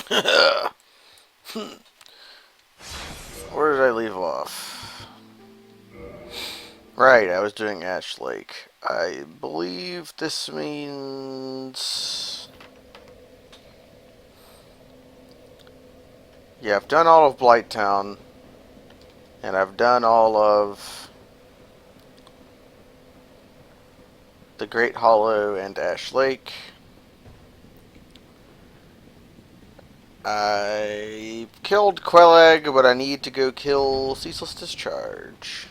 Where did I leave off? Right, I was doing Ash Lake. I believe this means... Yeah, I've done all of Blighttown, and I've done all of the Great Hollow and Ash Lake. I killed Quelag, but I need to go kill Ceaseless Discharge.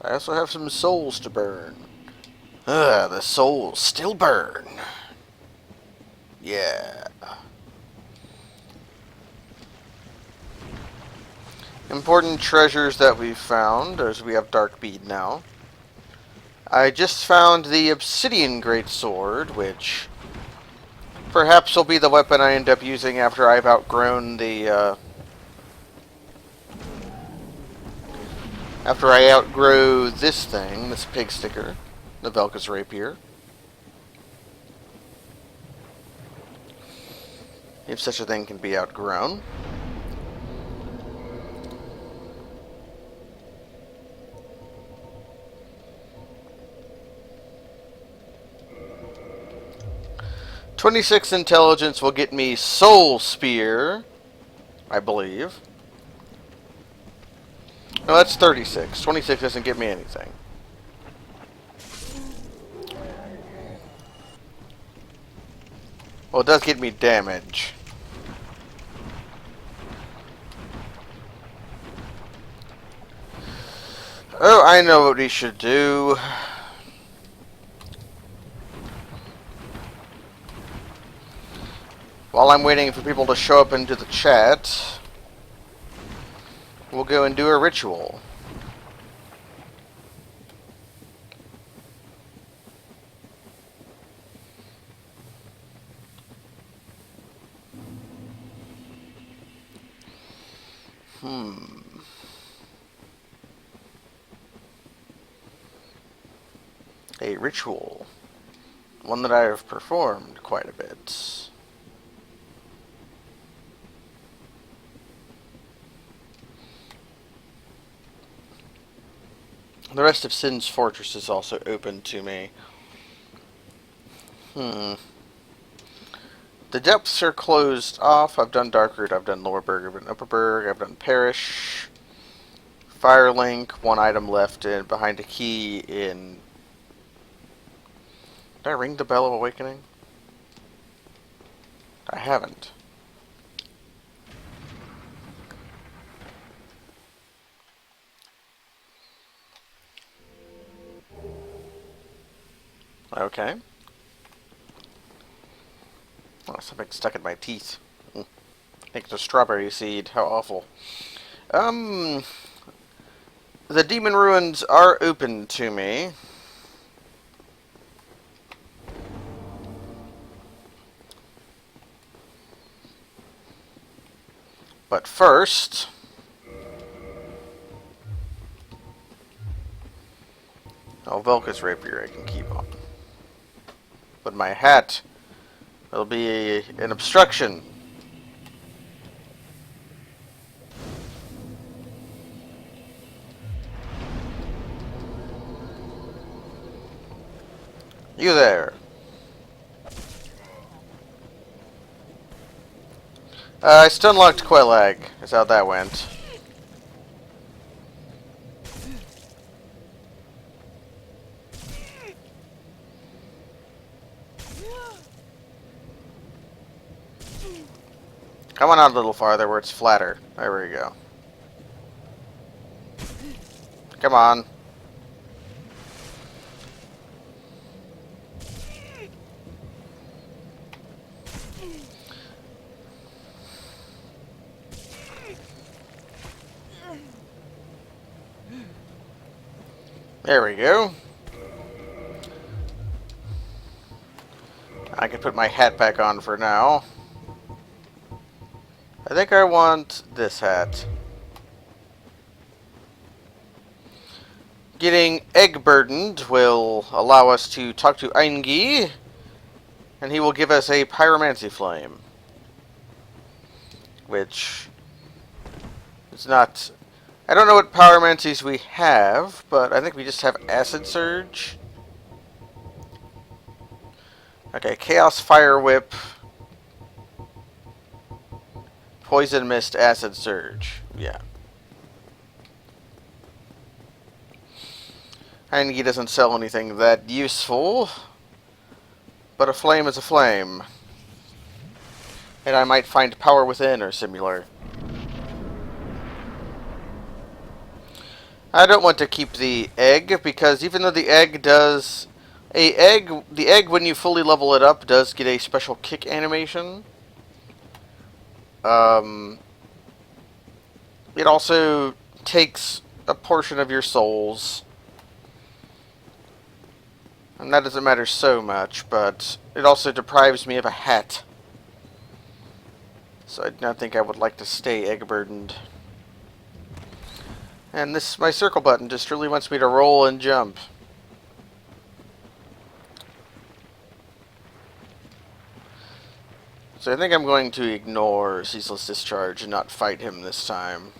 I also have some souls to burn. The souls still burn. Yeah. Important treasures that we've found, as we have Dark Bead now. I just found the Obsidian Greatsword, which perhaps will be the weapon I end up using after I've outgrown the, after I outgrow this thing, this pig sticker, the Velka's Rapier. If such a thing can be outgrown. "26 intelligence will get me Soul Spear, I believe. No, that's 36. 26 doesn't get me anything. Well, it does get me damage. Oh, I know what we should do. While I'm waiting for people to show up into the chat, we'll go and do a ritual. A ritual. One that I have performed quite a bit. The rest of Sin's Fortress is also open to me. The depths are closed off. I've done Darkroot, I've done Lowerberg, I've done Upperberg, I've done Parish. Firelink, one item left in behind a key in... Did I ring the Bell of Awakening? I haven't. Okay. Oh, something stuck in my teeth. I think it's a strawberry seed. How awful. The Demon Ruins are open to me. But first... Oh, Velka's Rapier I can keep on. But my hat will be an obstruction. You there. I stunlocked Quelag. Is how that went. Come on out a little farther where it's flatter. There we go. Come on. There we go. I can put my hat back on for now. I think I want this hat. Getting egg burdened will allow us to talk to Eingi, and he will give us a pyromancy flame. Which is not... I don't know what pyromancies we have, but I think we just have acid surge. Okay, chaos fire whip, poison mist, acid surge. Yeah. Eingi doesn't sell anything that useful, but a flame is a flame. And I might find power within or similar. I don't want to keep the egg, because even though the egg does... the egg, when you fully level it up, does get a special kick animation. It also takes a portion of your souls. And that doesn't matter so much, but it also deprives me of a hat. So I do not think I would like to stay egg burdened. And my circle button just really wants me to roll and jump. So I think I'm going to ignore Ceaseless Discharge and not fight him this time.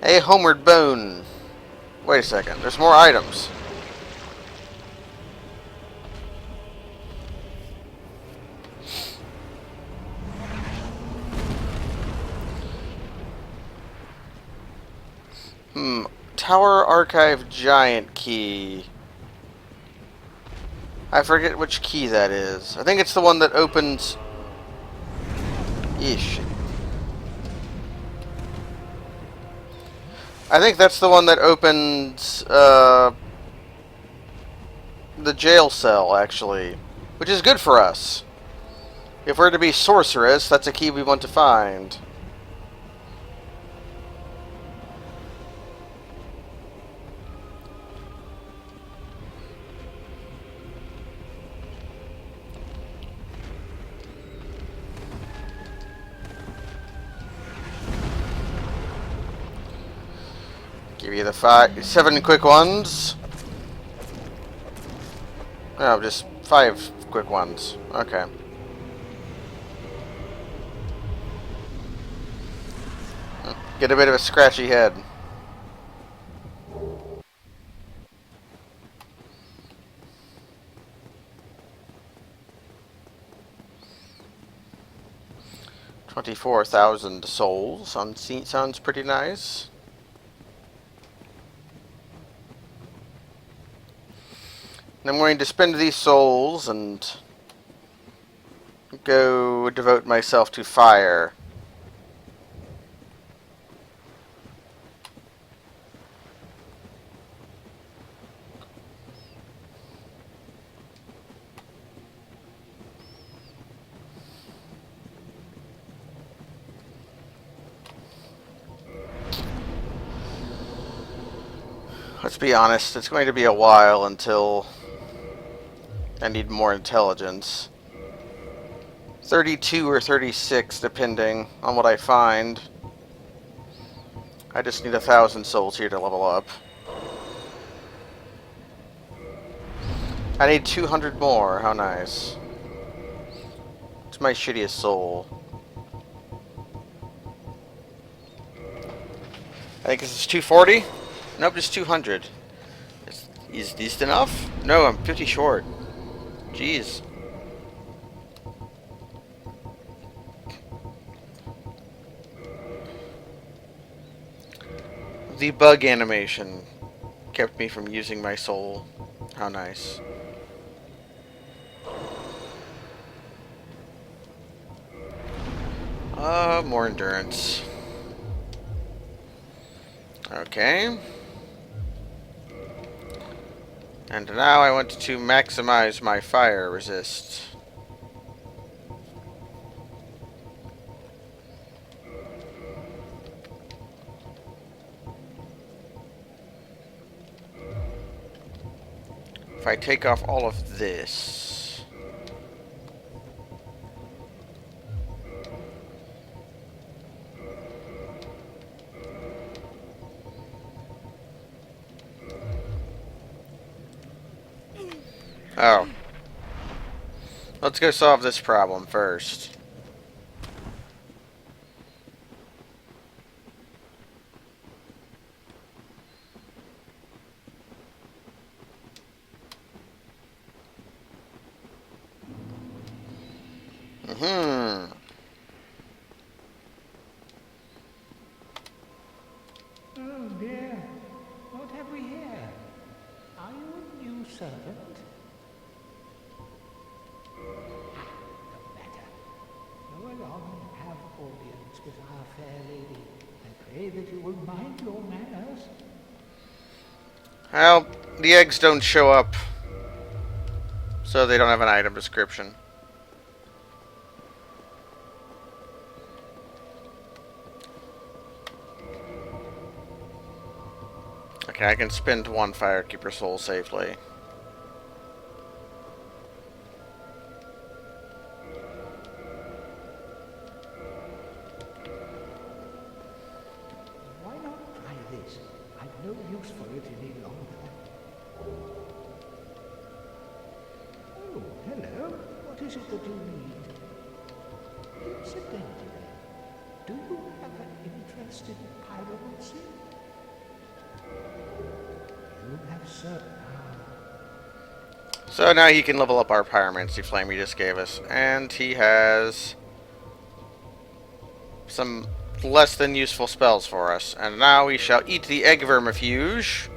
A Homeward Bone. Wait a second, there's more items. Tower Archive Giant Key. I forget which key that is. I think it's the one that opens... Ish. I think that's the one that opens, the jail cell, actually. Which is good for us. If we're to be sorceress, that's a key we want to find. Give you the 7 quick ones. No, just 5 quick ones. Okay. Get a bit of a scratchy head. $24,000 souls. Sounds pretty nice. I'm going to spend these souls and go devote myself to fire. Let's be honest, it's going to be a while until I need more intelligence. 32 or 36, depending on what I find. I just need 1,000 souls here to level up. I need 200 more, how nice. It's my shittiest soul. I think this is 240? Nope, just 200. Is this enough? No, I'm 50 short. Jeez. The bug animation kept me from using my soul. How nice. More endurance. Okay. And now I want to maximize my fire resist. If I take off all of this... Oh. Let's go solve this problem first. Hmm. Oh dear, what have we here? Are you a new servant? No matter. Go along and have audience with our fair lady. I pray that you will mind your manners. Well, the eggs don't show up, so they don't have an item description. Okay, I can spend one Firekeeper soul safely. Why not try this? I've no use for it any longer. Oh, hello. What is it that you need? Incidentally, do you have an interest in pyromancy? You have certain. So now he can level up our Pyromancy Flame he just gave us. And he has some less than useful spells for us. And now we shall eat the Egg Vermifuge.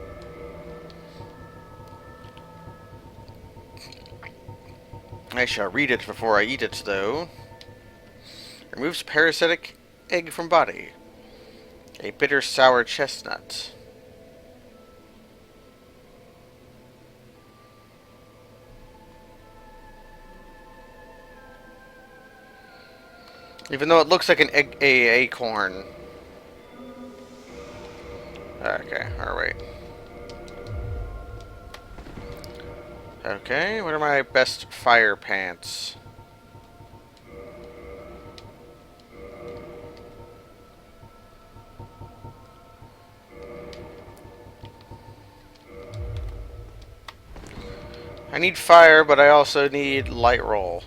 I shall read it before I eat it, though. Removes parasitic egg from body. A bitter sour chestnut. Even though it looks like an acorn. Okay, alright. Okay, what are my best fire pants? I need fire, but I also need light roll.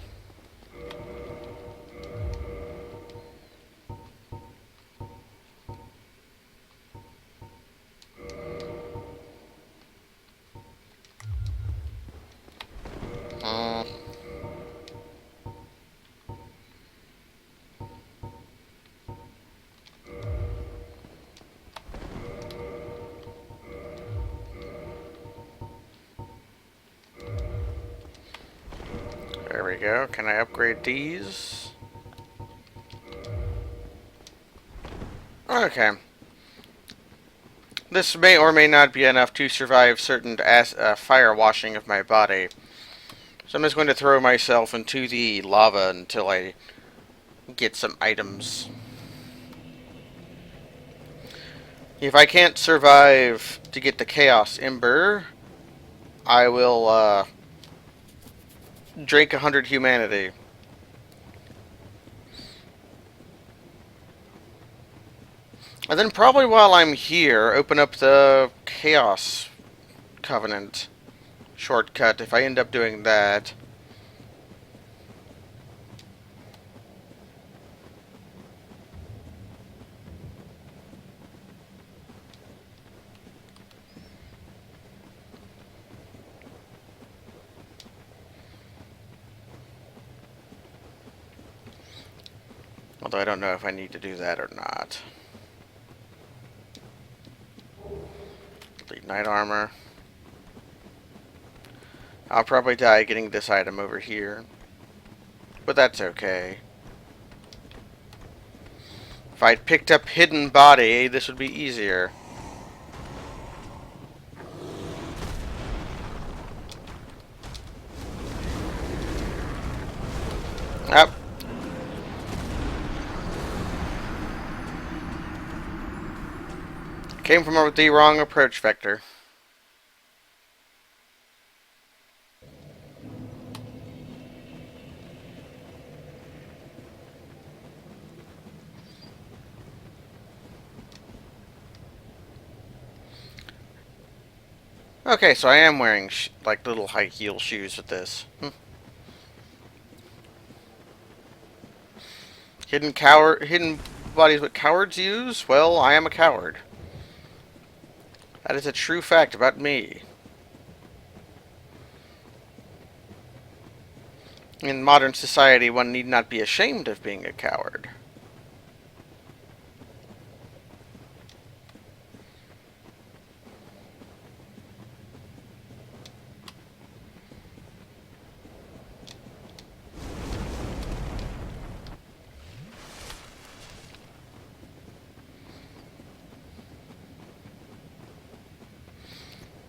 Mm. There we go. Can I upgrade these? Okay. This may or may not be enough to survive certain fire washing of my body. So I'm just going to throw myself into the lava until I get some items. If I can't survive to get the Chaos Ember, I will drink 100 humanity. And then probably while I'm here, open up the Chaos Covenant shortcut if I end up doing that. Although I don't know if I need to do that or not. Complete Knight Armor. I'll probably die getting this item over here. But that's okay. If I'd picked up Hidden Body, this would be easier. Yep. Came from the wrong approach vector. Okay, so I am wearing like little high heel shoes with this. Hidden bodies what cowards use? Well, I am a coward. That is a true fact about me. In modern society, one need not be ashamed of being a coward.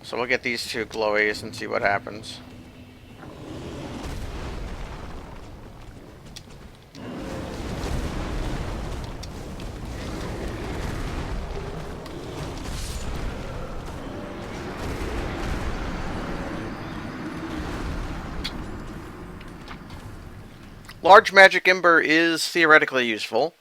So we'll get these two glowies and see what happens. Large magic ember is theoretically useful.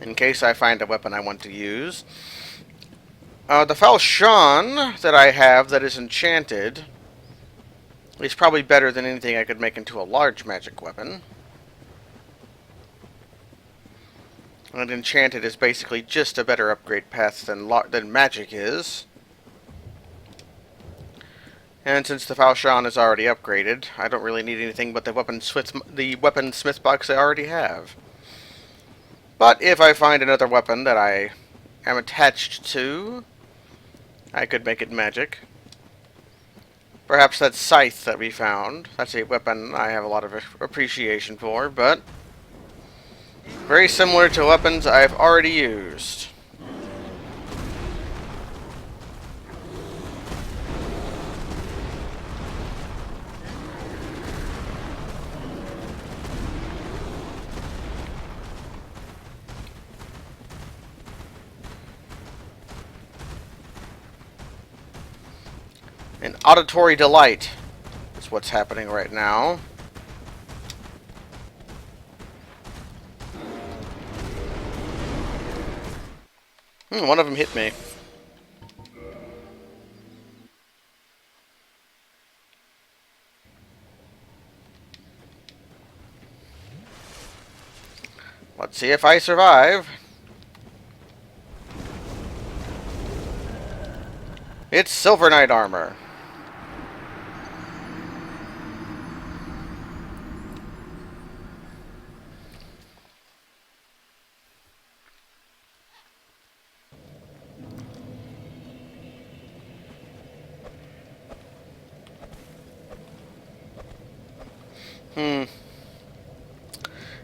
In case I find a weapon I want to use. The falchion that I have that is enchanted is probably better than anything I could make into a large magic weapon. And enchanted is basically just a better upgrade path than magic is. And since the falchion is already upgraded, I don't really need anything but the weaponsmith box I already have. But if I find another weapon that I am attached to, I could make it magic. Perhaps that scythe that we found. That's a weapon I have a lot of appreciation for, but very similar to weapons I've already used. An auditory delight is what's happening right now. One of them hit me. Let's see if I survive. It's Silver Knight armor.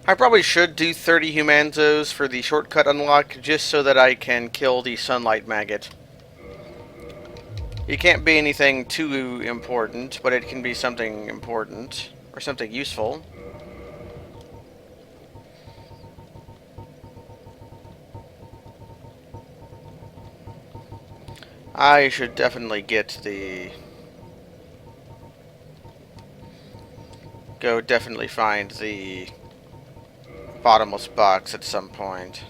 I probably should do 30 Humanzos for the shortcut unlock, just so that I can kill the Sunlight Maggot. It can't be anything too important, but it can be something important, or something useful. I should definitely definitely find the bottomless box at some point.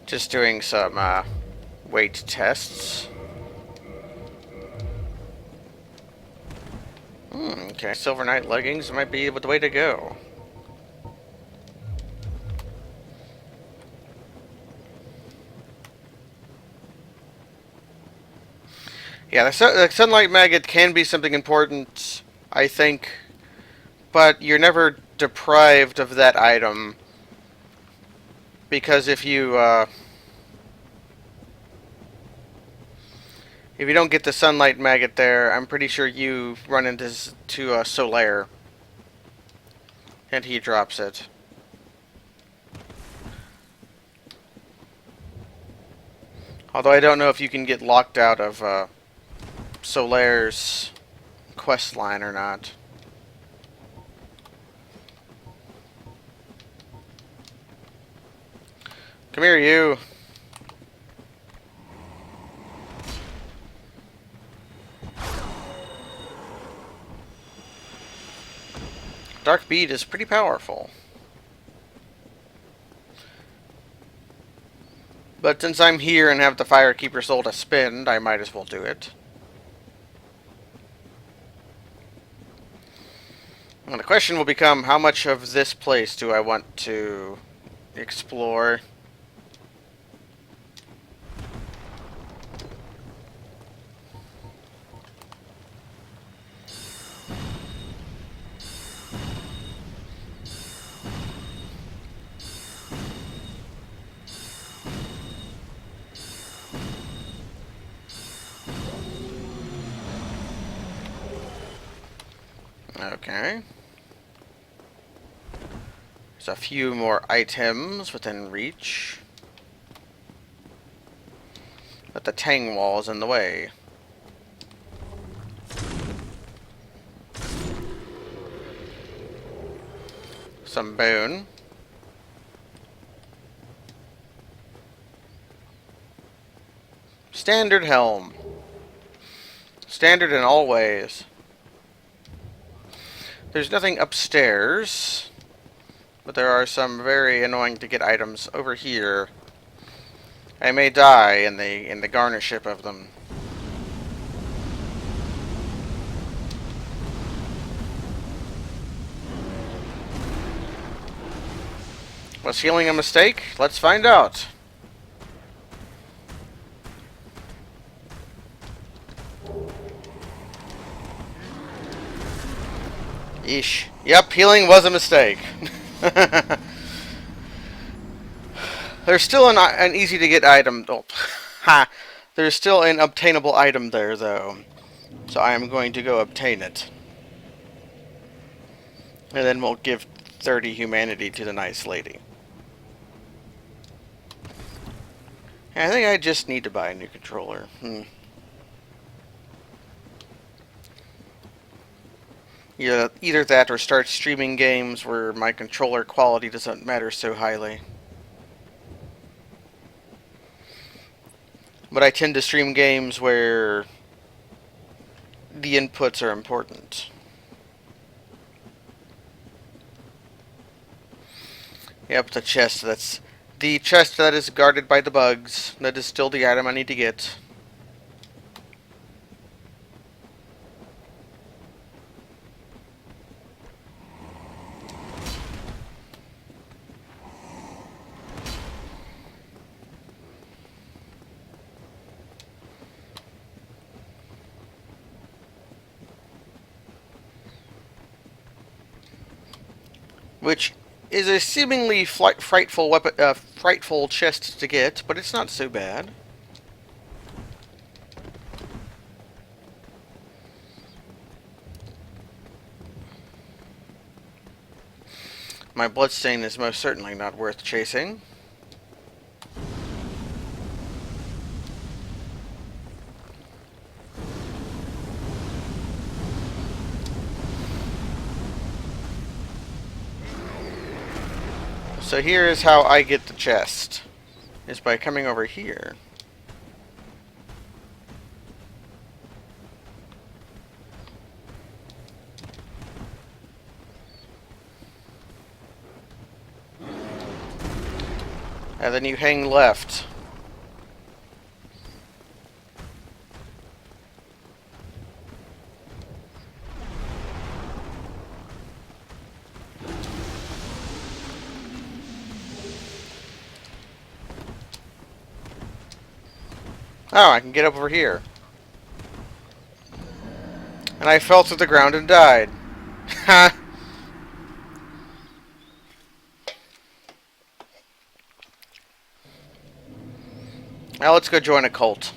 Just doing some weight tests. Okay, Silver Knight leggings might be the way to go. Yeah, the Sunlight Maggot can be something important, I think, but you're never deprived of that item, because if you don't get the Sunlight Maggot there, I'm pretty sure you run into Solaire, and he drops it. Although I don't know if you can get locked out of Solaire's quest line or not. Come here, you. Dark Bead is pretty powerful. But since I'm here and have the Firekeeper Soul to spend, I might as well do it. And the question will become, how much of this place do I want to explore? Okay. There's a few more items within reach. But the Tang wall is in the way. Some bone. Standard helm. Standard in all ways. There's nothing upstairs, but there are some very annoying to get items over here. I may die in the garnership of them. Was healing a mistake? Let's find out. Yeesh. Yep, healing was a mistake. There's still an easy to get item. Oh, ha! There's still an obtainable item there, though. So I am going to go obtain it. And then we'll give 30 humanity to the nice lady. I think I just need to buy a new controller. Yeah, either that or start streaming games where my controller quality doesn't matter so highly. But I tend to stream games where the inputs are important. Yep, the chest. That's the chest that is guarded by the bugs. That is still the item I need to get. Which is a seemingly frightful weapon, frightful chest to get, but it's not so bad. My bloodstain is most certainly not worth chasing. So here is how I get the chest. Is by coming over here. And then you hang left. Oh, I can get up over here. And I fell to the ground and died. Ha! Now let's go join a cult.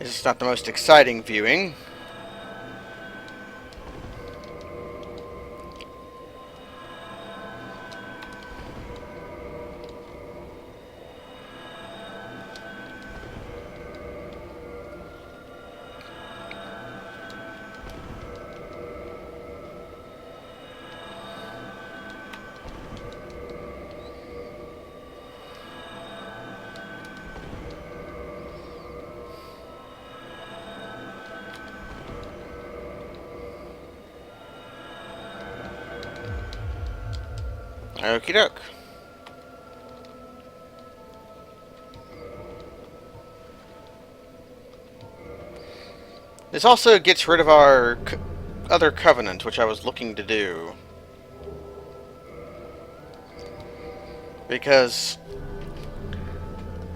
It's not the most exciting viewing. Okie doke. This also gets rid of our other covenant, which I was looking to do. Because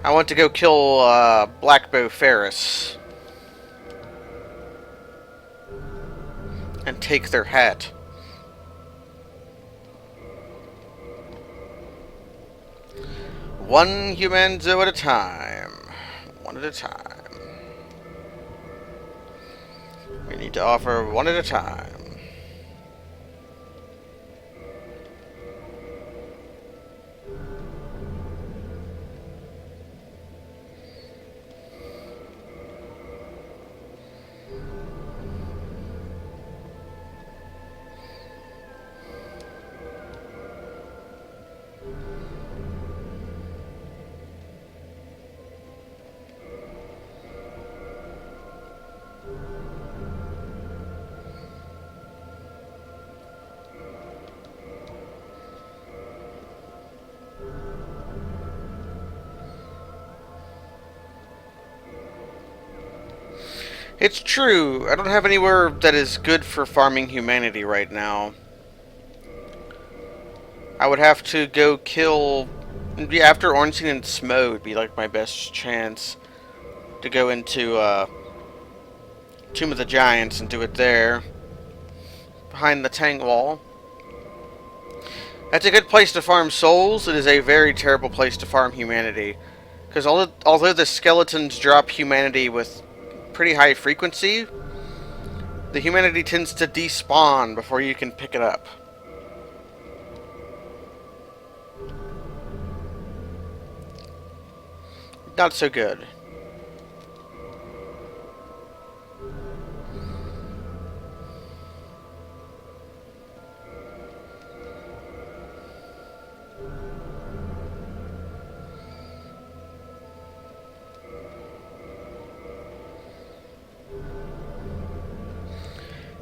I want to go kill Blackbow Ferris and take their hat. One humanzo at a time. One at a time. We need to offer one at a time. It's true, I don't have anywhere that is good for farming humanity right now. I would have to go kill... After Ornstein and Smo would be like my best chance to go into Tomb of the Giants and do it there. Behind the Tang Wall. That's a good place to farm souls. It is a very terrible place to farm humanity. Because although the skeletons drop humanity with pretty high frequency, the humanity tends to despawn before you can pick it up. Not so good.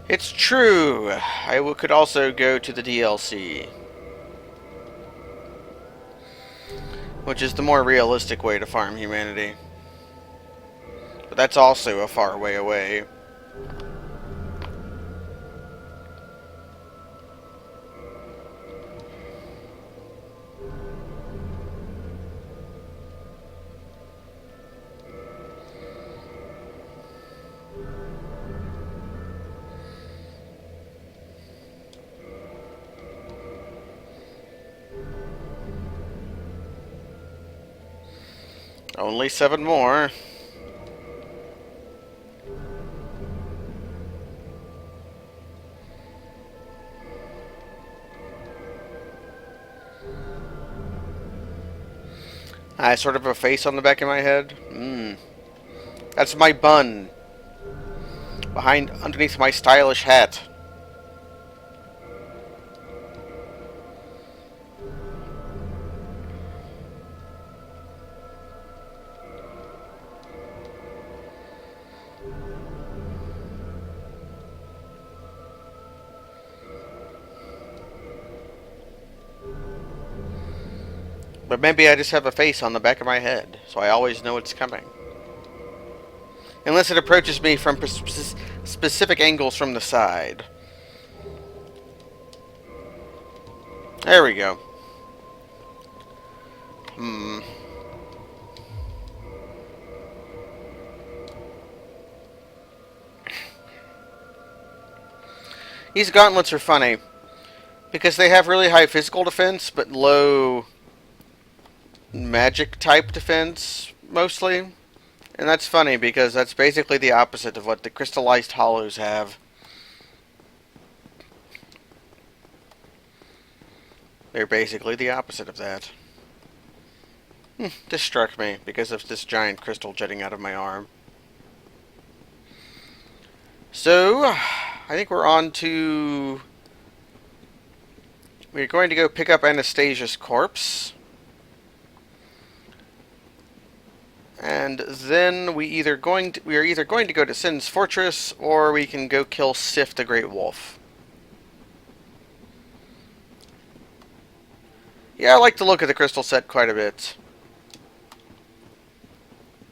It's true. Could also go to the DLC, which is the more realistic way to farm humanity. But that's also a far way away. Only 7 more. I sort of have a face on the back of my head. That's my bun. Underneath my stylish hat. But maybe I just have a face on the back of my head, so I always know it's coming. Unless it approaches me from specific angles from the side. There we go. These gauntlets are funny, because they have really high physical defense, but low magic type defense, mostly. And that's funny because that's basically the opposite of what the crystallized hollows have. They're basically the opposite of that. This struck me because of this giant crystal jetting out of my arm. So, I think we're on to... We're going to go pick up Anastasia's corpse. And then we are either going to go to Sin's Fortress, or we can go kill Sif the Great Wolf. Yeah, I like the look of the crystal set quite a bit.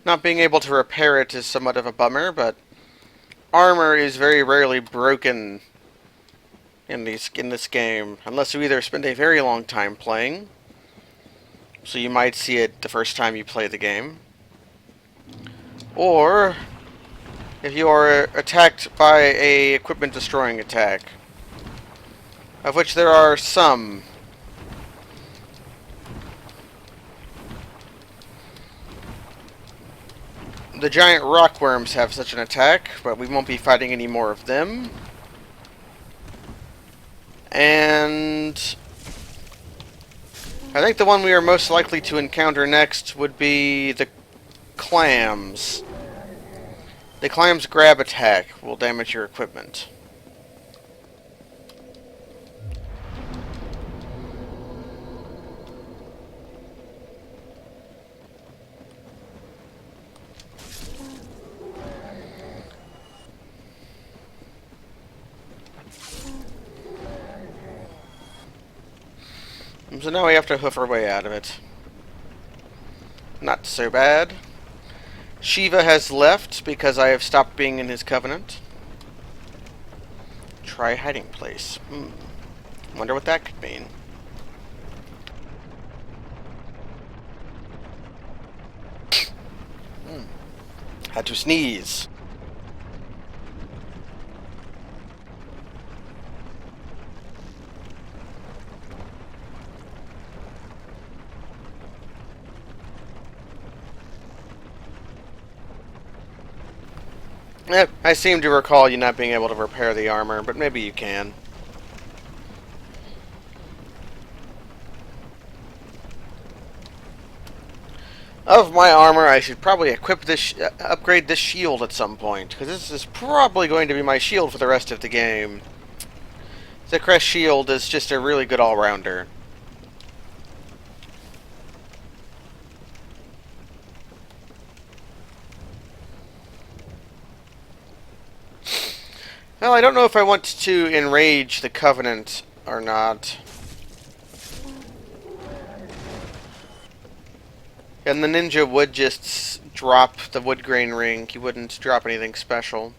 Not being able to repair it is somewhat of a bummer, but armor is very rarely broken in this game, unless you either spend a very long time playing, so you might see it the first time you play the game, or if you are attacked by a equipment destroying attack, of which there are some. The giant rockworms have such an attack, but we won't be fighting any more of them. And I think the one we are most likely to encounter next would be the clams. The clams' grab attack will damage your equipment. So now we have to hoof our way out of it. Not so bad. Shiva has left because I have stopped being in his covenant. Try hiding place. Wonder what that could mean. Had to sneeze. I seem to recall you not being able to repair the armor, but maybe you can. Of my armor, I should probably equip this, upgrade this shield at some point, because this is probably going to be my shield for the rest of the game. The Crest Shield is just a really good all-rounder. Well, I don't know if I want to enrage the Covenant or not. And the ninja would just drop the wood grain ring. He wouldn't drop anything special.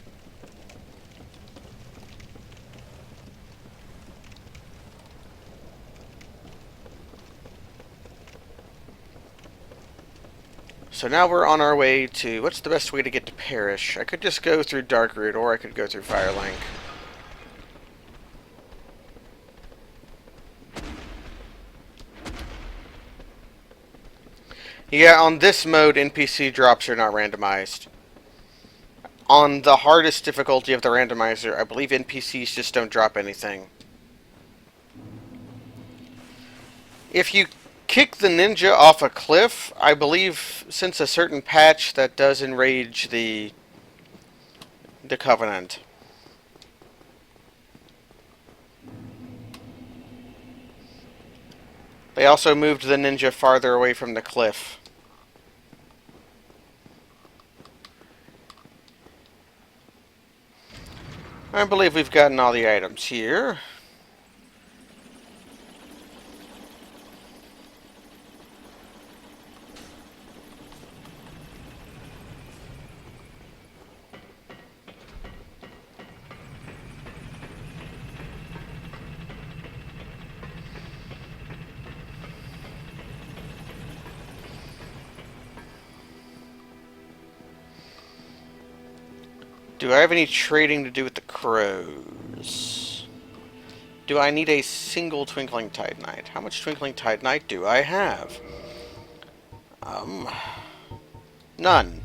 So now we're on our way to... What's the best way to get to Parrish? I could just go through Darkroot, or I could go through Firelink. Yeah, on this mode, NPC drops are not randomized. On the hardest difficulty of the randomizer, I believe NPCs just don't drop anything. If you kick the ninja off a cliff, I believe, since a certain patch, that does enrage the Covenant. They also moved the ninja farther away from the cliff. I believe we've gotten all the items here. Do I have any trading to do with the crows? Do I need a single Twinkling Titanite? How much Twinkling Titanite do I have? None.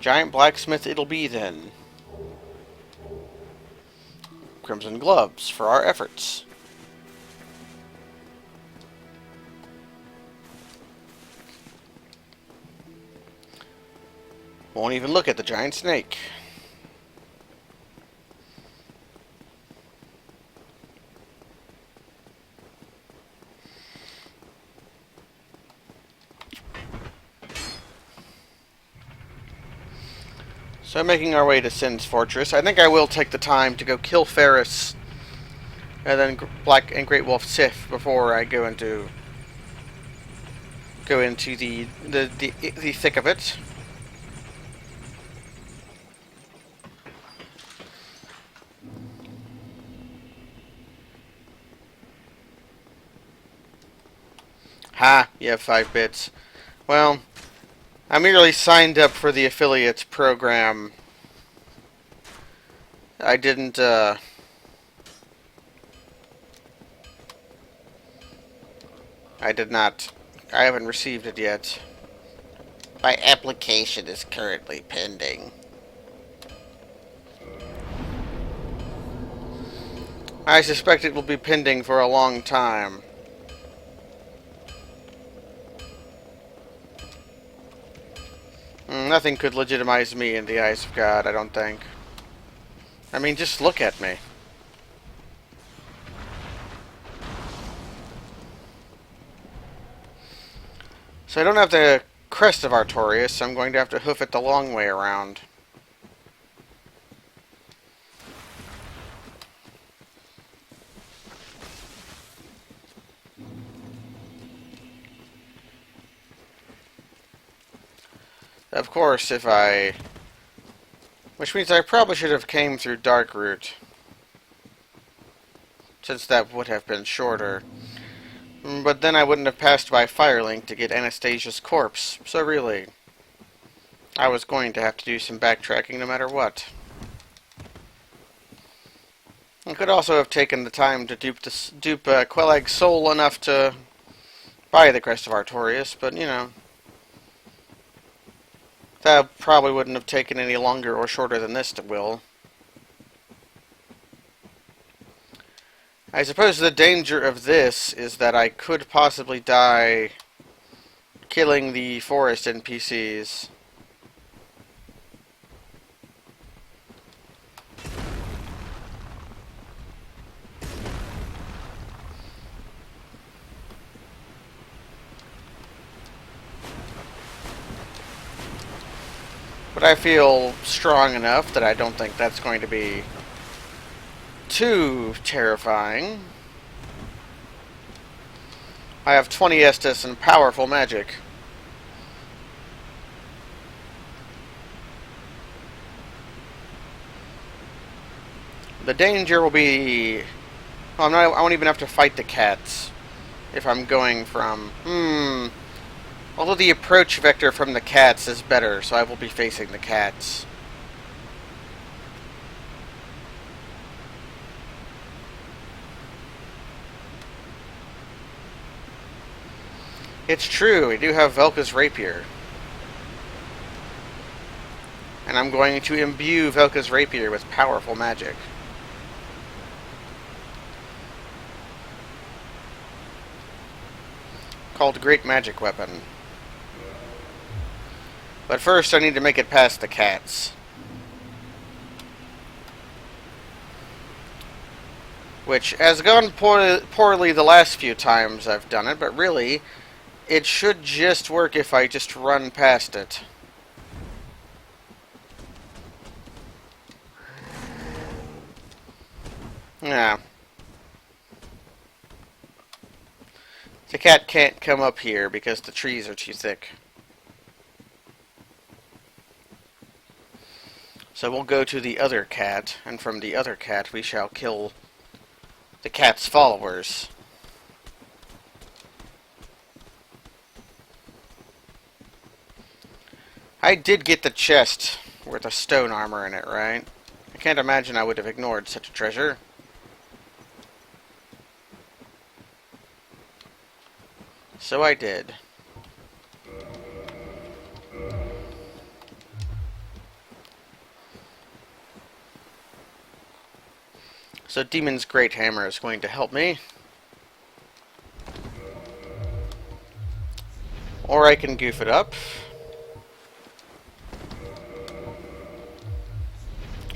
Giant blacksmith it'll be then. Crimson gloves for our efforts. Won't even look at the giant snake. So making our way to Sin's Fortress, I think I will take the time to go kill Ferris and then Black and Great Wolf Sif before I go into the thick of it. Ha! You have 5 bits. Well, I merely signed up for the affiliates program. I didn't, I did not. I haven't received it yet. My application is currently pending. I suspect it will be pending for a long time. Nothing could legitimize me in the eyes of God, I don't think. I mean, just look at me. So I don't have the crest of Artorias, so I'm going to have to hoof it the long way around. Of course, if I... Which means I probably should have came through Dark Route, since that would have been shorter. But then I wouldn't have passed by Firelink to get Anastasia's corpse, so really, I was going to have to do some backtracking no matter what. I could also have taken the time to dupe Quelaag's soul enough to buy the Crest of Artorias, but, you know, that probably wouldn't have taken any longer or shorter than this will. I suppose the danger of this is that I could possibly die killing the forest NPCs. But I feel strong enough that I don't think that's going to be too terrifying. I have 20 Estus and powerful magic. The danger will be... Well, I won't even have to fight the cats if I'm going from... Although the approach vector from the cats is better, so I will be facing the cats. It's true, we do have Velka's Rapier. And I'm going to imbue Velka's Rapier with powerful magic. Called Great Magic Weapon. But first I need to make it past the cats. Which has gone poorly the last few times I've done it, but really, it should just work if I just run past it. Yeah. The cat can't come up here because the trees are too thick. So we'll go to the other cat, and from the other cat we shall kill the cat's followers. I did get the chest with the stone armor in it, right? I can't imagine I would have ignored such a treasure. So I did. So Demon's Great Hammer is going to help me. Or I can goof it up.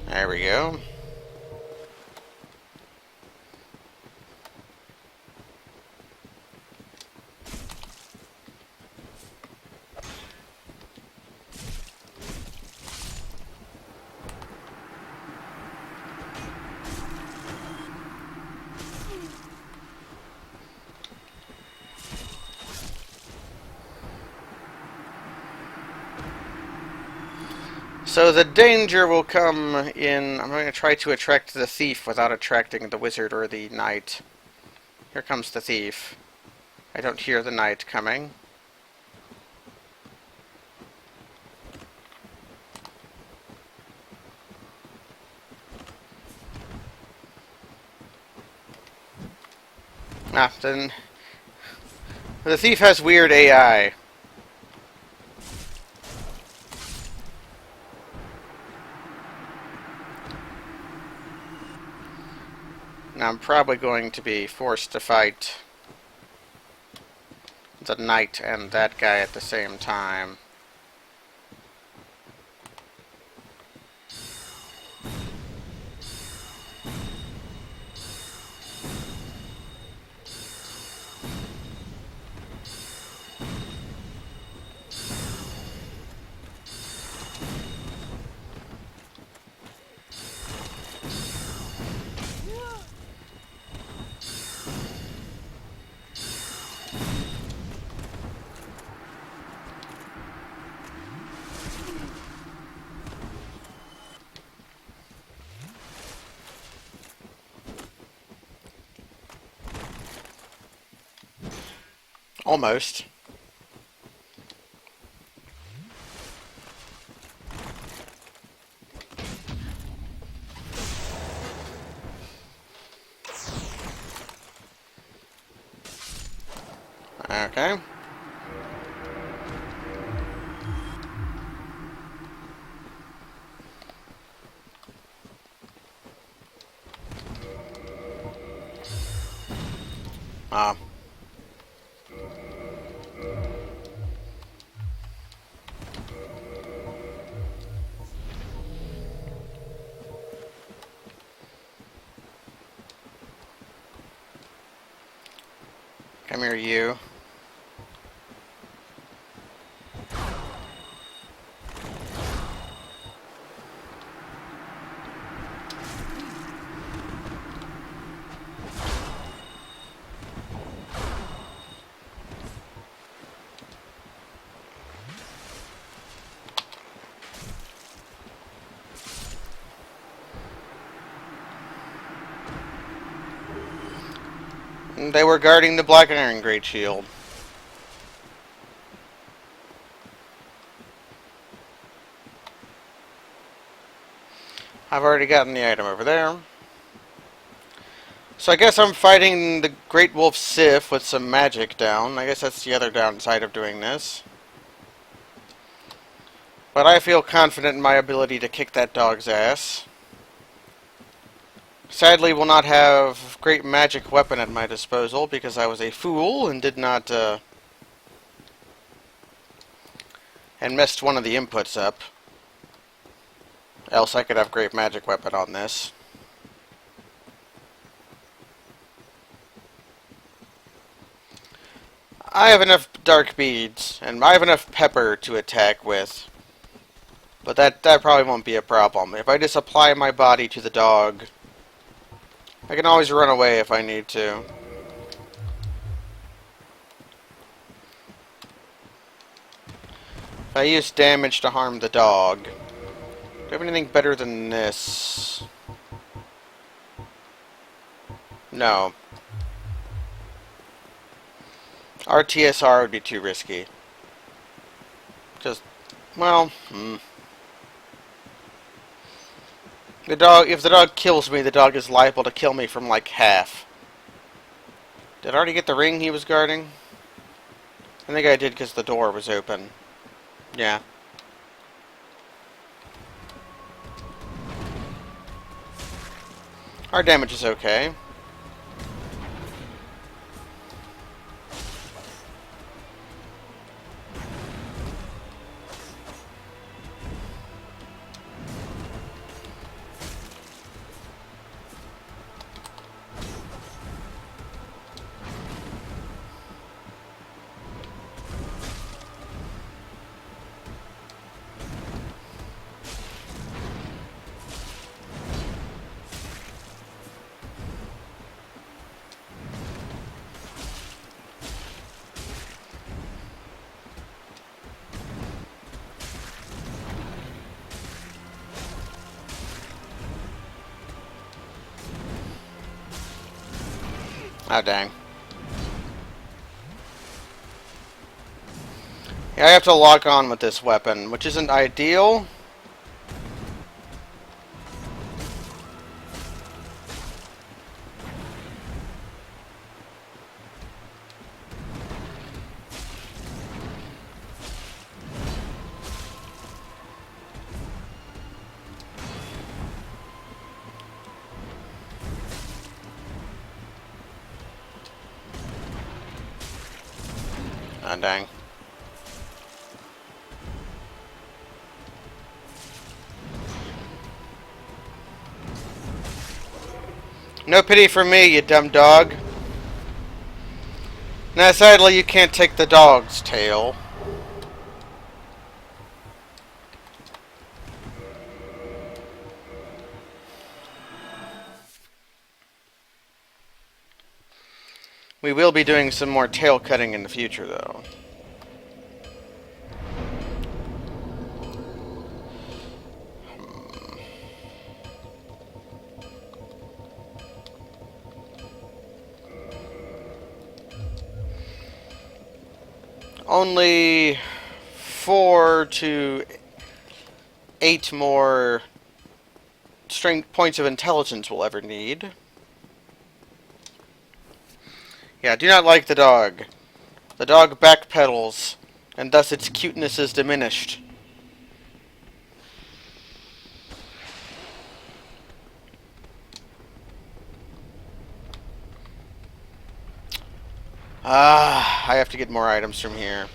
There we go. So the danger will come in... I'm going to try to attract the thief without attracting the wizard or the knight. Here comes the thief. I don't hear the knight coming. Ah, then... The thief has weird AI. Now I'm probably going to be forced to fight the knight and that guy at the same time. Almost. Okay. Ah. Come here, you. They were guarding the Black Iron Great Shield. I've already gotten the item over there. So I guess I'm fighting the Great Wolf Sif with some magic down. I guess that's the other downside of doing this. But I feel confident in my ability to kick that dog's ass. Sadly, will not have great magic weapon at my disposal because I was a fool and did not, and messed one of the inputs up. Else I could have great magic weapon on this. I have enough dark beads, and I have enough pepper to attack with. But that probably won't be a problem. If I just apply my body to the dog, I can always run away if I need to. If I use damage to harm the dog, do I have anything better than this? No. RTSR would be too risky. Just, well, The dog, if the dog kills me, the dog is liable to kill me from like half. Did I already get the ring he was guarding? I think I did because the door was open. Yeah. Our damage is okay. Oh, dang. Yeah, I have to lock on with this weapon, which isn't ideal. Oh, dang. No pity for me, you dumb dog. Now, sadly, you can't take the dog's tail. We will be doing some more tail cutting in the future, though. Only 4 to 8 more strength points of intelligence we'll ever need. Yeah, I do not like the dog. The dog backpedals, and thus its cuteness is diminished. Ah, I have to get more items from here.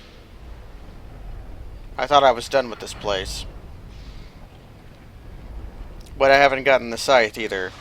I thought I was done with this place. But I haven't gotten the scythe either.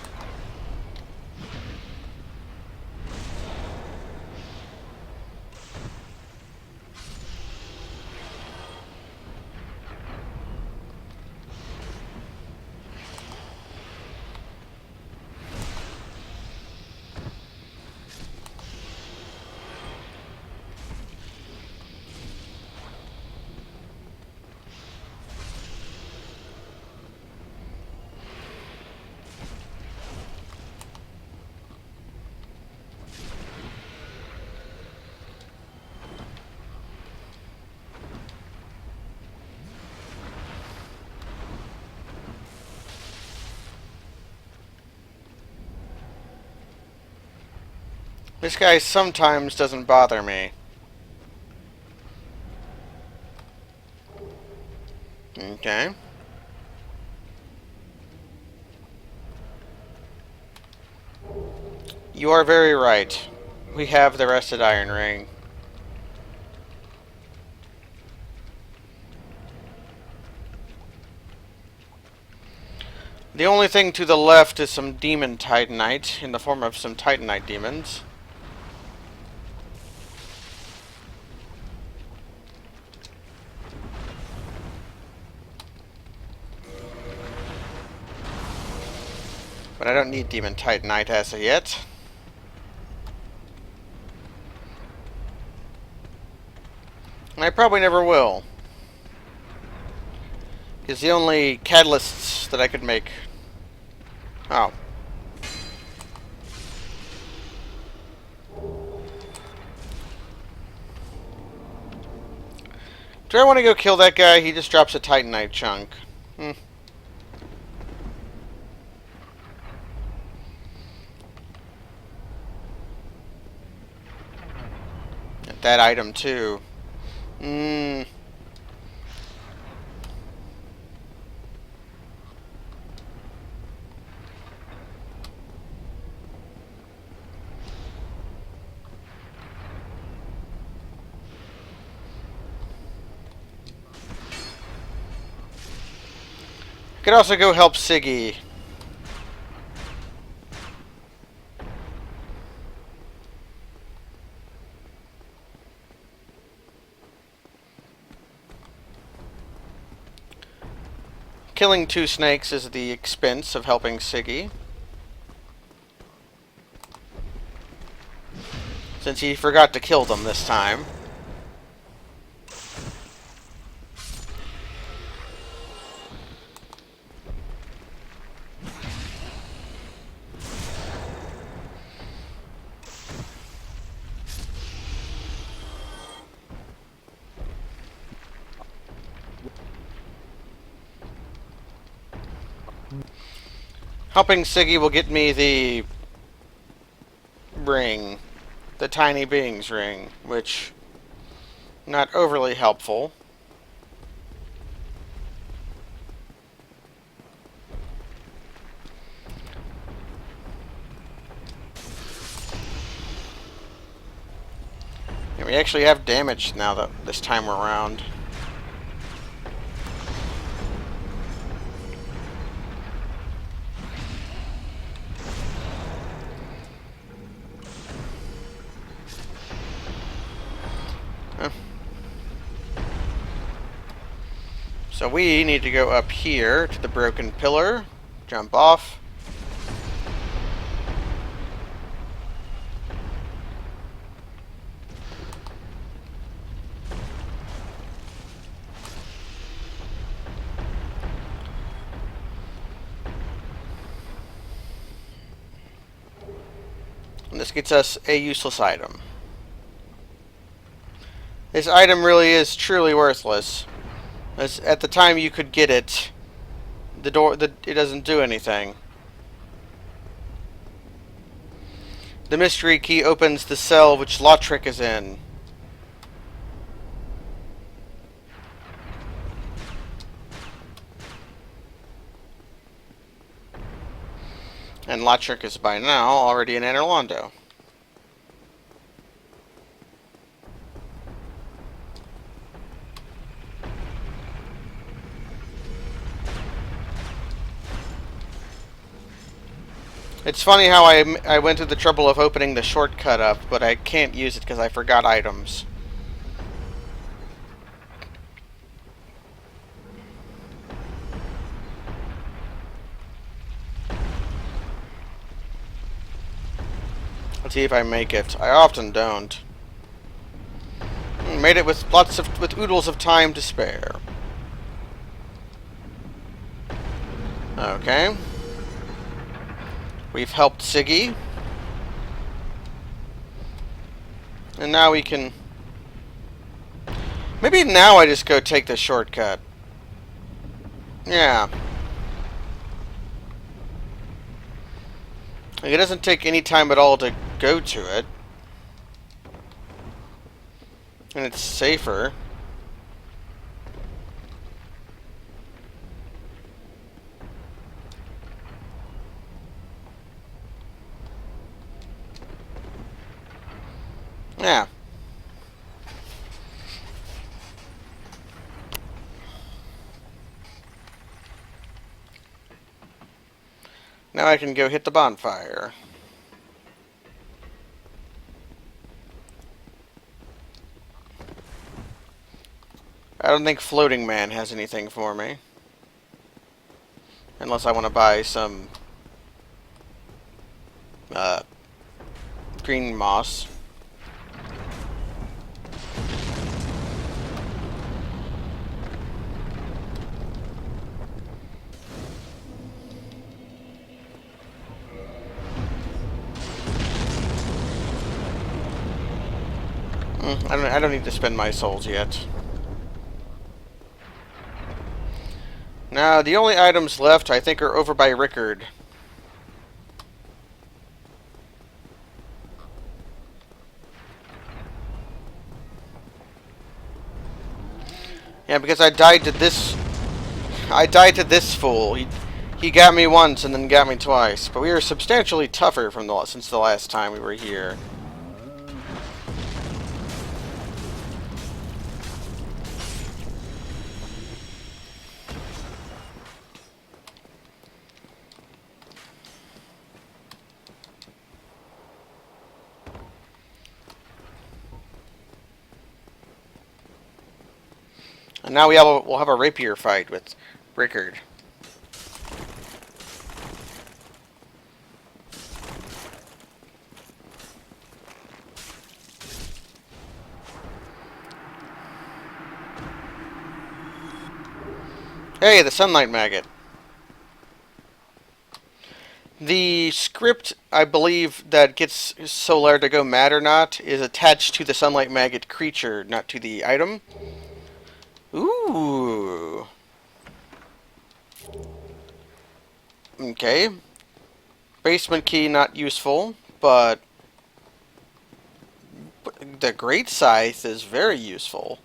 This guy sometimes doesn't bother me. Okay. You are very right. We have the Rusted Iron Ring. The only thing to the left is some demon titanite in the form of some titanite demons. But I don't need demon titanite as of yet. And I probably never will. Because the only catalysts that I could make... Oh. Do I want to go kill that guy? He just drops a titanite chunk. That item too. Could also go help Siggy. Killing 2 snakes is at the expense of helping Siggy, since he forgot to kill them this time. Helping Siggy will get me the ring, the Tiny Beings ring, which not overly helpful. And we actually have damage now that this time around. So we need to go up here to the broken pillar, jump off. And this gets us a useless item. This item really is truly worthless. As at the time you could get it, it doesn't do anything. The mystery key opens the cell which Lautrec is in. And Lautrec is by now already in Anor Londo. It's funny how I went through the trouble of opening the shortcut up, but I can't use it because I forgot items. Let's see if I make it. I often don't. Made it with oodles of time to spare. Okay. We've helped Siggy. And now we can... Maybe now I just go take the shortcut. Yeah. Like, it doesn't take any time at all to go to it. And it's safer. Yeah. Now I can go hit the bonfire. I don't think Floating Man has anything for me. Unless I want to buy some green moss. I don't need to spend my souls yet. Now, the only items left, I think, are over by Rickard. Yeah, because I died to this fool. He got me once and then got me twice. But we are substantially tougher since the last time we were here. And now we'll have a rapier fight with Rickard. Hey, the Sunlight Maggot. The script, I believe, that gets Solaire to go mad or not is attached to the Sunlight Maggot creature, not to the item. Ooh. Okay. Basement key not useful, but the Great Scythe is very useful.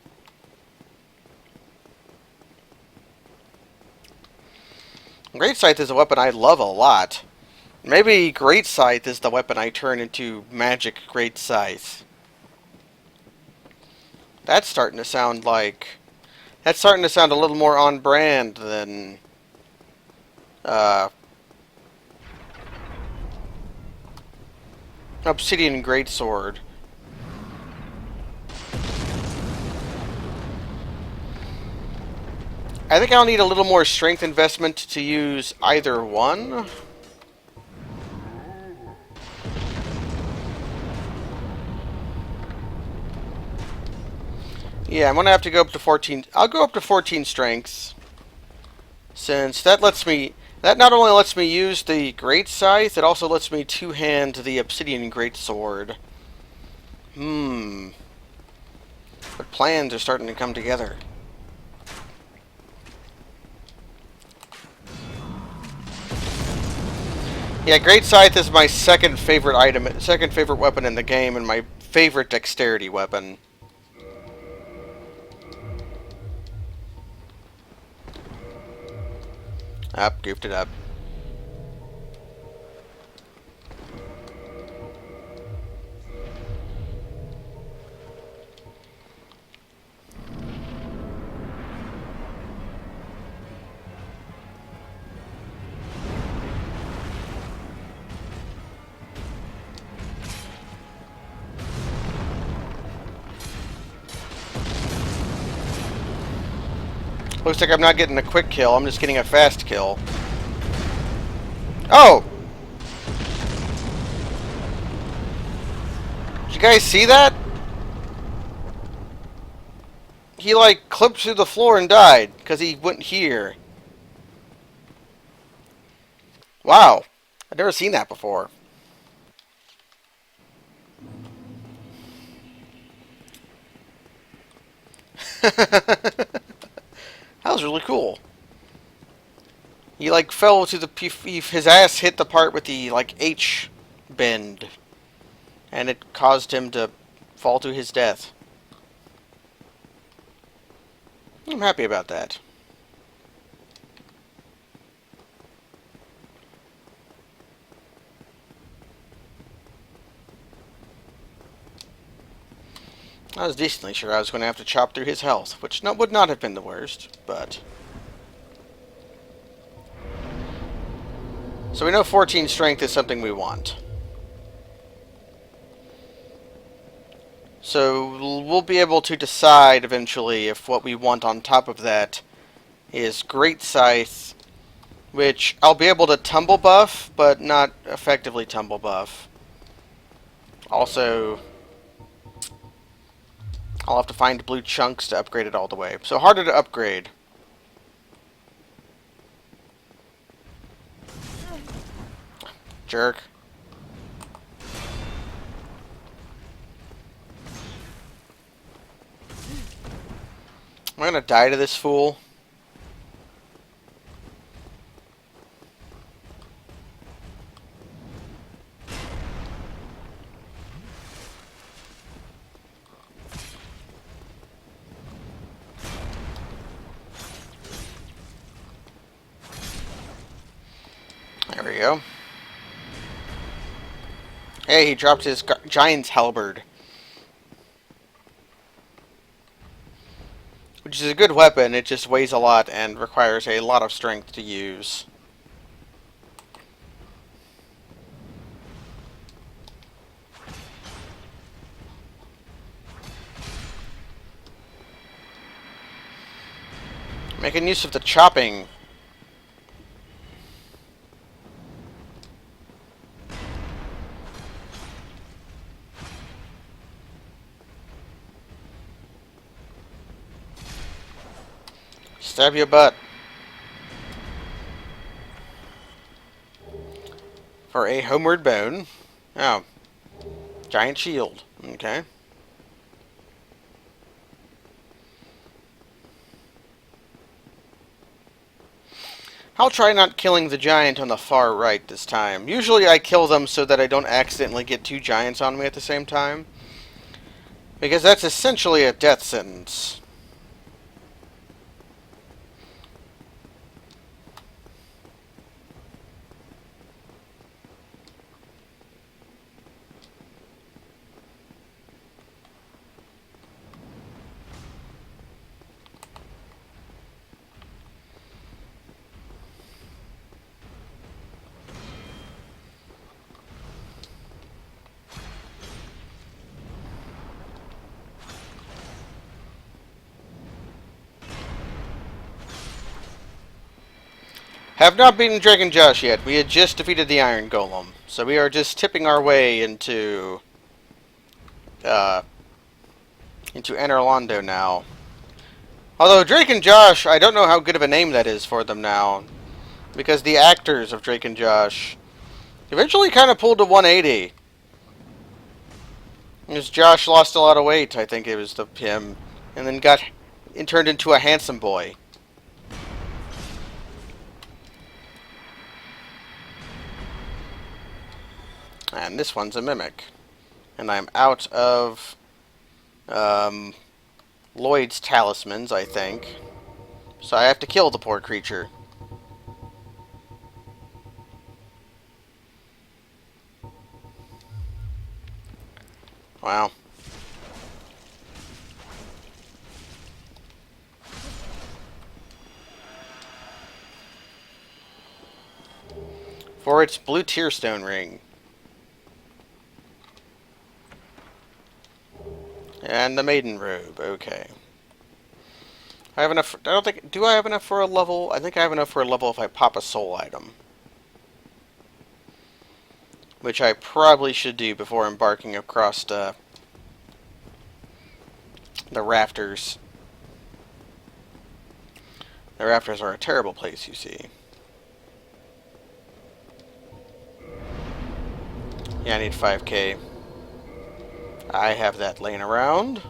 Great Scythe is a weapon I love a lot. Maybe Great Scythe is the weapon I turn into Magic Great Scythe. That's starting to sound like... That's starting to sound a little more on brand than... Obsidian Greatsword. I think I'll need a little more strength investment to use either one. Yeah, I'm gonna have to go up to 14. I'll go up to 14 strengths, since that lets me. That not only lets me use the Great Scythe, it also lets me two-hand the Obsidian Greatsword. But plans are starting to come together. Yeah, Great Scythe is my second favorite item, second favorite weapon in the game, and my favorite dexterity weapon. Up, goofed it up. Looks like I'm not getting a quick kill, I'm just getting a fast kill. Oh! Did you guys see that? He, like, clipped through the floor and died, because he went here. Wow. I've never seen that before. That was really cool. He, like, fell to the... His ass hit the part with the, like, H bend. And it caused him to fall to his death. I'm happy about that. I was decently sure I was going to have to chop through his health, which would not have been the worst, but... So we know 14 strength is something we want. So we'll be able to decide eventually if what we want on top of that is Great Scythe, which I'll be able to tumble buff, but not effectively tumble buff. Also, I'll have to find blue chunks to upgrade it all the way. So harder to upgrade. Jerk. Am I gonna die to this fool? There we go. Hey, he dropped his giant's halberd. Which is a good weapon, it just weighs a lot and requires a lot of strength to use. Making use of the chopping. Stab your butt. For a homeward bone. Oh. Giant shield. Okay. I'll try not killing the giant on the far right this time. Usually I kill them so that I don't accidentally get two giants on me at the same time. Because that's essentially a death sentence. Have not beaten Dragon Josh yet. We had just defeated the Iron Golem. So we are just tipping our way into Anor Londo now. Although Drake and Josh, I don't know how good of a name that is for them now. Because the actors of Drake and Josh eventually kind of pulled a 180. Because Josh lost a lot of weight, I think it was him. And then turned into a handsome boy. And this one's a mimic. And I'm out of Lloyd's talismans, I think. So I have to kill the poor creature. Wow. For its blue tearstone ring. And the maiden robe, okay. I have enough, do I have enough for a level? I think I have enough for a level if I pop a soul item. Which I probably should do before embarking across the rafters. The rafters are a terrible place, you see. Yeah, I need 5k. I have that laying around.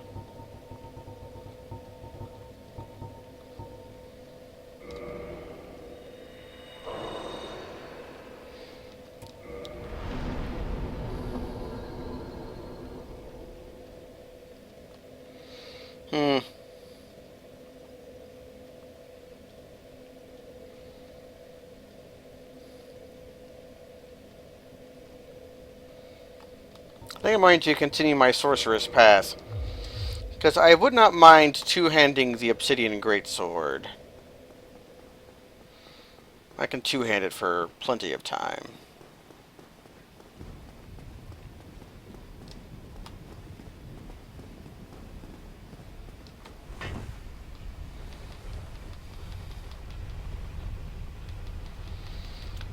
I think I'm going to continue my sorceress path. Because I would not mind two-handing the Obsidian Greatsword. I can two-hand it for plenty of time.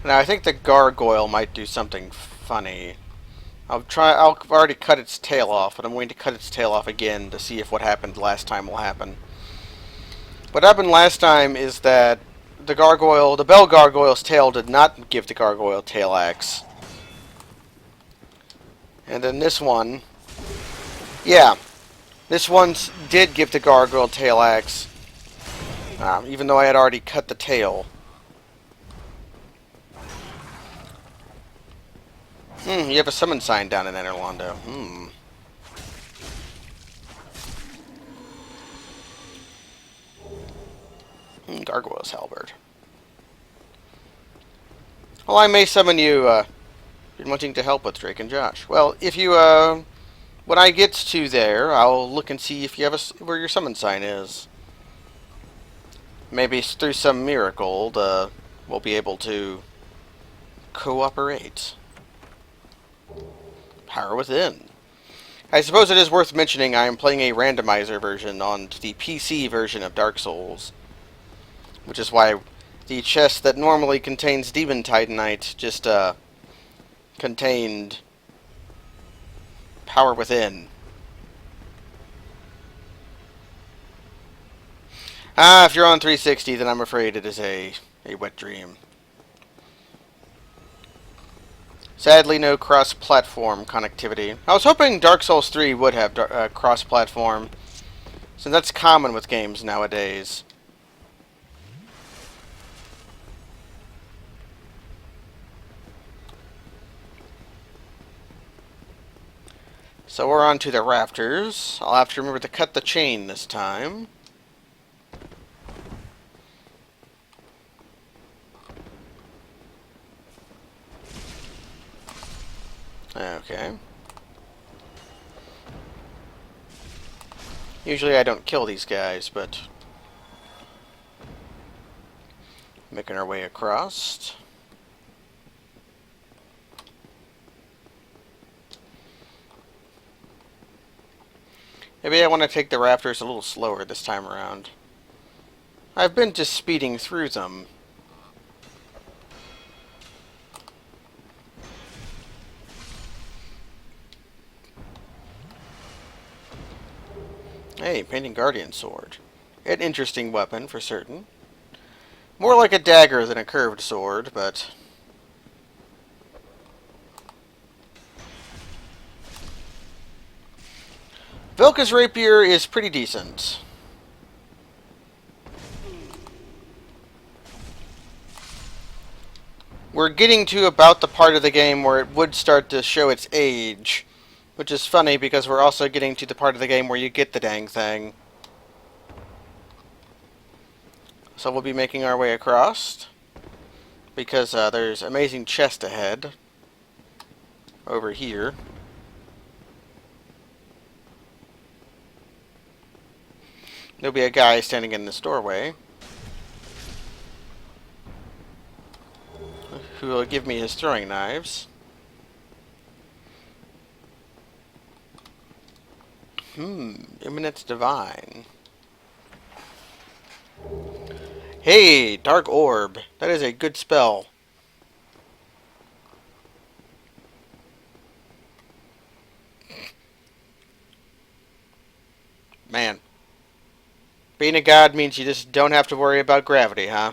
Now I think the gargoyle might do something funny. I've already cut its tail off, but I'm going to cut its tail off again to see if what happened last time will happen. What happened last time is that the bell gargoyle's tail did not give the gargoyle tail axe. And then this one, yeah, this one did give the gargoyle tail axe, even though I had already cut the tail. You have a summon sign down in Anor Londo. Gargoyle's halberd. Well, I may summon you, been wanting to help with Drake and Josh. Well, if you, when I get to there, I'll look and see if you have where your summon sign is. Maybe through some miracle, we'll be able to cooperate. Power Within. I suppose it is worth mentioning I am playing a randomizer version on the PC version of Dark Souls. which is why the chest that normally contains Demon Titanite just contained Power Within. If you're on 360, then I'm afraid it is a wet dream. Sadly, no cross-platform connectivity. I was hoping Dark Souls 3 would have cross-platform, since that's common with games nowadays. So we're on to the rafters. I'll have to remember to cut the chain this time. Okay. Usually I don't kill these guys, but making our way across. Maybe I want to take the rafters a little slower this time around. I've been just speeding through them. Hey, Painting Guardian Sword. An interesting weapon, for certain. More like a dagger than a curved sword, but... Velka's Rapier is pretty decent. We're getting to about the part of the game where it would start to show its age. Which is funny, because we're also getting to the part of the game where you get the dang thing. So we'll be making our way across. Because there's amazing chest ahead. Over here. There'll be a guy standing in this doorway. Who will give me his throwing knives. Eminence Divine. Hey, Dark Orb. That is a good spell. Man. Being a god means you just don't have to worry about gravity, huh?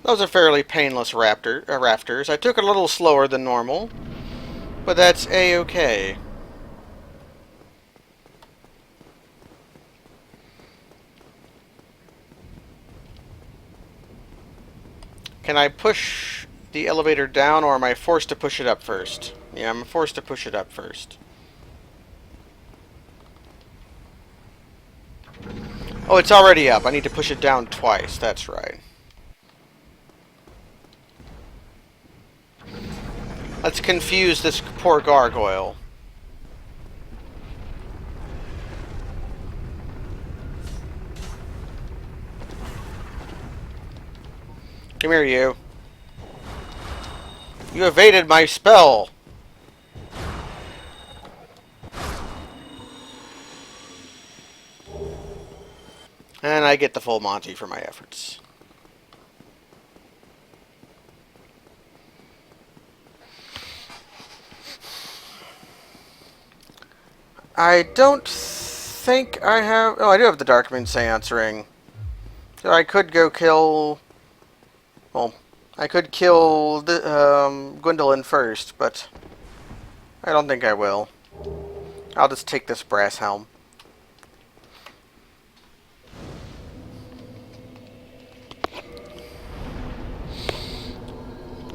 Those are fairly painless rafters. I took it a little slower than normal, but that's a-okay. Can I push the elevator down, or am I forced to push it up first? Yeah, I'm forced to push it up first. Oh, it's already up. I need to push it down twice. That's right. Let's confuse this poor gargoyle. Come here, you. You evaded my spell. And I get the full Monty for my efforts. I don't think I have... Oh, I do have the Darkmoon Seance Ring. So I could go kill... Well, I could kill Gwendolyn first, but I don't think I will. I'll just take this brass helm.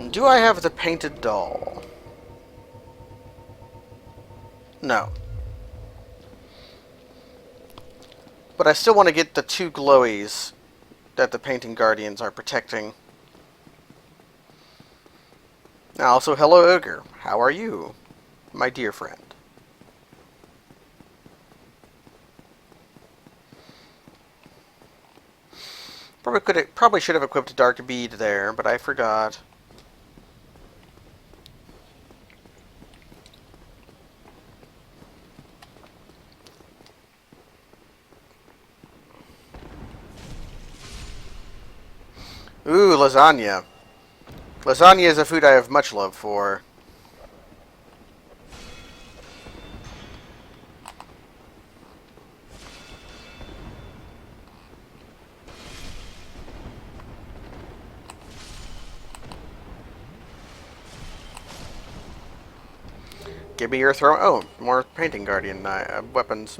Do I have the painted doll? No. But I still want to get the two glowies that the Painting Guardians are protecting. Also, hello Ogre. How are you, my dear friend? Probably should have equipped Dark Bead there, but I forgot. Ooh, lasagna. Lasagna is a food I have much love for. Give me your throw. Oh, more painting guardian weapons.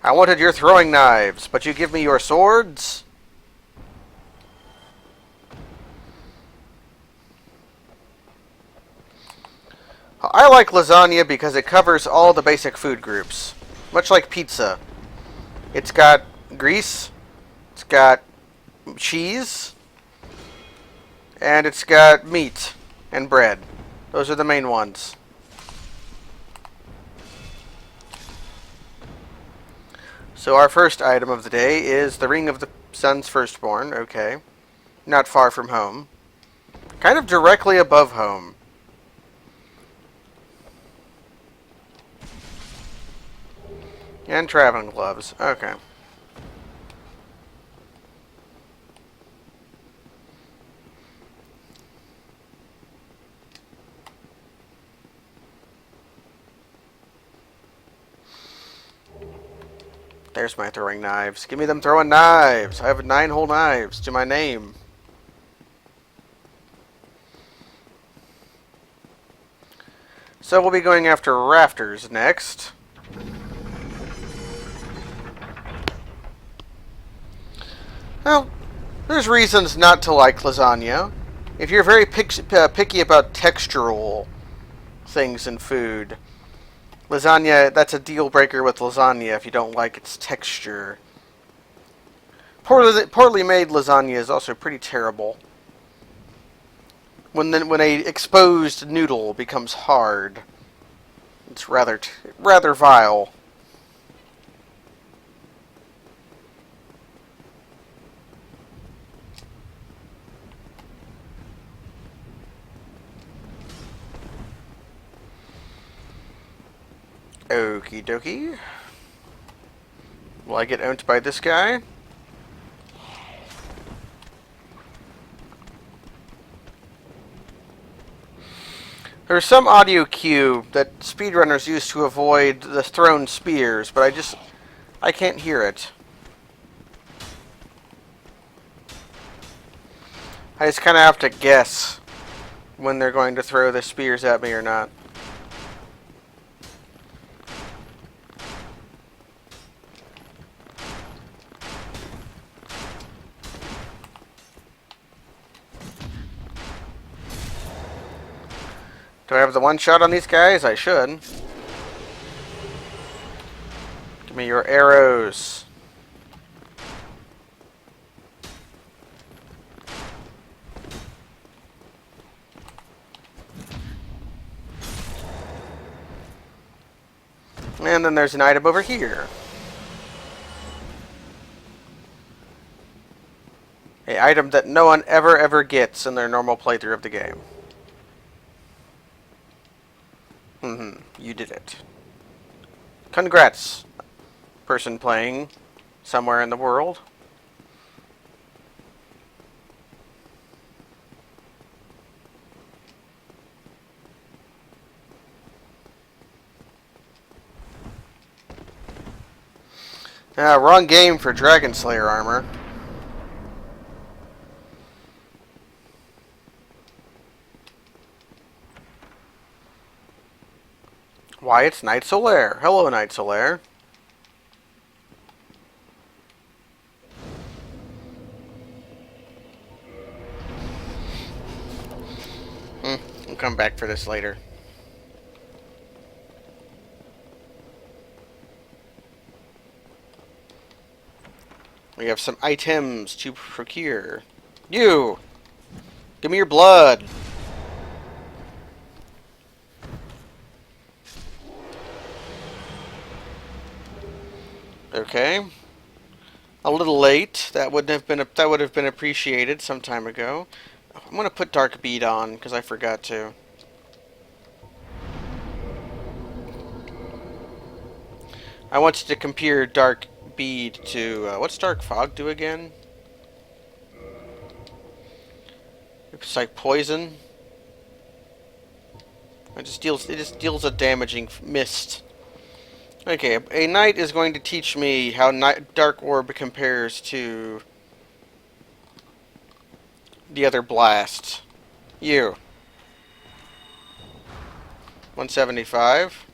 I wanted your throwing knives, but you give me your swords? I like lasagna because it covers all the basic food groups. Much like pizza. It's got grease, it's got cheese, and it's got meat and bread. Those are the main ones. So our first item of the day is the Ring of the Sun's Firstborn. Okay. Not far from home. Kind of directly above home. And traveling gloves. Okay. There's my throwing knives. Give me them throwing knives. I have 9 whole knives to my name. So we'll be going after rafters next. Well, there's reasons not to like lasagna. If you're very picky about textural things in food, lasagna, that's a deal breaker with lasagna if you don't like its texture. Poorly made lasagna is also pretty terrible. When a exposed noodle becomes hard, it's rather vile. Okie dokie. Will I get owned by this guy? There's some audio cue that speedrunners use to avoid the thrown spears, but I can't hear it. I just kind of have to guess when they're going to throw the spears at me or not. Do I have the one shot on these guys? I should. Give me your arrows. And then there's an item over here. An item that no one ever gets in their normal playthrough of the game. You did it. Congrats, person playing somewhere in the world. Wrong game for Dragon Slayer armor. Why, it's Night Solaire. Hello, Night Solaire. I'll come back for this later. We have some items to procure. You! Give me your blood! Okay. A little late. That would have been appreciated some time ago. I'm gonna put Dark Bead on because I forgot to. I wanted to compare Dark Bead to what's Dark Fog do again? It's like poison. It just deals a damaging mist. Okay, a knight is going to teach me how Dark Orb compares to the other blast. You. 175.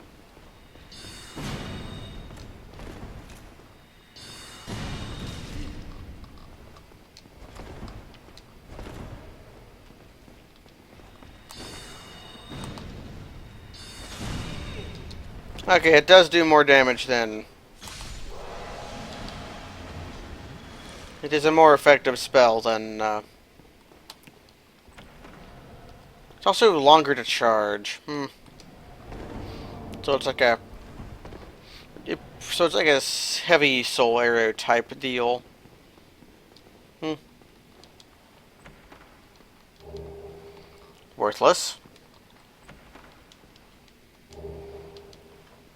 Okay, it does do more damage then. It is a more effective spell than, it's also longer to charge. So it's like a... so it's like a heavy soul arrow type deal. Worthless.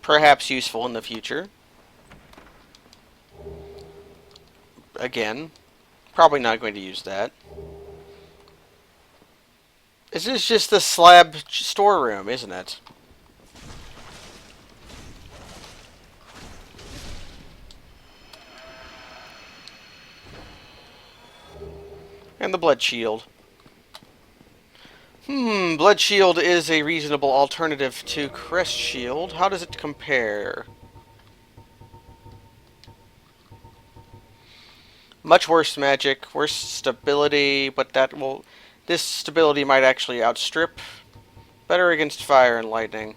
Perhaps useful in the future. Again, probably not going to use that. This is just the slab storeroom, isn't it? And the blood shield. Blood shield is a reasonable alternative to crest shield. How does it compare? Much worse magic, worse stability, but this stability might actually outstrip. Better against fire and lightning.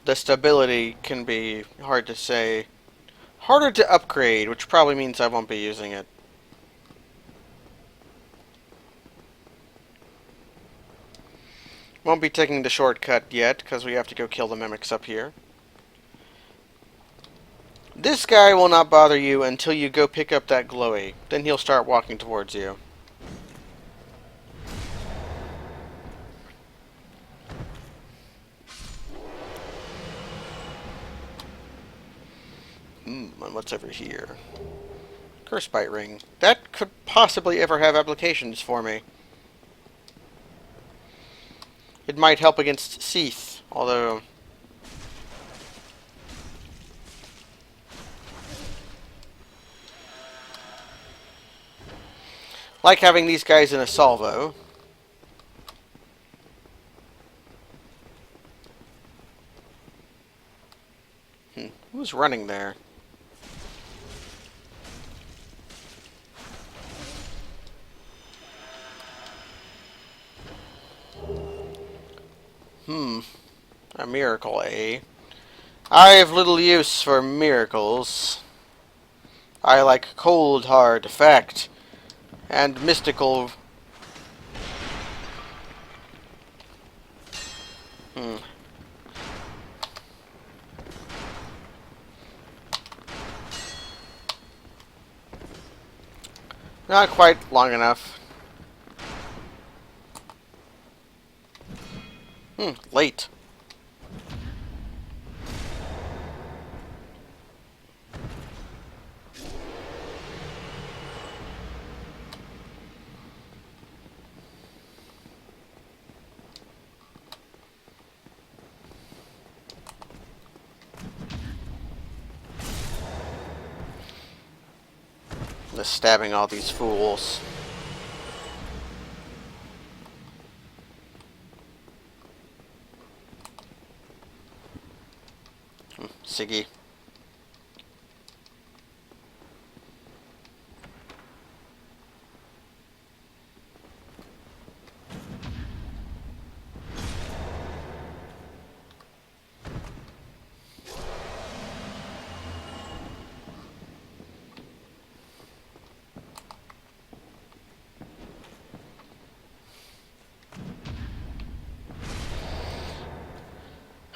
The stability can be hard to say. Harder to upgrade, which probably means I won't be using it. Won't be taking the shortcut yet, because we have to go kill the mimics up here. This guy will not bother you until you go pick up that glowy. Then he'll start walking towards you. And what's over here? Curse Bite Ring. That could possibly ever have applications for me. It might help against Seath, although... like having these guys in a salvo. Who's running there? A miracle, eh? I have little use for miracles. I like cold, hard fact and mystical... Not quite long enough. Late. Just stabbing all these fools. Siggy.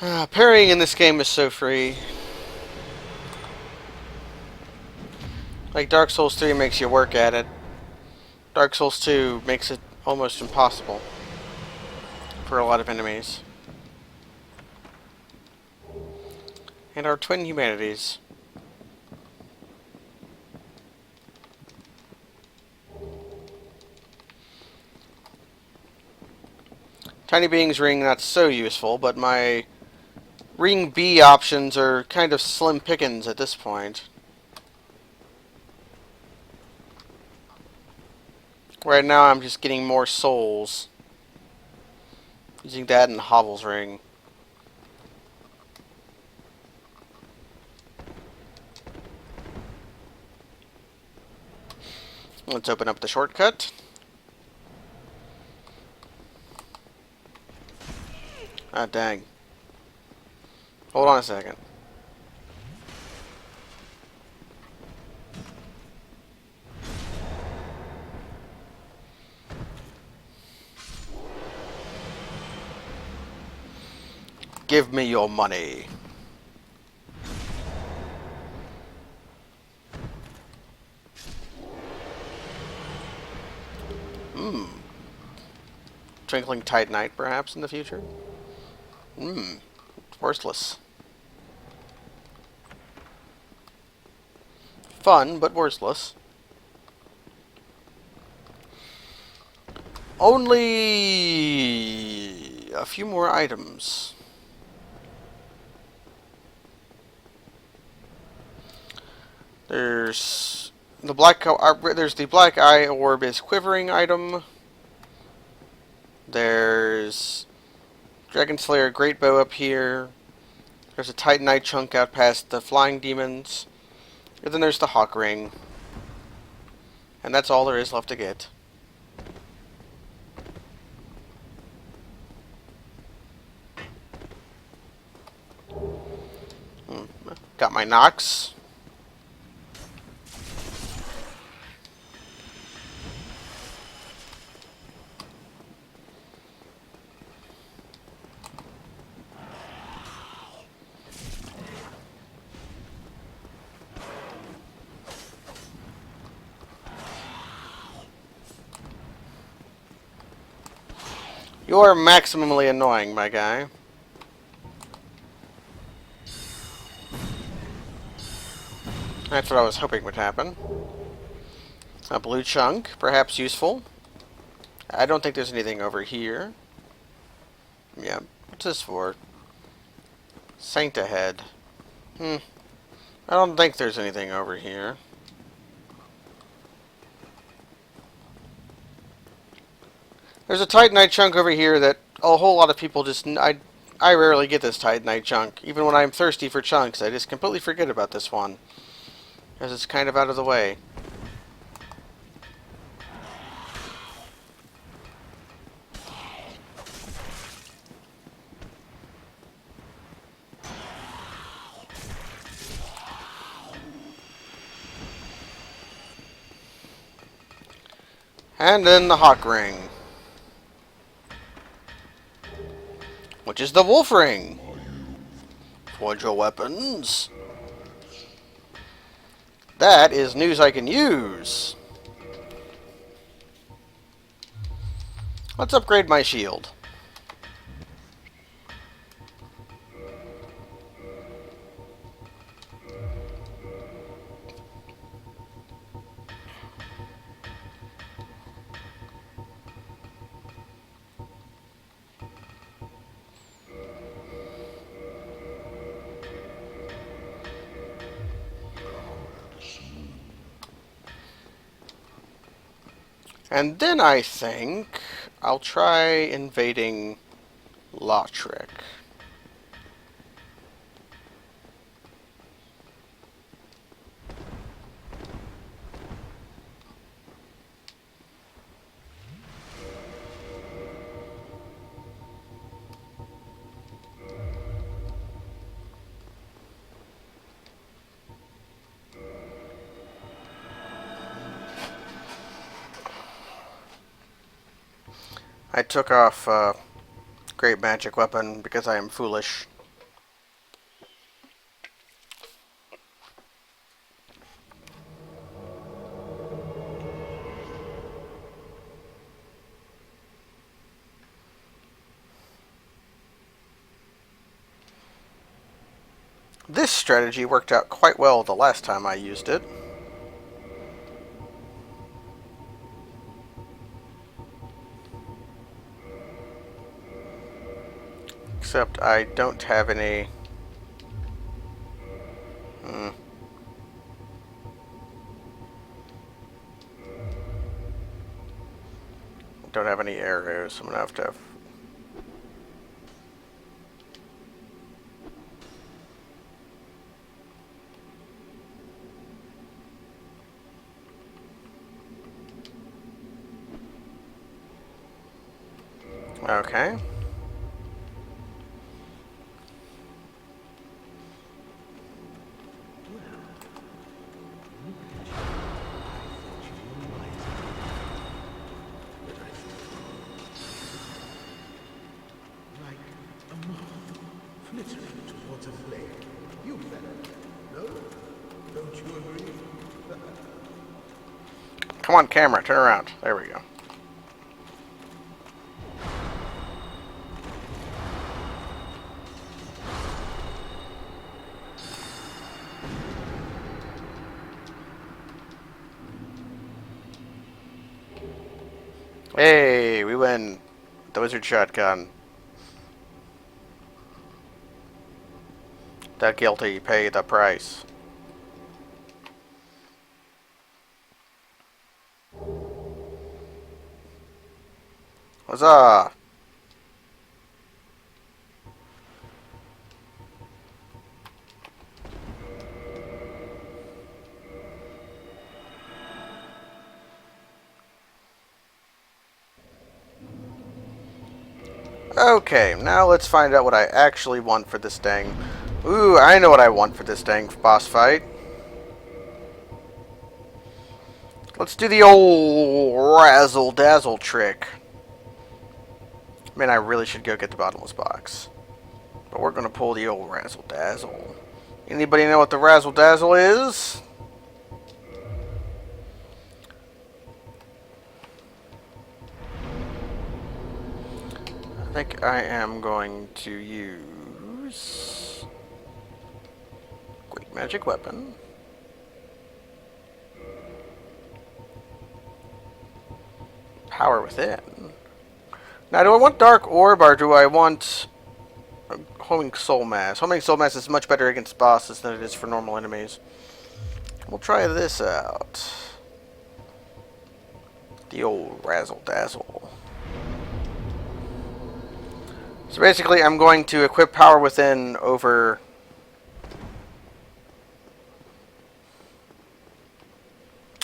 Parrying in this game is so free. Like Dark Souls 3 makes you work at it. Dark Souls 2 makes it almost impossible for a lot of enemies. And our twin humanities. Tiny Being's ring, not so useful, but my ring B options are kind of slim pickings at this point. Right now I'm just getting more souls. Using that and Hovel's ring. Let's open up the shortcut. Ah, dang. Hold on a second. Give me your money. Twinkling Titanite, perhaps, in the future? Worthless. Fun, but worthless. Only a few more items. There's the black eye orb is quivering item. There's Dragon Slayer Great Bow up here. There's a Titanite chunk out past the flying demons. And then there's the Hawk Ring. And that's all there is left to get. Got my Nox. You are maximally annoying, my guy. That's what I was hoping would happen. A blue chunk, perhaps useful. I don't think there's anything over here. Yeah, what's this for? Sancta Head. I don't think there's anything over here. There's a Titanite chunk over here that a whole lot of people just... I rarely get this Titanite chunk. Even when I'm thirsty for chunks, I just completely forget about this one. Because it's kind of out of the way. And then the Hawk Ring. Which is the Wolf Ring. Forge your weapons. That is news I can use. Let's upgrade my shield. And then I think I'll try invading Lautrec. I took off Great Magic Weapon because I am foolish. This strategy worked out quite well the last time I used it. Except I don't have any... Don't have any arrows, so I'm gonna have to have... Okay. Like a moth flittering towards a flame. You better. No? Don't you agree? Come on, camera, turn around. There we go. Hey, we win. The wizard shotgun. The guilty pay the price. Huzzah! Okay, now let's find out what I actually want for this dang... Ooh, I know what I want for this dang boss fight. Let's do the old razzle-dazzle trick. I mean, I really should go get the bottomless box. But we're gonna pull the old razzle-dazzle. Anybody know what the razzle-dazzle is? I think I am going to use... Great Magic Weapon. Power Within. Now, do I want Dark Orb or do I want Homing Soul Mass? Homing Soul Mass is much better against bosses than it is for normal enemies. We'll try this out. The old Razzle Dazzle. So basically, I'm going to equip Power Within over...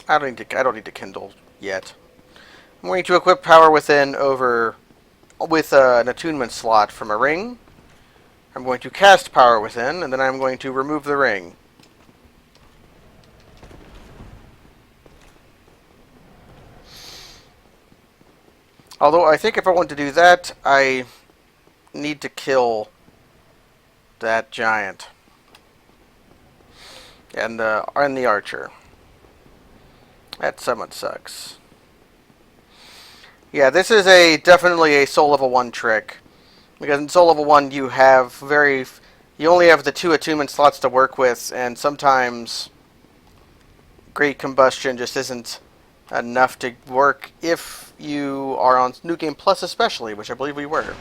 I don't need to kindle yet. I'm going to equip Power Within over with an attunement slot from a ring. I'm going to cast Power Within, and then I'm going to remove the ring. Although I think if I want to do that, I need to kill that giant and the archer. That somewhat sucks. Yeah, this is definitely a soul level 1 trick. Because in soul level 1 you only have the 2 attunement slots to work with, and sometimes Great Combustion just isn't enough to work if you are on New Game Plus especially, which I believe we were.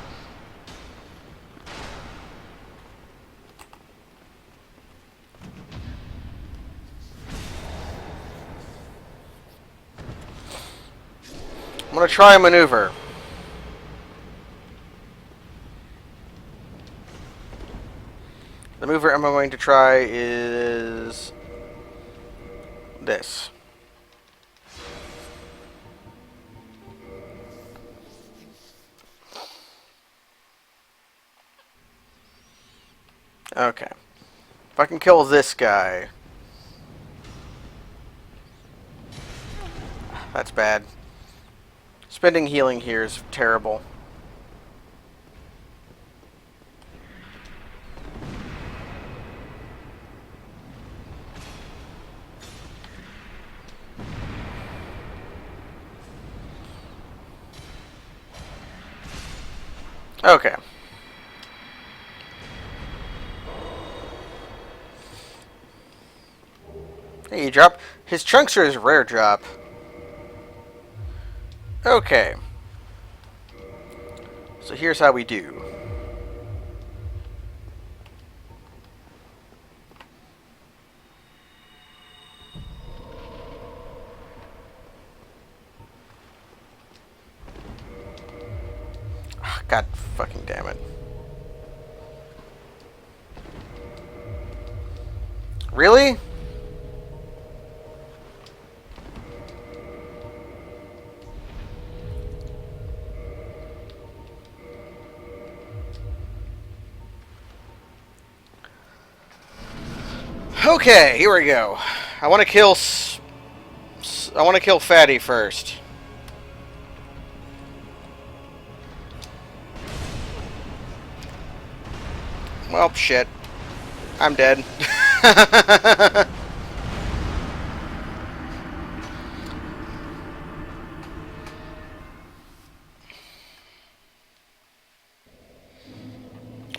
I'm going to try a maneuver. The maneuver I'm going to try is this. Okay. If I can kill this guy. That's bad. Spending healing here is terrible. Okay. Hey, you drop. His trunks are his rare drop. Okay. So here's how we do. God fucking damn it. Really? Okay, here we go. I want to kill Fatty first. Well, shit. I'm dead.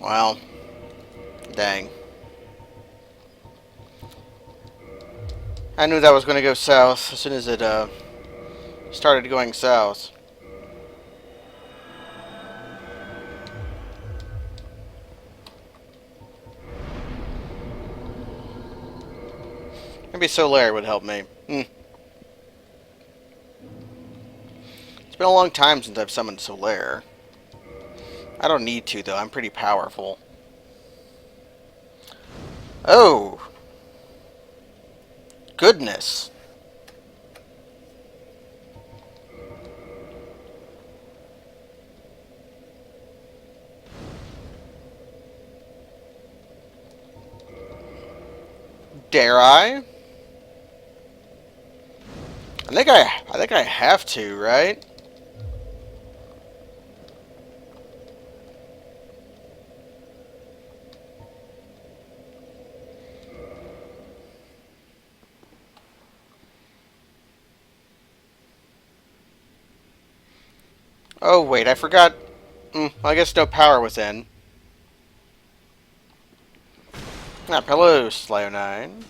Well, dang. I knew that was going to go south as soon as it started going south. Maybe Solaire would help me. It's been a long time since I've summoned Solaire. I don't need to, though. I'm pretty powerful. Oh! Goodness. Dare I? I think I have to, right? Oh wait, I forgot. I guess no power within. Hello, Slayo9.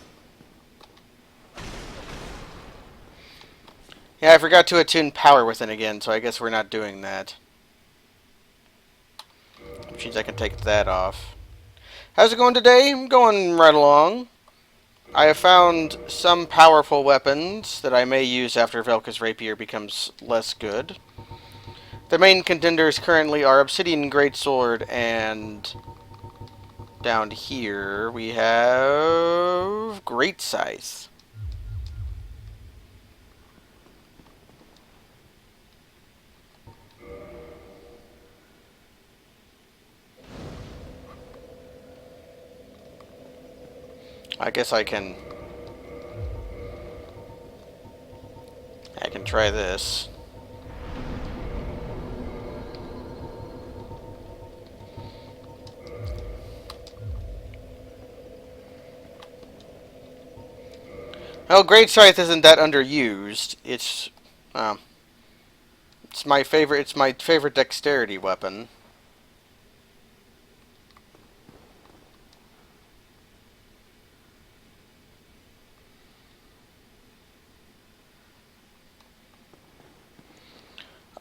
Yeah, I forgot to attune power within again, so I guess we're not doing that. Which means I can take that off. How's it going today? I'm going right along. I have found some powerful weapons that I may use after Velka's Rapier becomes less good. The main contenders currently are Obsidian Greatsword and down here we have Great Scythe. I guess I can try this. Well, Great Scythe isn't that underused. It's my favorite. It's my favorite dexterity weapon.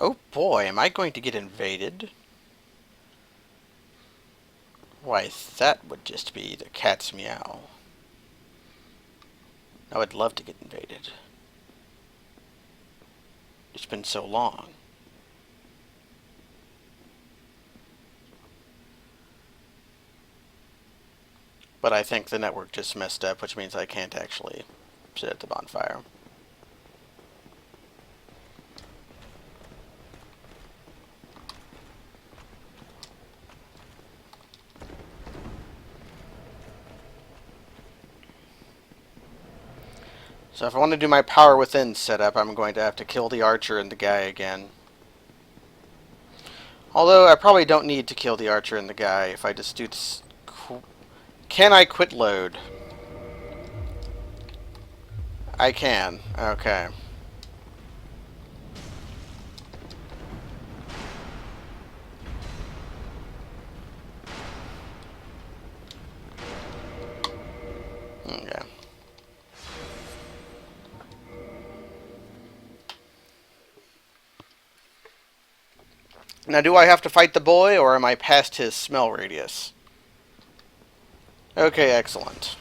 Oh boy, am I going to get invaded? Why, that would just be the cat's meow. I would love to get invaded. It's been so long. But I think the network just messed up, which means I can't actually sit at the bonfire. So if I want to do my power within setup, I'm going to have to kill the archer and the guy again. Although I probably don't need to kill the archer and the guy if I just do this. Can I quit load? I can. Okay. Okay. Now, do I have to fight the boy, or am I past his smell radius? Okay, excellent.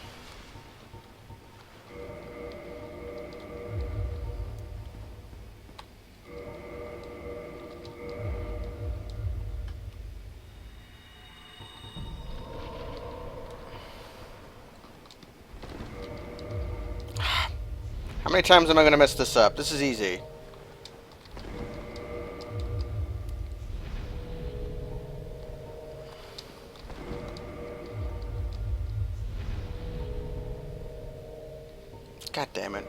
How many times am I going to mess this up? This is easy. God damn it.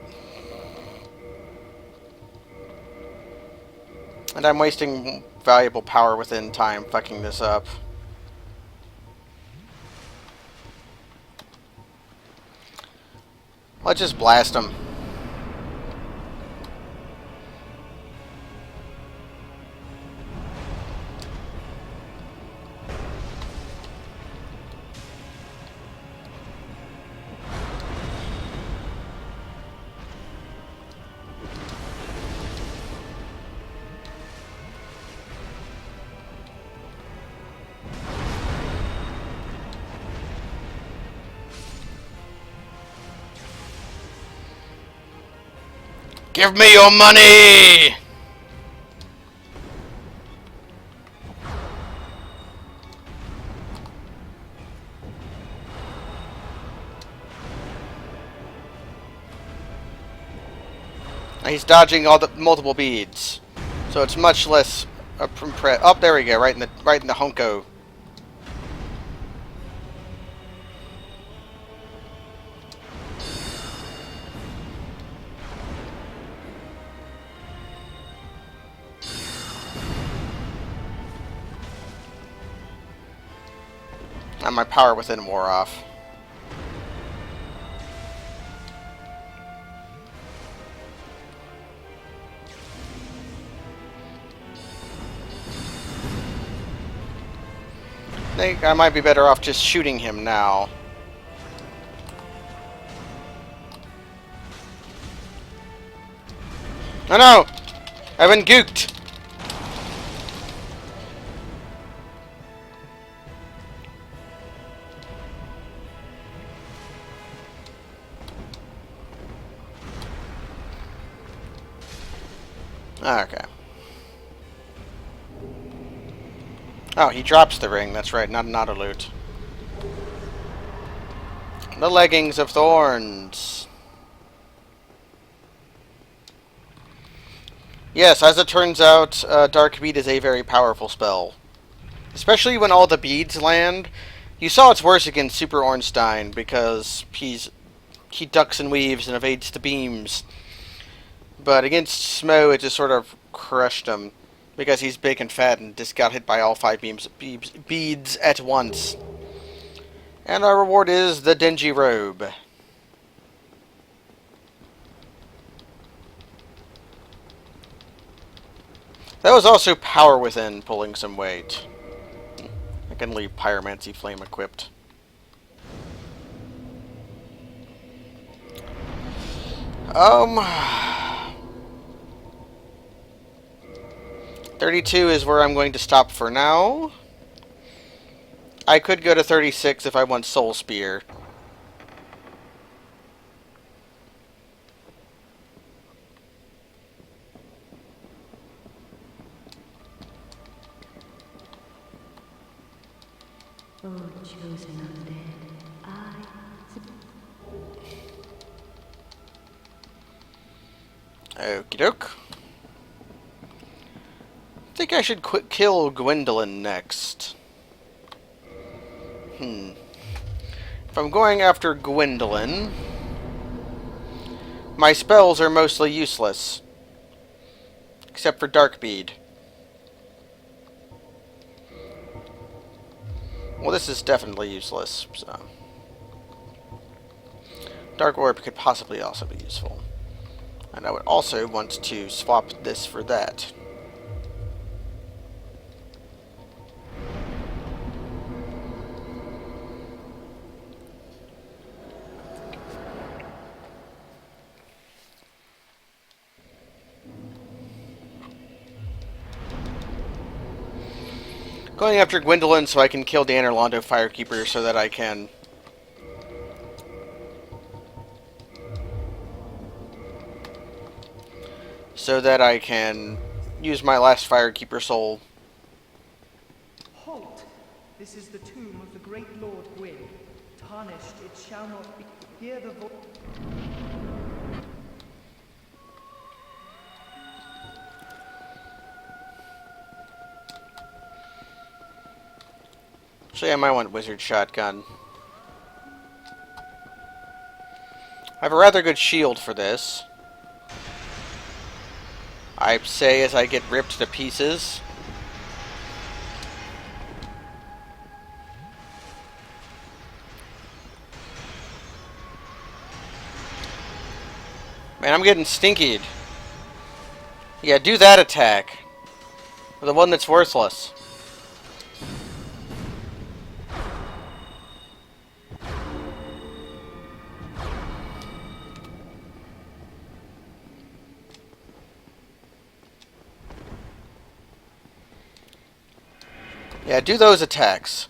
And I'm wasting valuable power within time fucking this up. Let's just blast him. Give me your money! He's dodging all the multiple beads, so it's much less. Oh, there we go, right in the honko. And my power within wore off. I think I might be better off just shooting him now. Oh no! I've been gooked! Okay. Oh, he drops the ring. That's right, not a loot. The leggings of thorns. Yes, as it turns out, Dark Bead is a very powerful spell. Especially when all the beads land. You saw it's worse against Super Ornstein because he ducks and weaves and evades the beams. But against Smo, it just sort of crushed him. Because he's big and fat and just got hit by all 5 beads at once. And our reward is the Dingy Robe. That was also power within pulling some weight. I can leave Pyromancy Flame equipped. Um... 32 is where I'm going to stop for now. I could go to 36 if I want Soul Spear. Oh, chosen undead, Okie doke. I think I should kill Gwendolyn next. If I'm going after Gwendolyn, my spells are mostly useless. Except for Dark Bead. Well, this is definitely useless, so... Dark Orb could possibly also be useful. And I would also want to swap this for that. Going after Gwendolyn so I can kill the Orlando Firekeeper so that I can... use my last Firekeeper soul. Halt! This is the tomb of the great Lord Gwyn. Tarnished it shall not be. Hear the voice. So yeah, I might want Wizard Shotgun. I have a rather good shield for this. I say as I get ripped to pieces. Man, I'm getting stinkied. Yeah, do that attack. The one that's worthless. Yeah, do those attacks.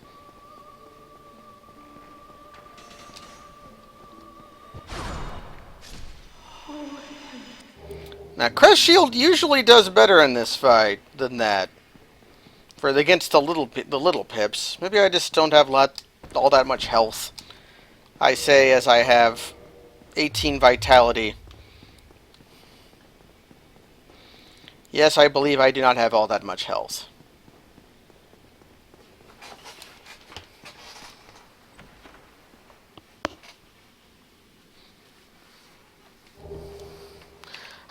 Now, Crest Shield usually does better in this fight than that. Against the little pips. Maybe I just don't have all that much health. I say as I have 18 vitality. Yes, I believe I do not have all that much health.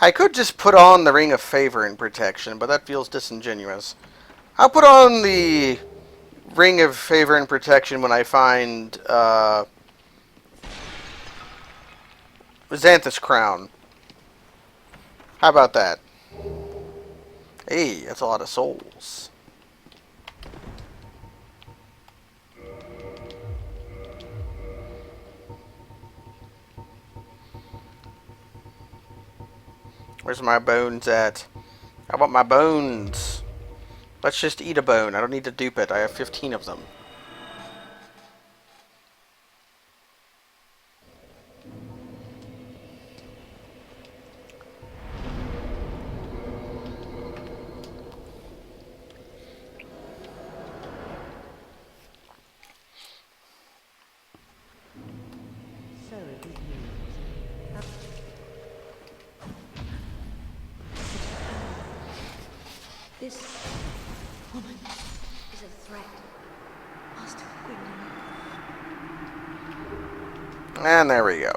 I could just put on the Ring of Favor and Protection, but that feels disingenuous. I'll put on the Ring of Favor and Protection when I find Xanthus Crown. How about that? Hey, that's a lot of souls. Where's my bones at? I want my bones. Let's just eat a bone. I don't need to dupe it. I have 15 of them. So it is you. This woman is a threat. Master Gwendolyn. And there we go.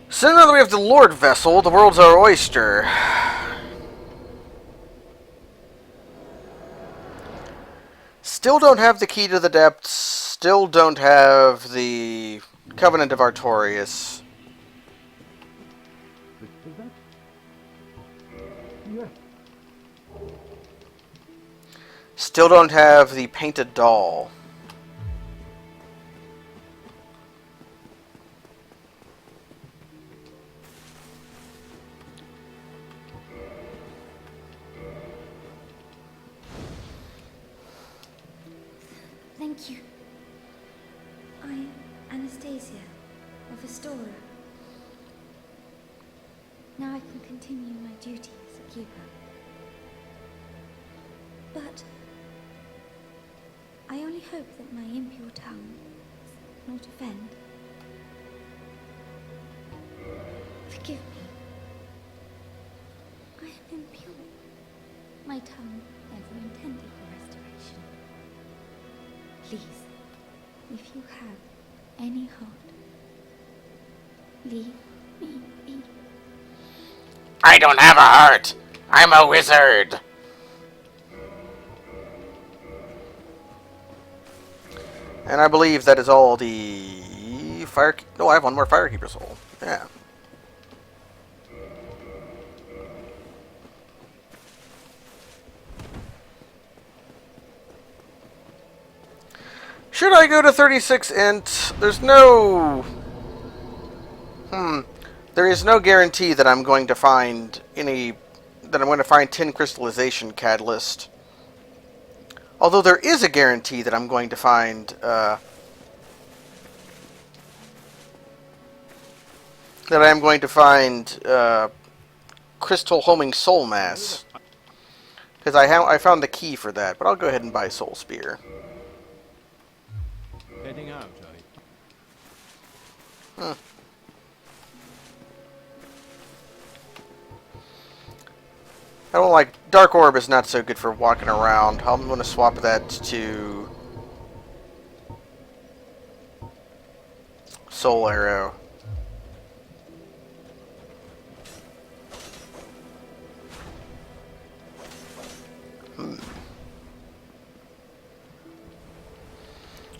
So now that we have the Lord Vessel, the world's our oyster. Still don't have the Key to the Depths. Still don't have the Covenant of Artorias. Yes. Still don't have the Painted Doll. Thank you. I am Anastasia, a restorer. Now I can continue my duty as a keeper. But I only hope that my impure tongue does not offend. Forgive me. I am impure. My tongue never intended for restoration. Please, if you have any heart, leave me be. I don't have a heart. I'm a wizard. And I believe that is all the fire... No, I have one more Firekeeper soul. Yeah. Should I go to 36 int? There's no... There is no guarantee that I'm going to find 10 crystallization catalyst. Although there is a guarantee that I'm going to find crystal homing soul mass. Because I found the key for that, but I'll go ahead and buy Soul Spear. Heading out, Hmm. I don't like... Dark Orb is not so good for walking around. I'm going to swap that to... Soul Arrow.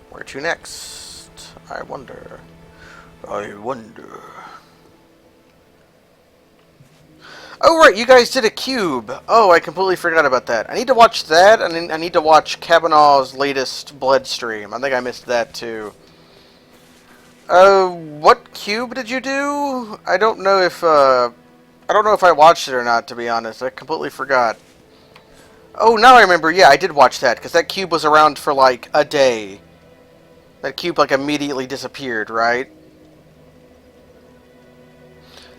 Where to next? I wonder. Oh, right, you guys did a cube. Oh, I completely forgot about that. I need to watch that, and then I need to watch Kavanaugh's latest Blood stream. I think I missed that, too. What cube did you do? I don't know if I watched it or not, to be honest. I completely forgot. Oh, now I remember. Yeah, I did watch that, because that cube was around for, like, a day. That cube, like, immediately disappeared, right?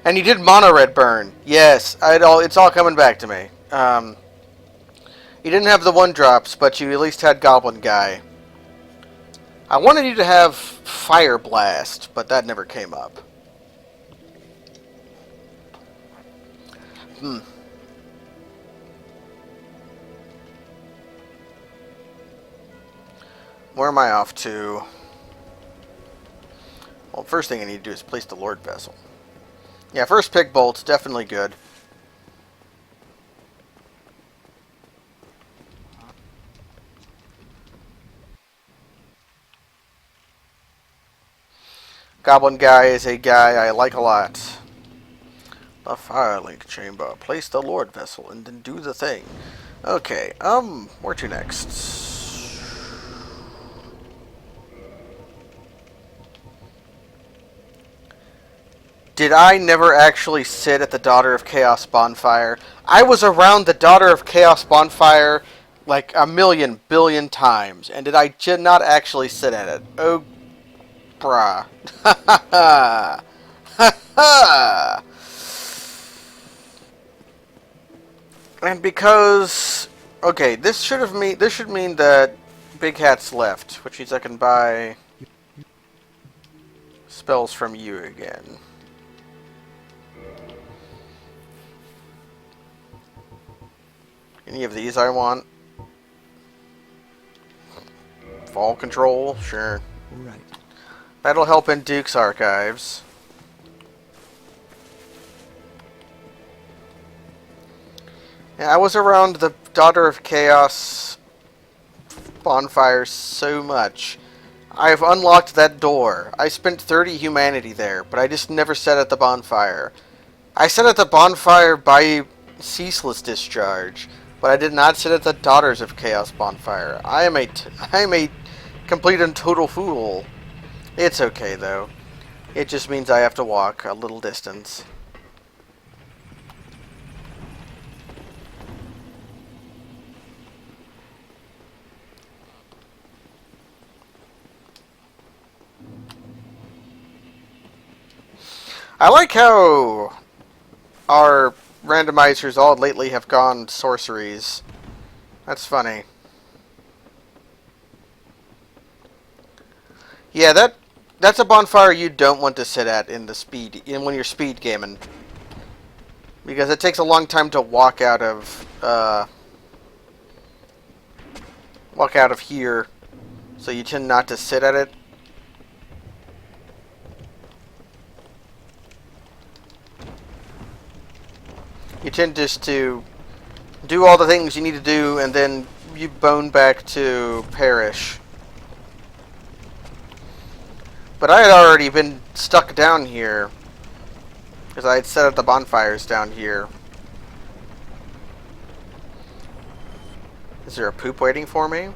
And you did Mono Red Burn. Yes, it's all coming back to me. You didn't have the 1-drops, but you at least had Goblin Guy. I wanted you to have Fire Blast, but that never came up. Where am I off to? Well, first thing I need to do is place the Lord Vessel. Yeah, first pick Bolt's definitely good. Goblin Guy is a guy I like a lot. The Firelink Chamber. Place the Lord Vessel and then do the thing. Okay, where to next? Did I never actually sit at the Daughter of Chaos bonfire? I was around the Daughter of Chaos bonfire like a million billion times, and did I not actually sit at it? Oh, brah. Ha ha ha! Ha ha! And because... Okay, this should mean that Big Hat's left, which means I can buy spells from you again. Any of these I want? Fall Control? Sure. Right. That'll help in Duke's Archives. Yeah, I was around the Daughter of Chaos bonfire so much. I've unlocked that door. I spent 30 humanity there, but I just never sat at the bonfire. I sat at the bonfire by Ceaseless Discharge, but I did not sit at the Daughters of Chaos bonfire. I am a complete and total fool. It's okay, though. It just means I have to walk a little distance. I like how our randomizers all lately have gone sorceries. That's funny. Yeah, that's a bonfire you don't want to sit at when you're speed gaming, because it takes a long time to walk out of here, so you tend not to sit at it. You tend just to do all the things you need to do, and then you bone back to Parish. But I had already been stuck down here, because I had set up the bonfires down here. Is there a poop waiting for me?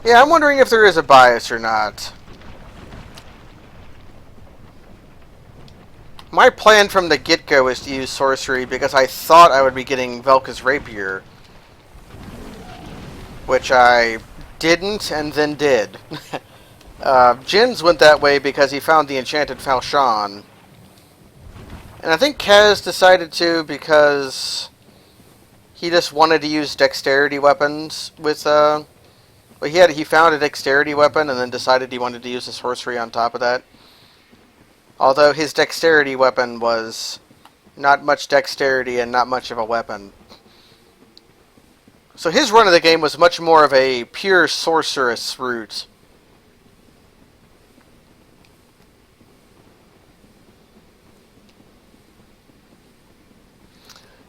Yeah, I'm wondering if there is a bias or not. My plan from the get-go is to use sorcery because I thought I would be getting Velka's Rapier, which I didn't and then did. Jins went that way because he found the enchanted Falchion. And I think Kaz decided to because he just wanted to use dexterity weapons with, well, he found a dexterity weapon and then decided he wanted to use the sorcery on top of that. Although his dexterity weapon was not much dexterity and not much of a weapon. So his run of the game was much more of a pure sorceress route.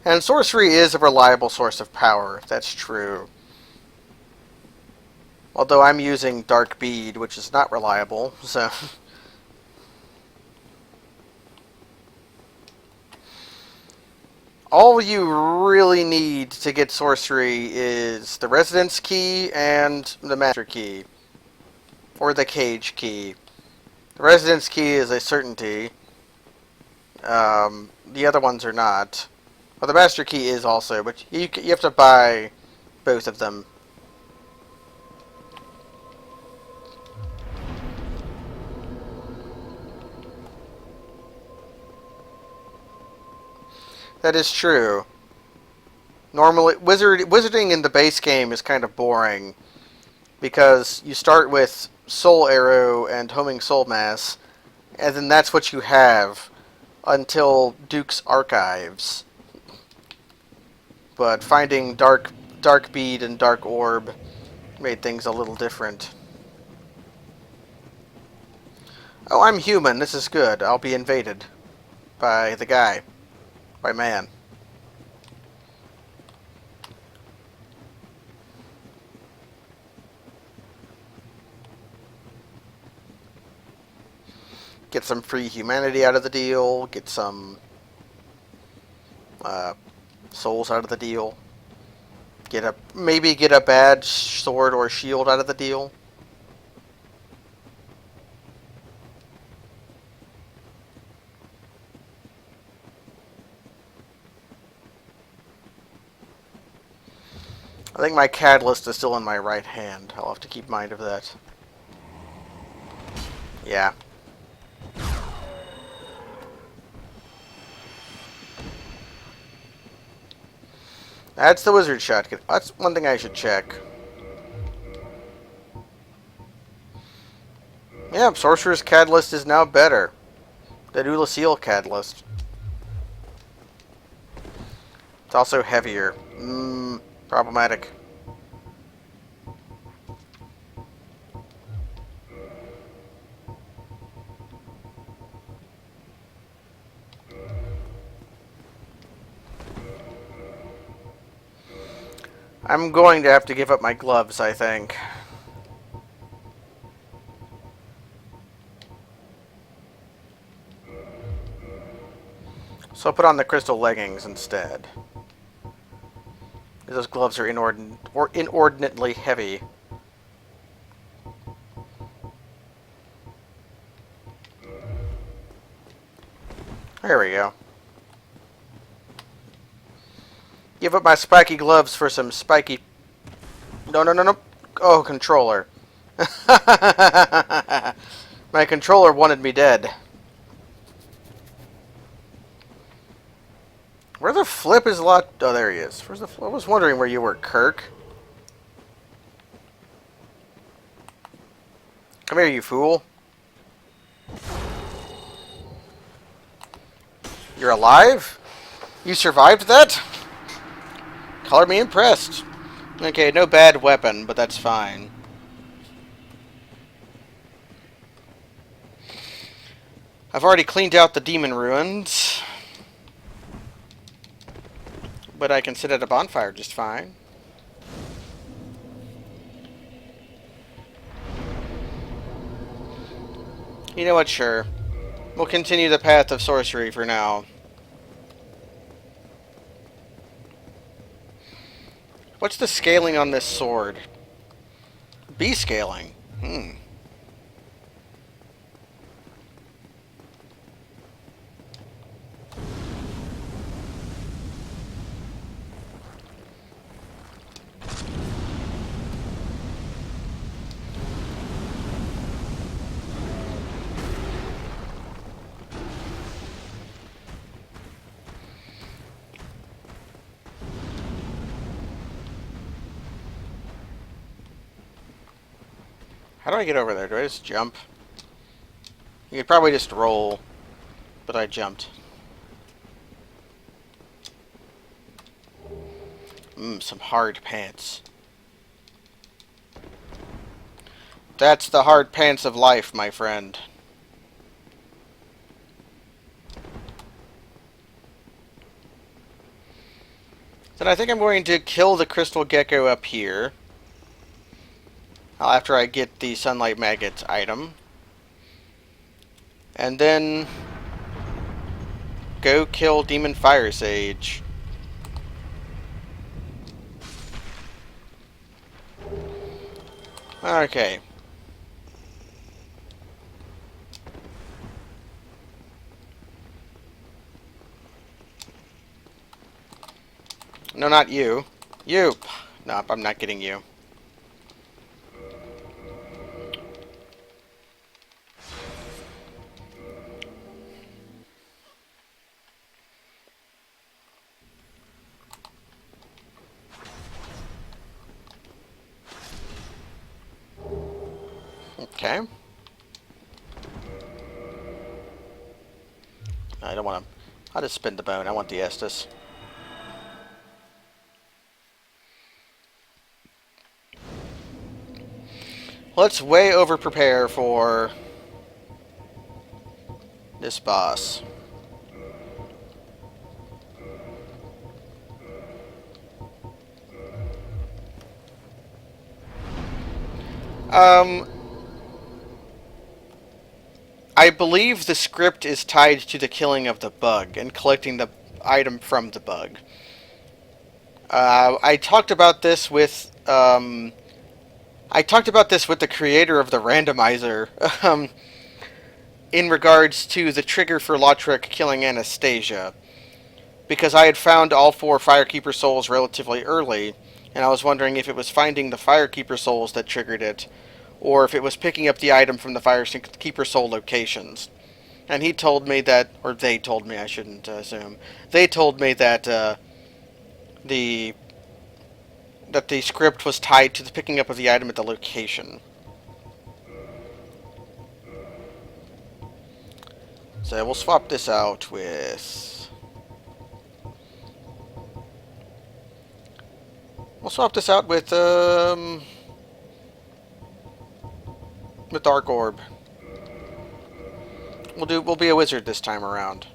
And sorcery is a reliable source of power, that's true. Although I'm using Dark Bead, which is not reliable, so... All you really need to get sorcery is the Residence Key and the Master Key. Or the Cage Key. The Residence Key is a certainty. The other ones are not. Well, the Master Key is also, but you have to buy both of them. That is true. Normally, wizarding in the base game is kind of boring because you start with Soul Arrow and Homing Soul Mass, and then that's what you have until Duke's Archives. But finding Dark Bead and Dark Orb made things a little different. Oh, I'm human. This is good. I'll be invaded by the guy. By man. Get some free humanity out of the deal. Get some souls out of the deal. Maybe get a bad sword or shield out of the deal. I think my catalyst is still in my right hand. I'll have to keep mind of that. Yeah. That's the wizard shotgun. That's one thing I should check. Yeah, Sorcerer's Catalyst is now better than Ulasil Catalyst. It's also heavier. Problematic. I'm going to have to give up my gloves, I think. So I'll put on the crystal leggings instead. Those gloves are inordinately heavy. There we go. Give up my spiky gloves for some spiky... No. Oh, controller. My controller wanted me dead. Where the flip is lot... Oh, there he is. Where's the flip? I was wondering where you were, Kirk. Come here, you fool. You're alive? You survived that? Color me impressed. Okay, no bad weapon, but that's fine. I've already cleaned out the demon ruins. But I can sit at a bonfire just fine. You know what, sure. We'll continue the path of sorcery for now. What's the scaling on this sword? B-scaling. How do I get over there? Do I just jump? You could probably just roll, but I jumped. Some hard pants. That's the hard pants of life, my friend. Then I think I'm going to kill the crystal gecko up here. After I get the sunlight maggot item. And then go kill Demon Fire Sage. Okay. No, not you. You! Nope, I'm not getting you. Okay. I don't want to... I'll just spin the bone. I want the Estus. Let's way over prepare for this boss. I believe the script is tied to the killing of the bug and collecting the item from the bug. I talked about this with the creator of the randomizer in regards to the trigger for Lautrec killing Anastasia, because I had found all 4 Firekeeper souls relatively early, and I was wondering if it was finding the Firekeeper souls that triggered it, or if it was picking up the item from the Firekeeper soul locations. And he told me that, or they told me, I shouldn't assume, they told me that the script was tied to the picking up of the item at the location. So we'll swap this out with... with Dark Orb. We'll be a wizard this time around.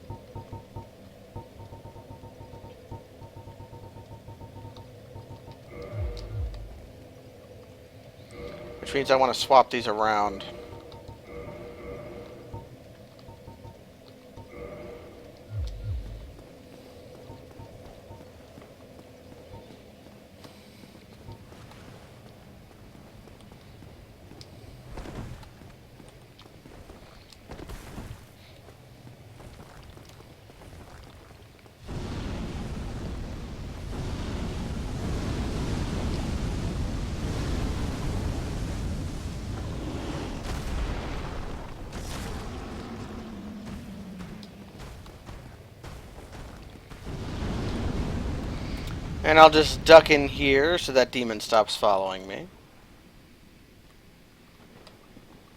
Which means I want to swap these around. And I'll just duck in here so that demon stops following me.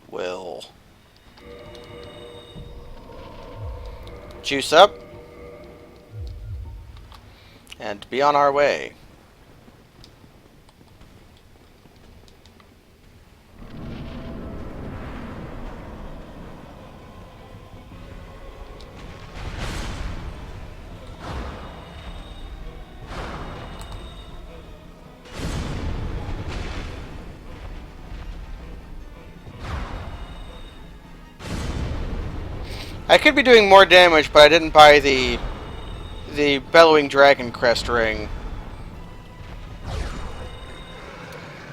We'll juice up and be on our way. I could be doing more damage, but I didn't buy the Bellowing Dragon Crest ring.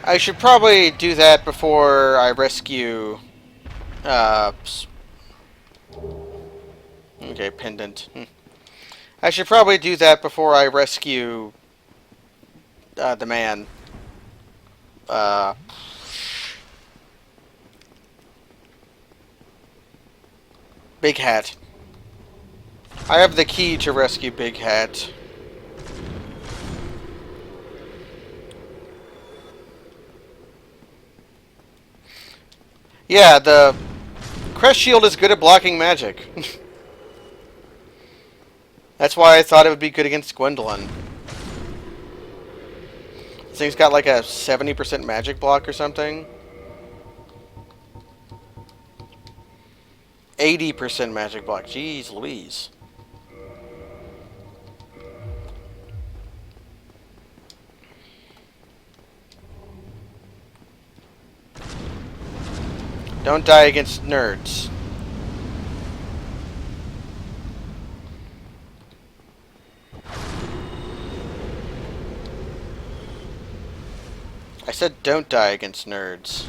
I should probably do that before I rescue... okay, pendant. I should probably do that before I rescue... the man. Big Hat. I have the key to rescue Big Hat. Yeah, the Crest Shield is good at blocking magic. That's why I thought it would be good against Gwendolyn. This thing's got like a 70% magic block or something. 80% magic block. Jeez Louise. Don't die against nerds. I said don't die against nerds.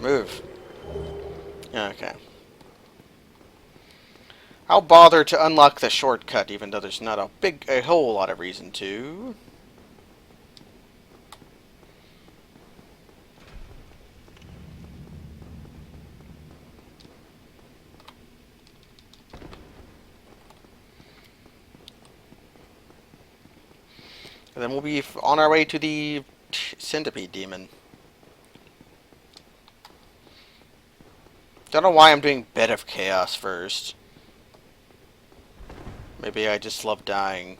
Move. Okay. I'll bother to unlock the shortcut even though there's not a whole lot of reason to. And then we'll be on our way to the centipede demon. Don't know why I'm doing Bed of Chaos first. Maybe I just love dying.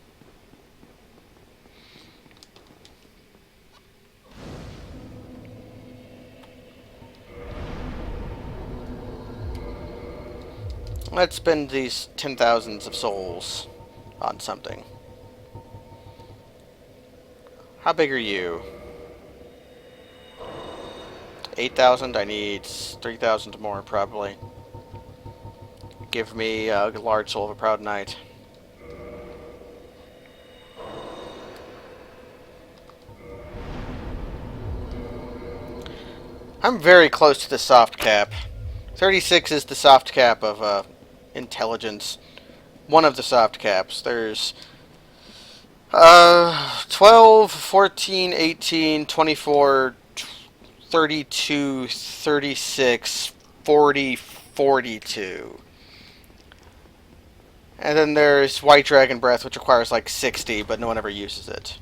Let's spend these 10,000s of souls on something. How big are you? 8,000? I need 3,000 more, probably. Give me a large soul of a proud knight. I'm very close to the soft cap. 36 is the soft cap of intelligence. One of the soft caps. There's 12, 14, 18, 24, 32, 36, 40, 42. And then there's White Dragon Breath, which requires like 60, but no one ever uses it.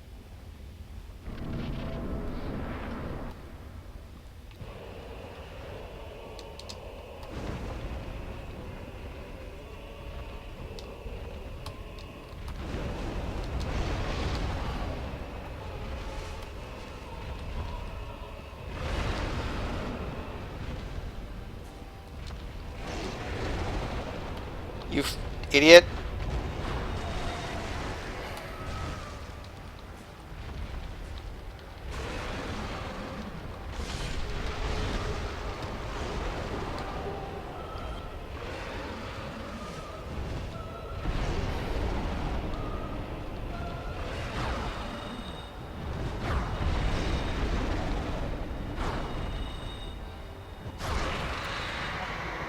You idiot.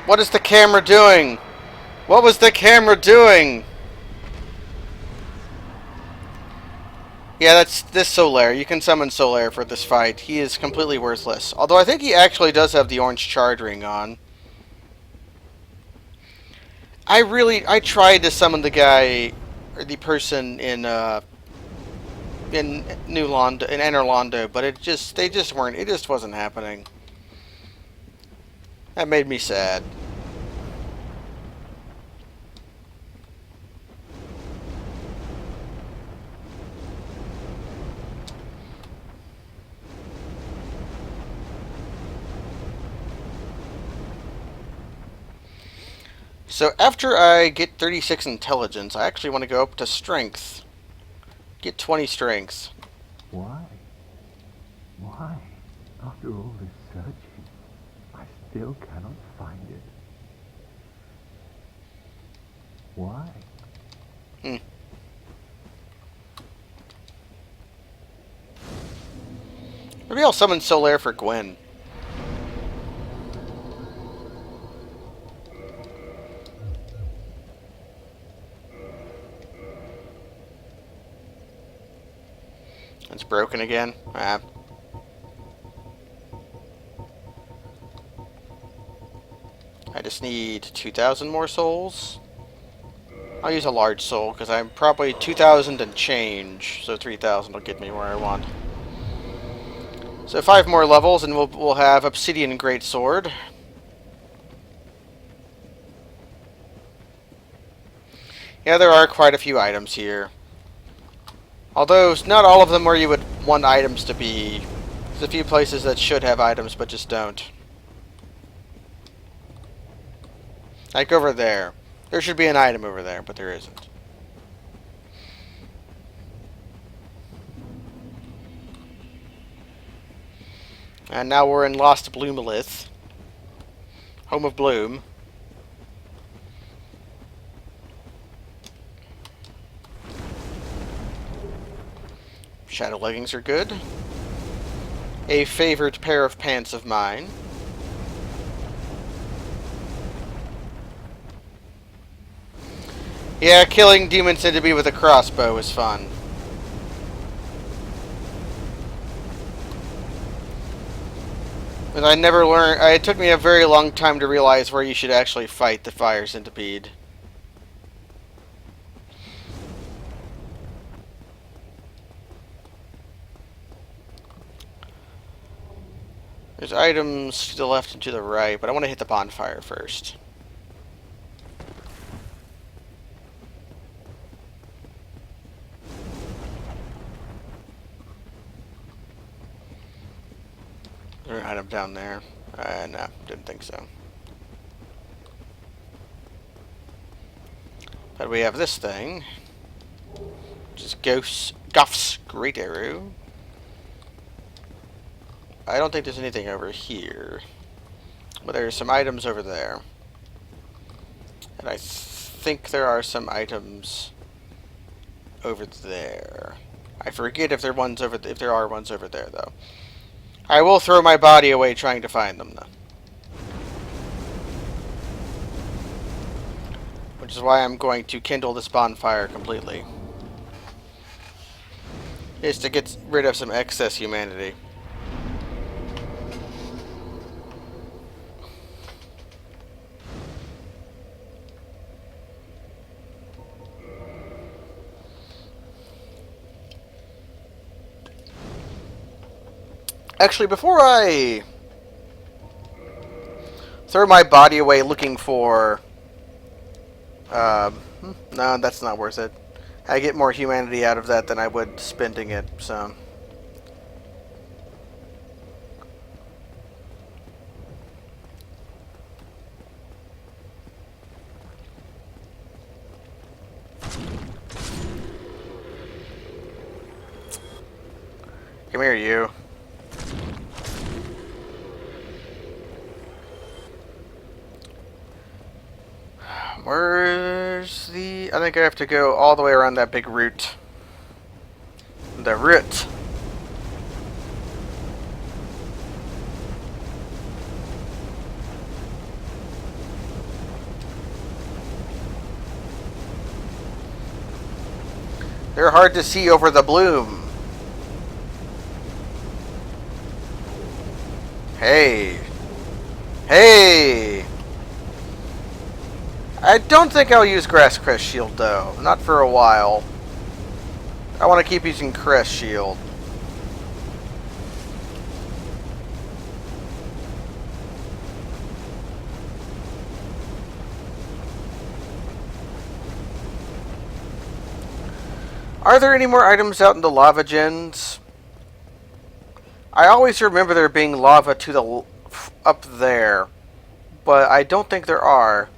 What is the camera doing? What was the camera doing? Yeah, that's this Solaire. You can summon Solaire for this fight. He is completely worthless. Although I think he actually does have the orange charge ring on. I tried to summon the guy, or the person in New Londo, in Enter Londo, but it just wasn't happening. That made me sad. So after I get 36 intelligence, I actually want to go up to strength. Get 20 strength. Why? Why? After all this searching, I still cannot find it. Why? Maybe I'll summon Solaire for Gwen. It's broken again. Ah. I just need 2,000 more souls. I'll use a large soul because I'm probably 2,000 and change, so 3,000 will get me where I want. So 5 more levels, and we'll have Obsidian Greatsword. Yeah, there are quite a few items here. Although, not all of them where you would want items to be. There's a few places that should have items, but just don't. Like over there. There should be an item over there, but there isn't. And now we're in Lost Bloomlith. Home of Bloom. Shadow leggings are good. A favorite pair of pants of mine. Yeah, killing demons into me with a crossbow is fun. And I never learned. It took me a very long time to realize where you should actually fight the fire centipede. There's items to the left and to the right, but I want to hit the bonfire first. Is there an item down there? No, didn't think so. But we have this thing, which is Goff's Great Arrow. I don't think there's anything over here, but there's some items over there, and I think there are some items over there. I forget if there are ones over there though. I will throw my body away trying to find them though, which is why I'm going to kindle this bonfire completely, is to get rid of some excess humanity. Actually, before I throw my body away looking for... no, that's not worth it. I get more humanity out of that than I would spending it, so... Come here, you. Where's the... I think I have to go all the way around that big root. The root. They're hard to see over the bloom. Hey. Hey! I don't think I'll use Grass Crest Shield though. Not for a while. I want to keep using Crest Shield. Are there any more items out in the lava gens? I always remember there being lava to the up there, but I don't think there are.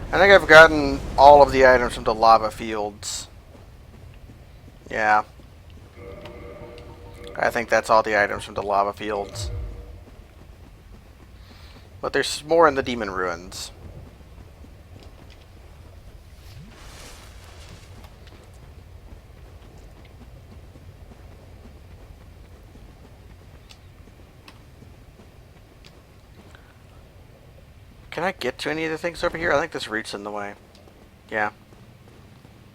I think I've gotten all of the items from the lava fields. Yeah. I think that's all the items from the lava fields. But there's more in the demon ruins. Can I get to any of the things over here? I think this route's in the way. Yeah.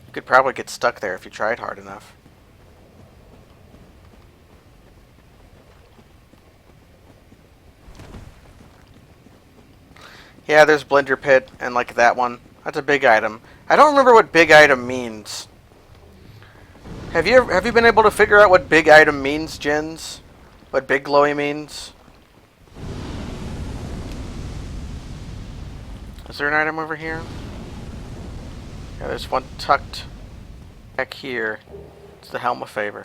You could probably get stuck there if you tried hard enough. Yeah, there's Blender Pit, and like that one. That's a big item. I don't remember what big item means. Have you been able to figure out what big item means, Jens? What big glowy means? Is there an item over here? Yeah, there's one tucked back here. It's the Helm of Favor.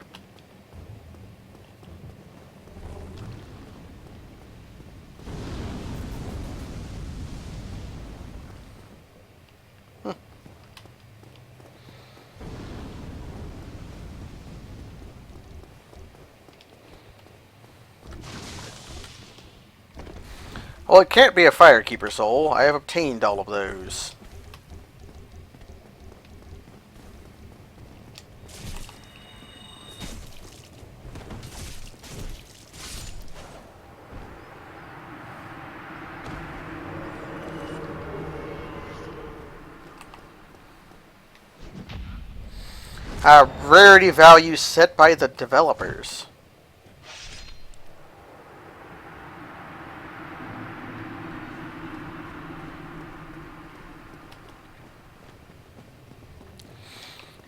Well, it can't be a Firekeeper soul. I have obtained all of those. Rarity value set by the developers.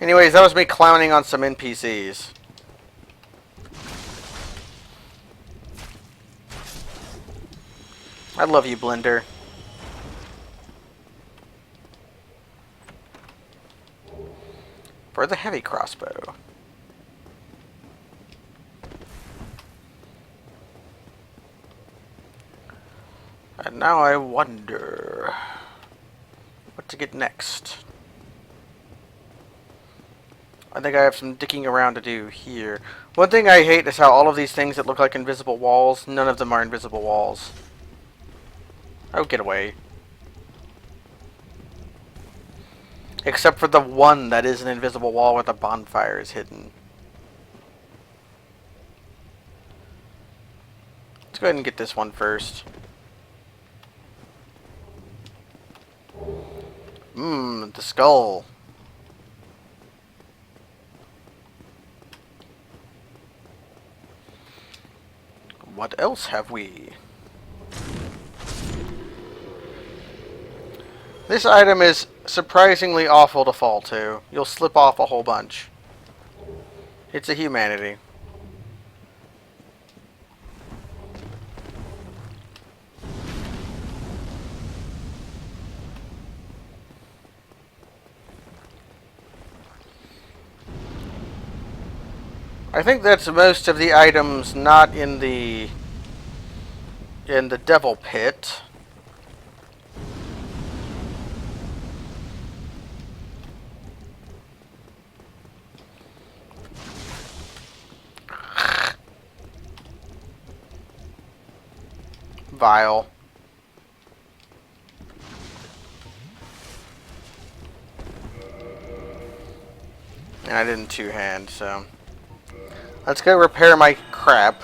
Anyways, that was me clowning on some NPCs. I love you, Blender. For the heavy crossbow. And now I wonder what to get next. I think I have some dicking around to do here. One thing I hate is how all of these things that look like invisible walls, none of them are invisible walls. Oh, get away. Except for the one that is an invisible wall where the bonfire is hidden. Let's go ahead and get this one first. The skull. What else have we? This item is surprisingly awful to fall to. You'll slip off a whole bunch. It's a humanity. I think that's most of the items not in the devil pit. Vile. And I didn't two-hand, so... Let's go repair my crap.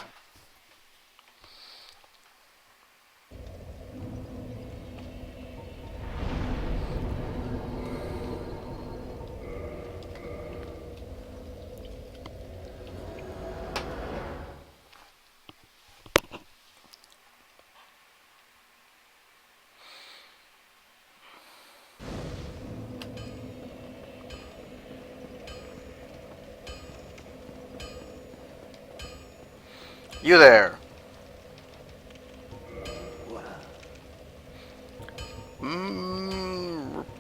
You there.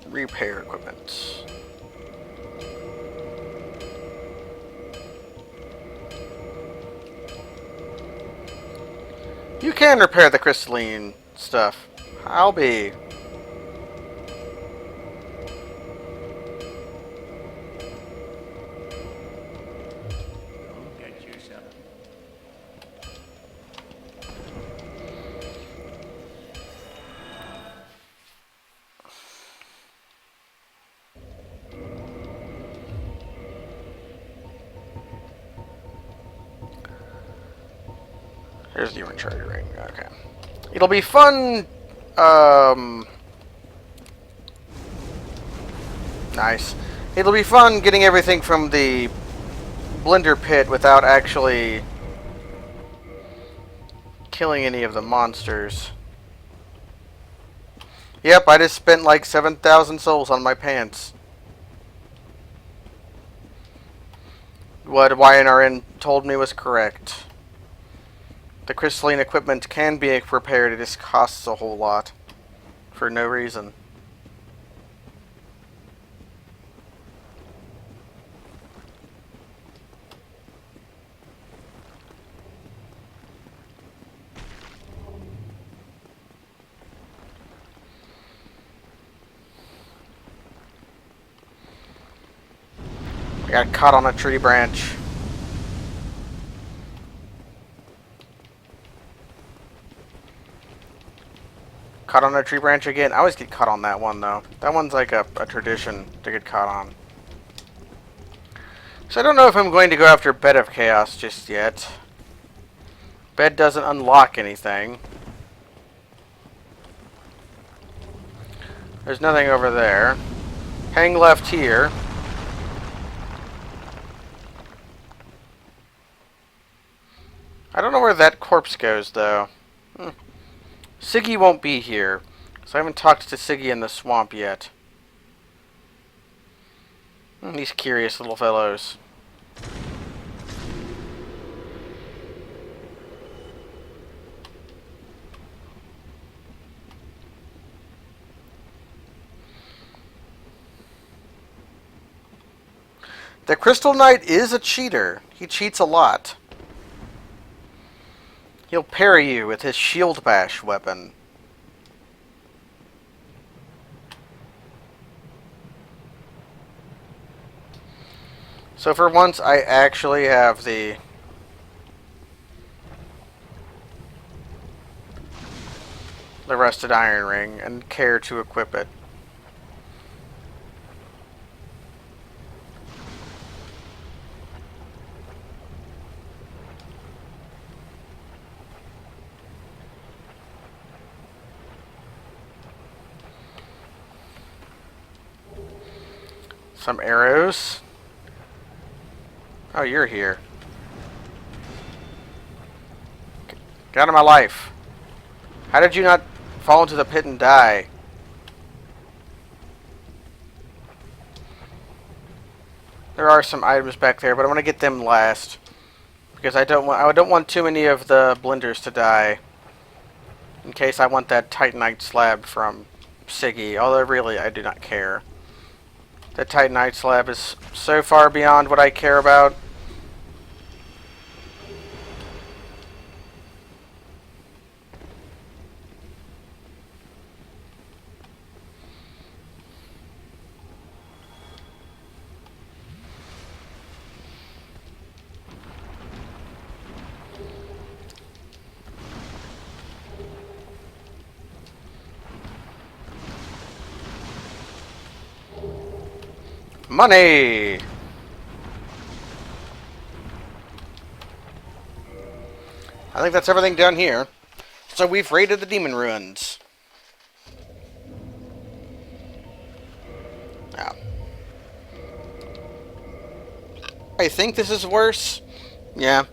Repair equipment. You can repair the crystalline stuff. I'll be. Here's the Uncharted ring. Okay. It'll be fun Nice. It'll be fun getting everything from the blender pit without actually killing any of the monsters. Yep, I just spent like 7,000 souls on my pants. What YNRN told me was correct. The crystalline equipment can be repaired, it just costs a whole lot. For no reason. I got caught on a tree branch. Caught on a tree branch again? I always get caught on that one, though. That one's like a tradition to get caught on. So I don't know if I'm going to go after Bed of Chaos just yet. Bed doesn't unlock anything. There's nothing over there. Hang left here. I don't know where that corpse goes, though. Siggy won't be here, so I haven't talked to Siggy in the swamp yet. These curious little fellows. The Crystal Knight is a cheater. He cheats a lot. He'll parry you with his shield bash weapon. So for once, I actually have the Rusted Iron Ring and care to equip it. Some arrows. Oh, you're here. Get out of my life. How did you not fall into the pit and die? There are some items back there, but I want to get them last. Because I don't want too many of the blenders to die. In case I want that Titanite slab from Siggy. Although really, I do not care. The Titanite slab is so far beyond what I care about. Money! I think that's everything done here. So we've raided the Demon Ruins. Yeah. I think this is worse. Yeah.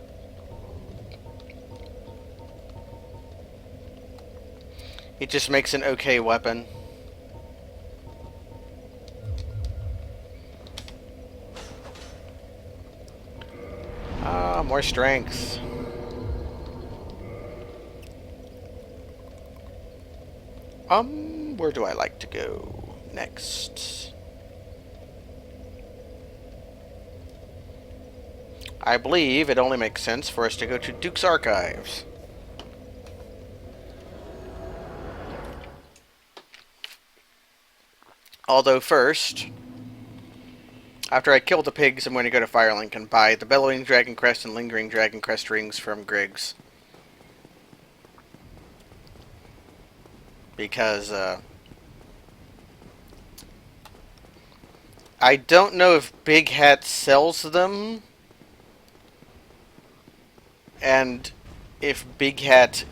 It just makes an okay weapon. More strength. Where do I like to go next? I believe it only makes sense for us to go to Duke's Archives. Although first, after I kill the pigs, I'm going to go to Firelink and buy the Bellowing Dragon Crest and Lingering Dragon Crest rings from Griggs. Because, I don't know if Big Hat sells them, and if Big Hat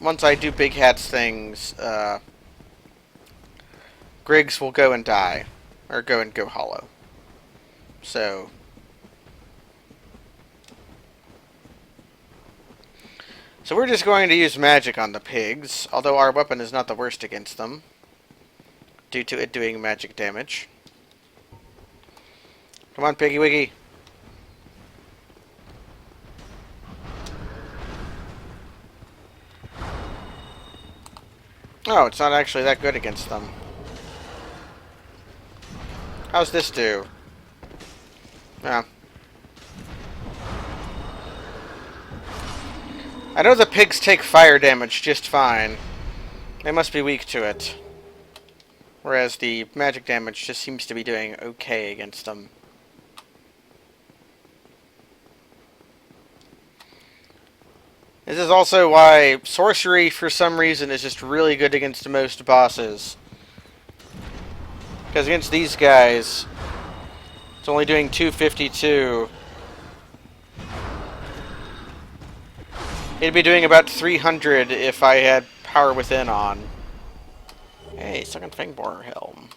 once I do Big Hat's things, Griggs will go and die. Or go hollow. So... So we're just going to use magic on the pigs, although our weapon is not the worst against them, due to it doing magic damage. Come on, Piggy Wiggy. Oh, it's not actually that good against them. How's this do? Yeah. I know the pigs take fire damage just fine. They must be weak to it. Whereas the magic damage just seems to be doing okay against them. This is also why sorcery, for some reason, is just really good against most bosses. Because against these guys, it's only doing 252. It'd be doing about 300 if I had Power Within on. Hey, second Fangborer Helm.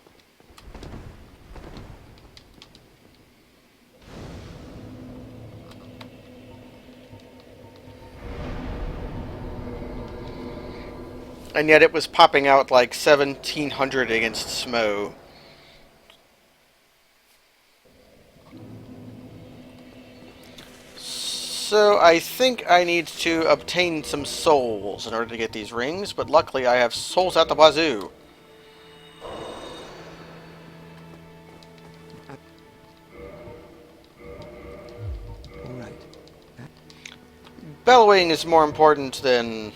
And yet it was popping out like 1700 against Smo. So I think I need to obtain some souls in order to get these rings, but luckily I have souls at the wazoo. All right. Bellowing is more important than...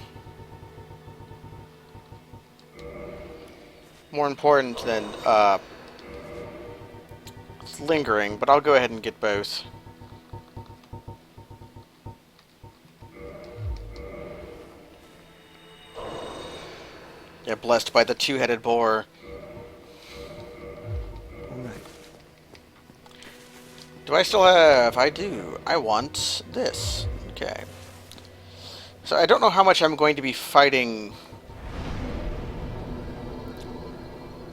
lingering, but I'll go ahead and get both. Yeah, blessed by the two-headed boar. All right. Do I still have? I do. I want this. Okay. So I don't know how much I'm going to be fighting.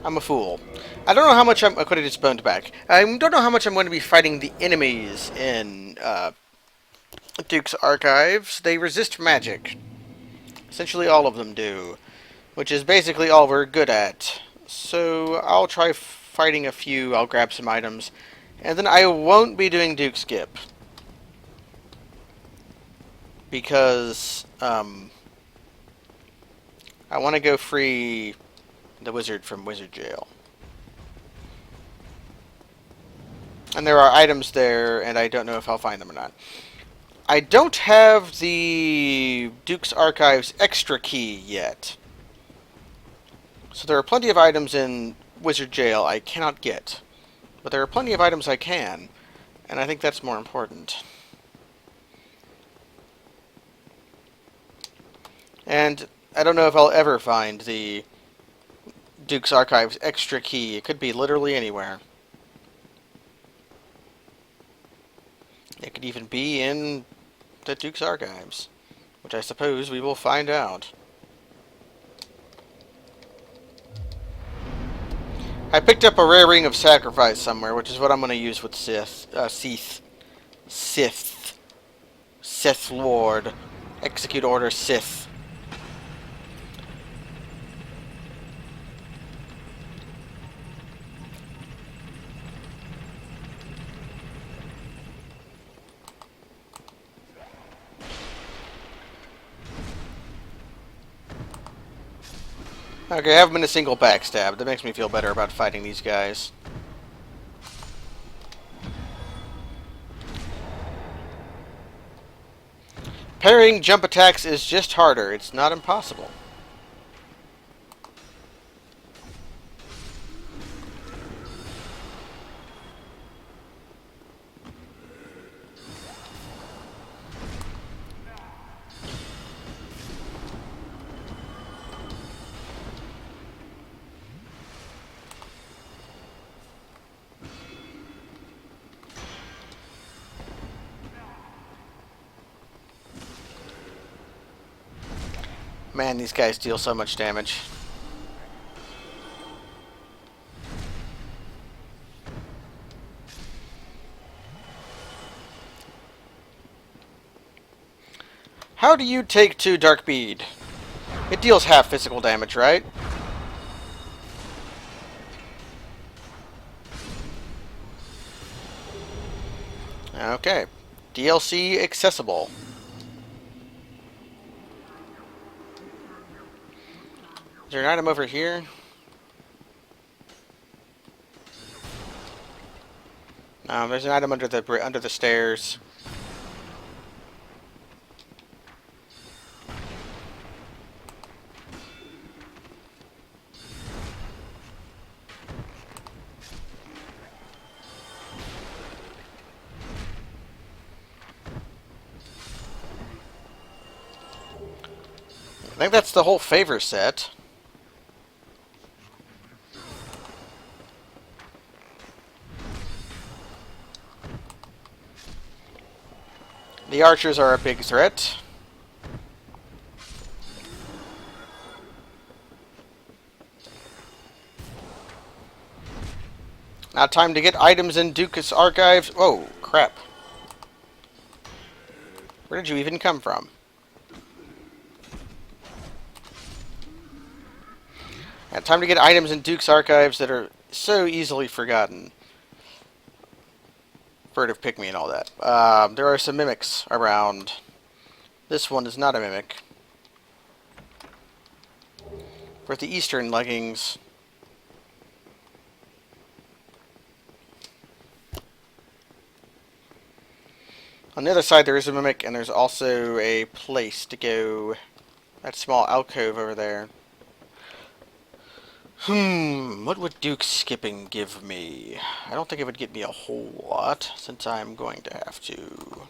I'm a fool. I don't know how much I could have just boned back. I don't know how much I'm going to be fighting the enemies in Duke's Archives. They resist magic. Essentially all of them do. Which is basically all we're good at. So I'll try fighting a few, I'll grab some items, and then I won't be doing Duke Skip. Because, I want to go free the wizard from Wizard Jail. And there are items there, and I don't know if I'll find them or not. I don't have the Duke's Archives extra key yet. So there are plenty of items in Wizard Jail I cannot get. But there are plenty of items I can. And I think that's more important. And I don't know if I'll ever find the Duke's Archives extra key. It could be literally anywhere. It could even be in the Duke's Archives. Which I suppose we will find out. I picked up a rare ring of sacrifice somewhere, which is what I'm going to use with Sith Lord. Execute Order Sith. Okay, I haven't been a single backstab. That makes me feel better about fighting these guys. Parrying jump attacks is just harder. It's not impossible. Man, these guys deal so much damage. How do you take to Dark Bead? It deals half physical damage, right? Okay. DLC accessible. Is there an item over here? There's an item under the stairs. I think that's the whole favor set. The archers are a big threat. Now time to get items in Duke's archives. Oh, crap. Where did you even come from? Now time to get items in Duke's archives that are so easily forgotten. Furtive pick me and all that. There are some mimics around. This one is not a mimic. With the Eastern leggings. On the other side there is a mimic, and there's also a place to go. That small alcove over there. What would Duke skipping give me? I don't think it would get me a whole lot, since I'm going to have to.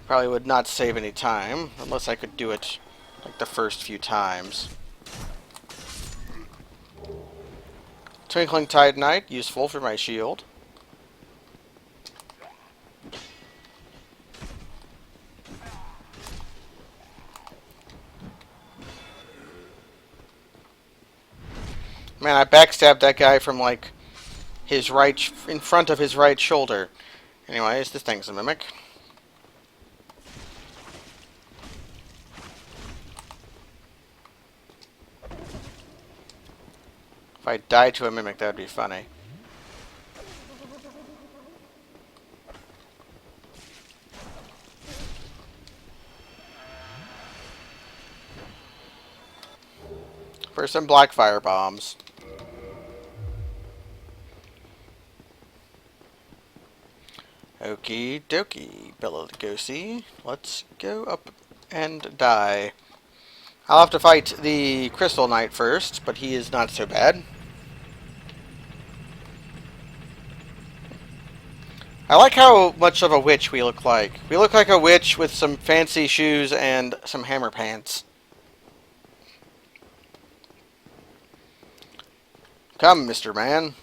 Probably would not save any time, unless I could do it like the first few times. Twinkling Titanite, useful for my shield. Man, I backstabbed that guy from, like, his right, in front of his right shoulder. Anyways, this thing's a mimic. If I die to a mimic, that would be funny. For some black fire bombs. Okie dokie, Bela Lugosi. Let's go up and die. I'll have to fight the Crystal Knight first, but he is not so bad. I like how much of a witch we look like. We look like a witch with some fancy shoes and some hammer pants. Come, Mr. Man.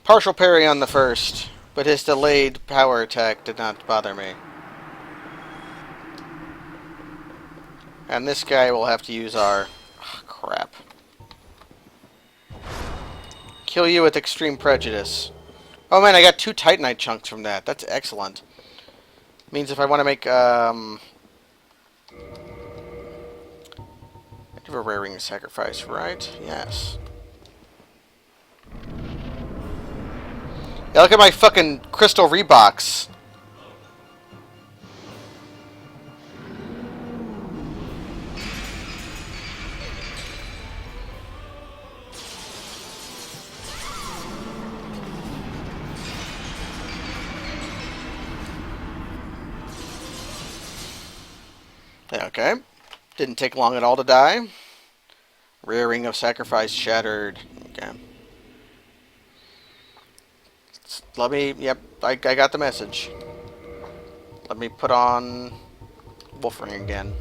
Partial parry on the first, but his delayed power attack did not bother me. And this guy will have to use our... Oh, crap. Kill you with extreme prejudice. Oh man, I got 2 Titanite chunks from that. That's excellent. Means if I want to make, I have a rare ring of sacrifice, right? Yes. Yeah, look at my fucking crystal Reeboks. Okay. Didn't take long at all to die. Rare ring of sacrifice shattered. Okay. Let me, yep, I got the message. Let me put on Wolfring again.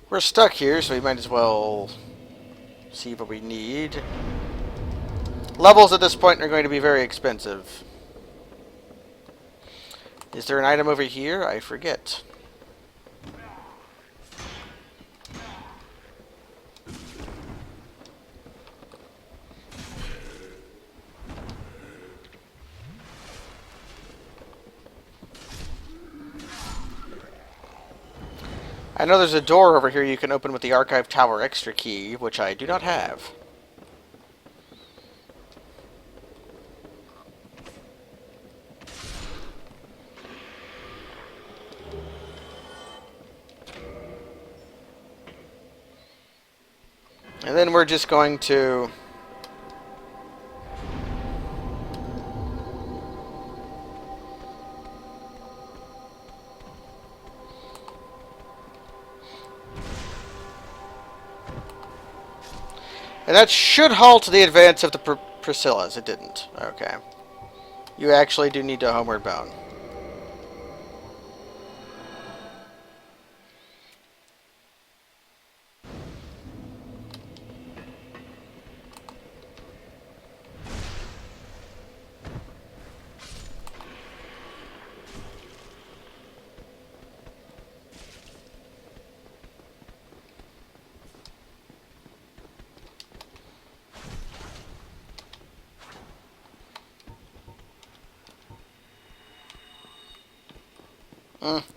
We're stuck here, so we might as well see what we need. Levels at this point are going to be very expensive. Is there an item over here? I forget. I know there's a door over here you can open with the Archive Tower extra key, which I do not have. And then we're just going to... And that should halt the advance of the Priscillas. It didn't. Okay. You actually do need to Homeward Bound.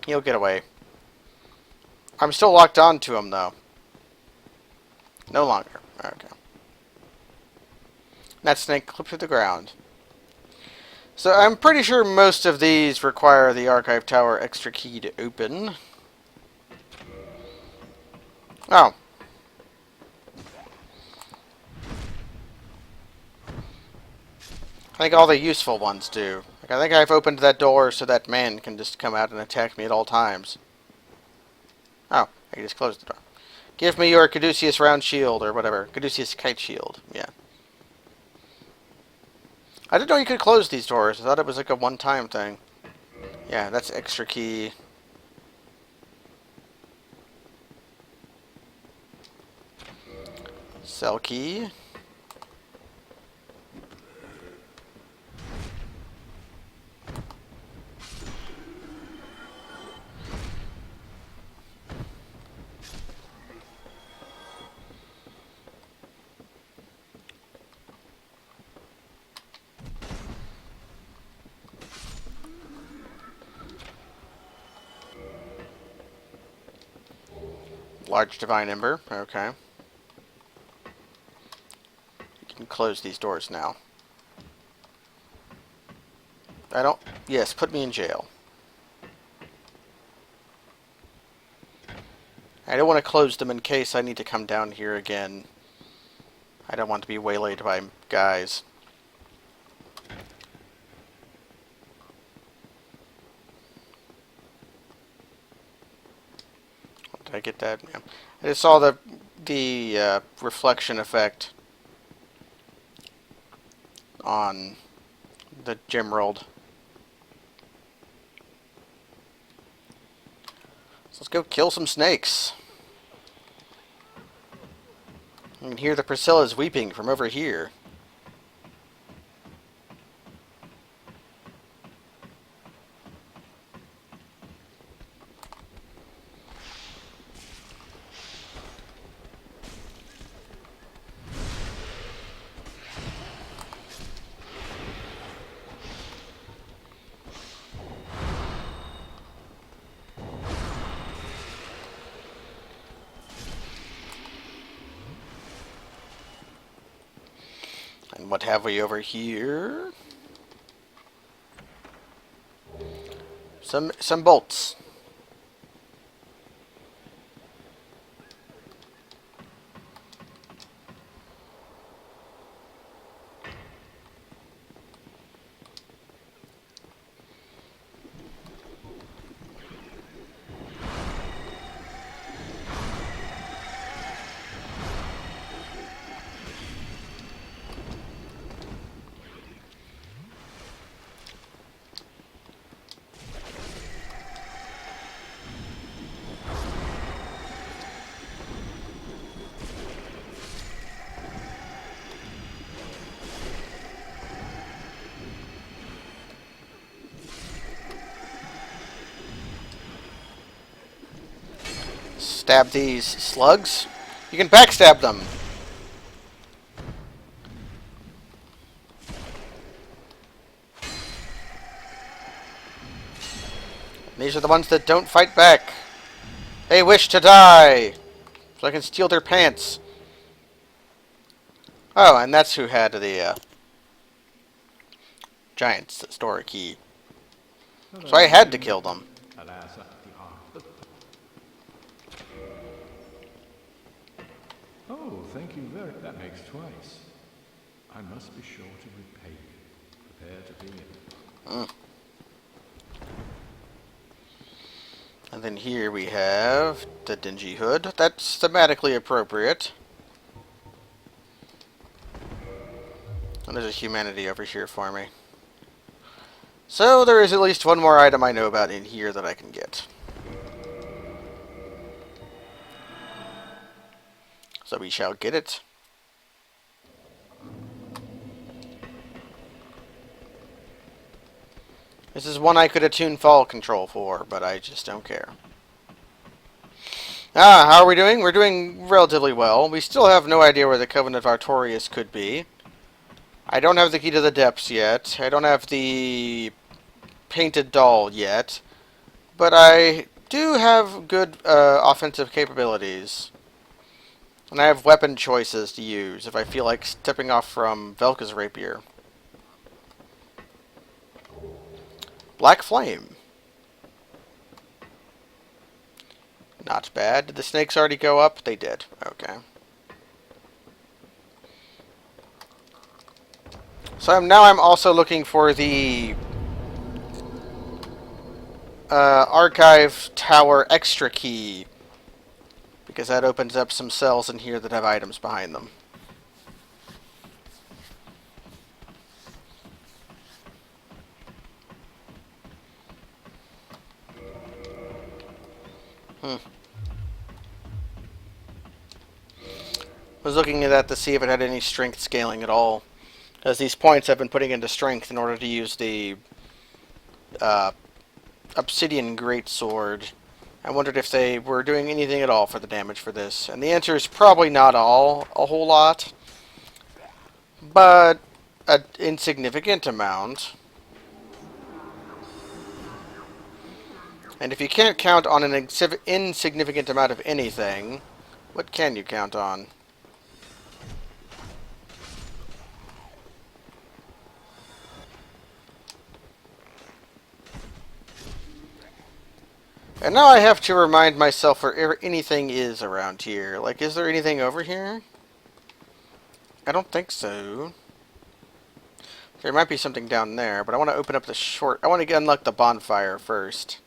He'll get away. I'm still locked on to him, though. No longer. Okay. That snake clipped through the ground. So I'm pretty sure most of these require the Archive Tower extra key to open. Oh. I think all the useful ones do. Like, I think I've opened that door so that man can just come out and attack me at all times. Oh, I can just close the door. Give me your Caduceus round shield, or whatever. Caduceus kite shield, yeah. I didn't know you could close these doors. I thought it was like a one-time thing. Yeah, that's extra key. Cell key. Large Divine Ember, okay. You can close these doors now. I don't... Yes, put me in jail. I don't want to close them in case I need to come down here again. I don't want to be waylaid by guys. Did I get that? Yeah. I just saw the reflection effect on the Gemworld. So let's go kill some snakes. You can hear the Priscillas weeping from over here. And what have we over here? Some bolts. stab these slugs. You can backstab them. These are the ones that don't fight back. They wish to die, so I can steal their pants. Oh, and that's who had the giant store key. So I had to kill them. Oh, thank you very. That makes twice. I must be sure to repay you. Prepare to begin. And then here we have the dingy hood. That's thematically appropriate. And there's a humanity over here for me. So there is at least one more item I know about in here that I can get. So we shall get it. This is one I could attune fall control for, but I just don't care. How are we doing? We're doing relatively well. We still have no idea where the Covenant of Artorias could be. I don't have the key to the depths yet. I don't have the painted doll yet. But I do have good offensive capabilities. And I have weapon choices to use if I feel like stepping off from Velka's rapier. Black Flame. Not bad. Did the snakes already go up? They did. Okay. So now I'm also looking for the Archive Tower extra key. Because that opens up some cells in here that have items behind them. I was looking at that to see if it had any strength scaling at all. As these points I've been putting into strength in order to use the Obsidian Greatsword. I wondered if they were doing anything at all for the damage for this. And the answer is probably not a whole lot. But an insignificant amount. And if you can't count on an insignificant amount of anything, what can you count on? And now I have to remind myself where anything is around here. Like, is there anything over here? I don't think so. There might be something down there, but I want to open up the I want to unlock the bonfire first.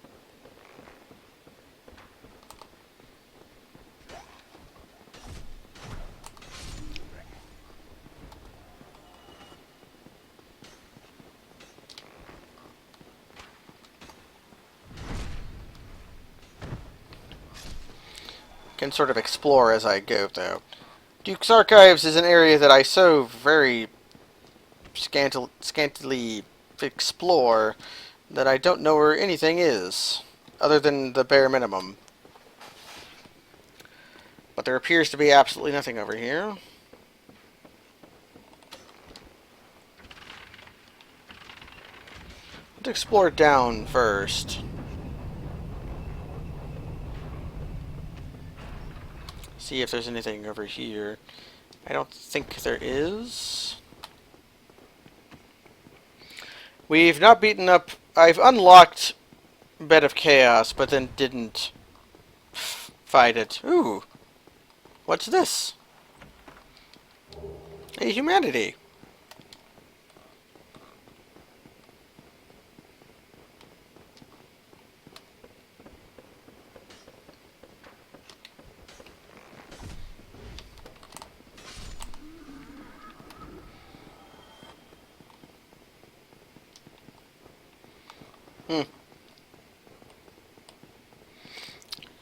Can sort of explore as I go, though. Duke's Archives is an area that I so very scantily explore that I don't know where anything is, other than the bare minimum. But there appears to be absolutely nothing over here. Let's explore down first. See if there's anything over here. I don't think there is. We've not beaten up... I've unlocked Bed of Chaos, but then didn't fight it. Ooh. What's this? A humanity.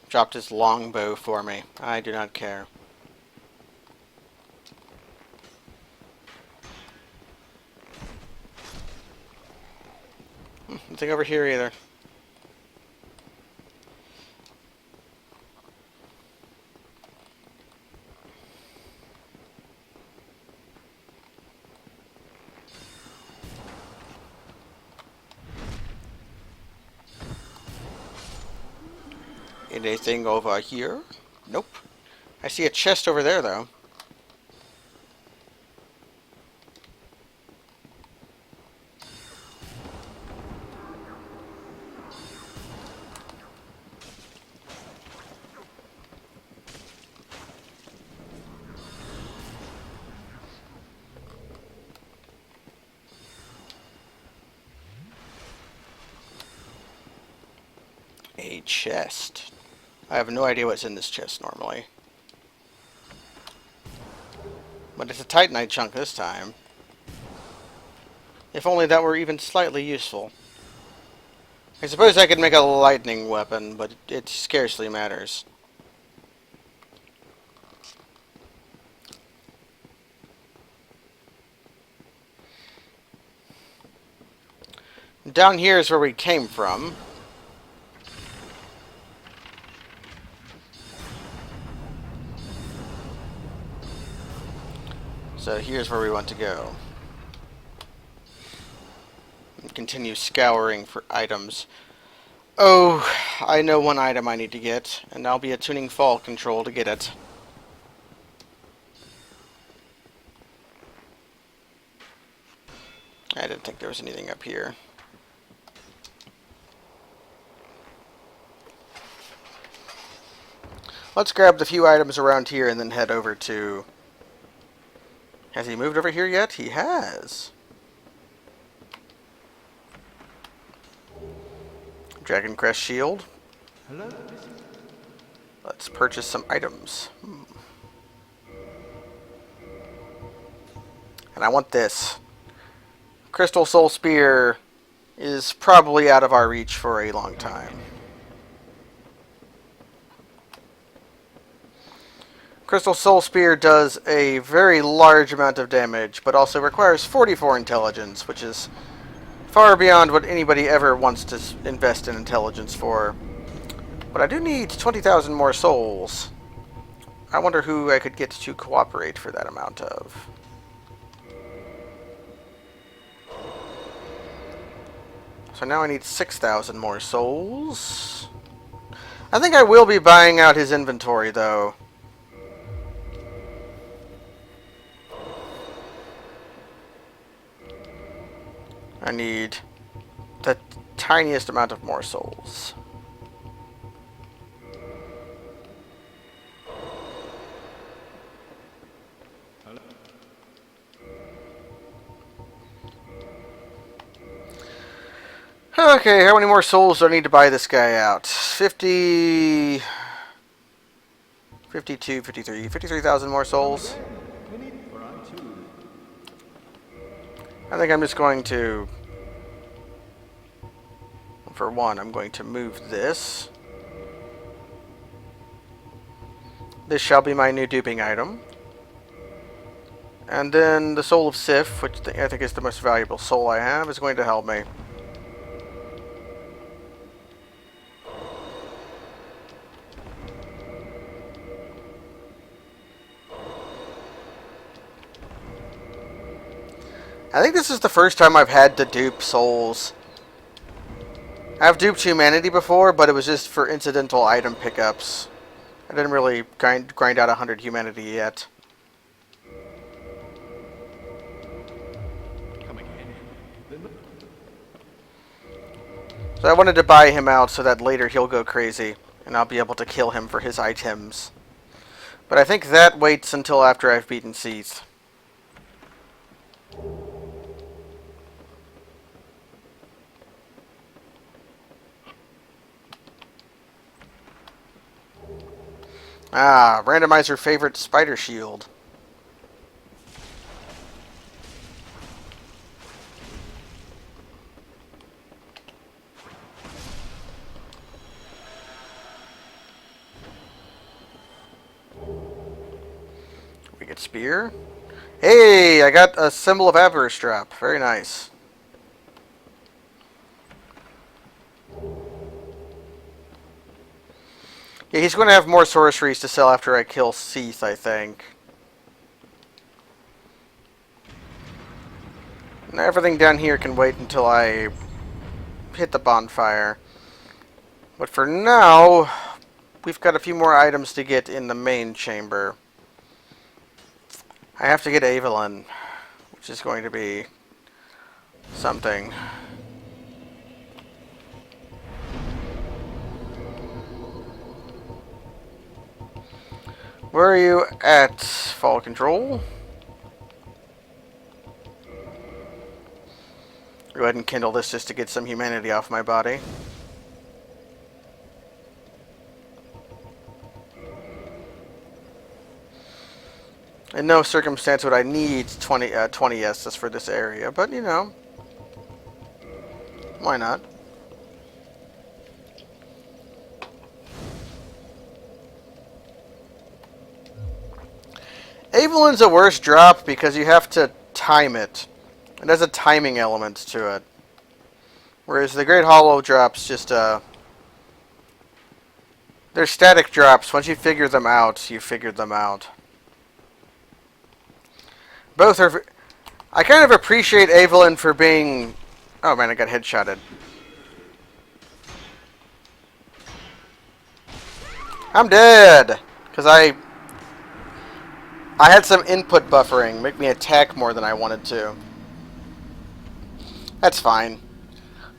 Dropped his longbow for me. I do not care. Nothing over here either. Anything over here? Nope. I see a chest over there, though. A chest. I have no idea what's in this chest normally. But it's a Titanite chunk this time. If only that were even slightly useful. I suppose I could make a lightning weapon, but it scarcely matters. Down here is where we came from. So here's where we want to go. And continue scouring for items. Oh, I know one item I need to get, and I'll be attuning fall control to get it. I didn't think there was anything up here. Let's grab the few items around here and then head over to... Has he moved over here yet? He has. Dragon Crest Shield. Hello? Let's purchase some items. And I want this. Crystal Soul Spear is probably out of our reach for a long time. Crystal Soul Spear does a very large amount of damage, but also requires 44 intelligence, which is far beyond what anybody ever wants to invest in intelligence for. But I do need 20,000 more souls. I wonder who I could get to cooperate for that amount of. So now I need 6,000 more souls. I think I will be buying out his inventory, though. I need the tiniest amount of more souls. Okay, how many more souls do I need to buy this guy out? 50... 52, 53, 53,000 more souls. I think I'm just going to... For one, I'm going to move this. This shall be my new duping item. And then the Soul of Sif, which I think is the most valuable soul I have, is going to help me. I think this is the first time I've had to dupe souls. I've duped humanity before, but it was just for incidental item pickups. I didn't really grind out 100 humanity yet. So I wanted to buy him out so that later he'll go crazy, and I'll be able to kill him for his items. But I think that waits until after I've beaten Seath. Ah, randomizer favorite spider shield. We get spear. Hey, I got a symbol of avarice drop. Very nice. Yeah, he's going to have more sorceries to sell after I kill Seath, I think. And everything down here can wait until I hit the bonfire. But for now, we've got a few more items to get in the main chamber. I have to get Evelyn, which is going to be something. Where are you at, Fall Control? Go ahead and kindle this just to get some humanity off my body. In no circumstance would I need 20 S's for this area, but you know, why not? Evelyn's a worse drop because you have to time it. It has a timing element to it. Whereas the Great Hollow drops just, they're static drops. Once you figure them out, you figured them out. Both are... I kind of appreciate Evelyn for being... Oh man, I got headshotted. I'm dead! Because I had some input buffering, make me attack more than I wanted to. That's fine.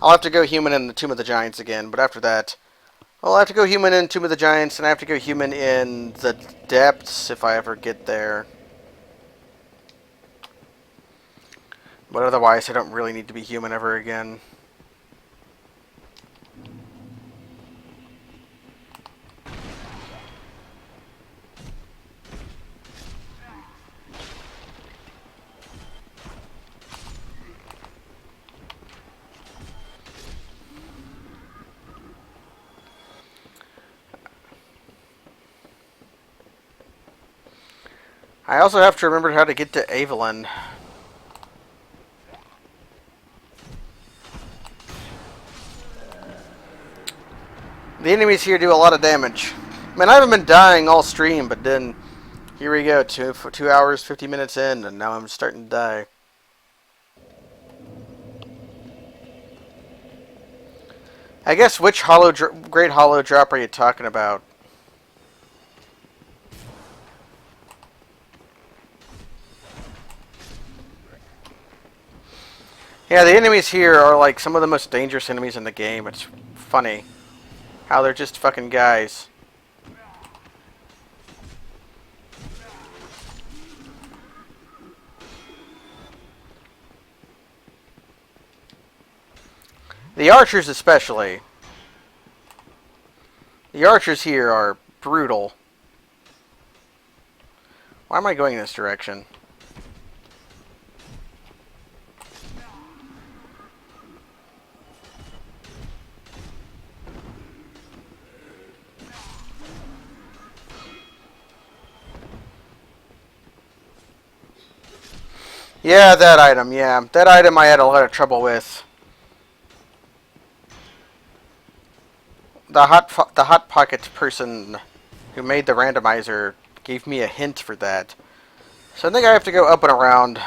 I'll have to go human in the Tomb of the Giants again, but after that... I'll have to go human in Tomb of the Giants, and I have to go human in the Depths if I ever get there. But otherwise, I don't really need to be human ever again. I also have to remember how to get to Evelyn. The enemies here do a lot of damage. I mean, I haven't been dying all stream, but then here we go, 2 hours, 50 minutes in, and now I'm starting to die. I guess which Great Hollow drop are you talking about? Yeah, the enemies here are like some of the most dangerous enemies in the game. It's funny how they're just fucking guys. The archers especially. The archers here are brutal. Why am I going in this direction? Yeah, that item, yeah. That item I had a lot of trouble with. The Hot Pocket person who made the randomizer gave me a hint for that. So I think I have to go up and around.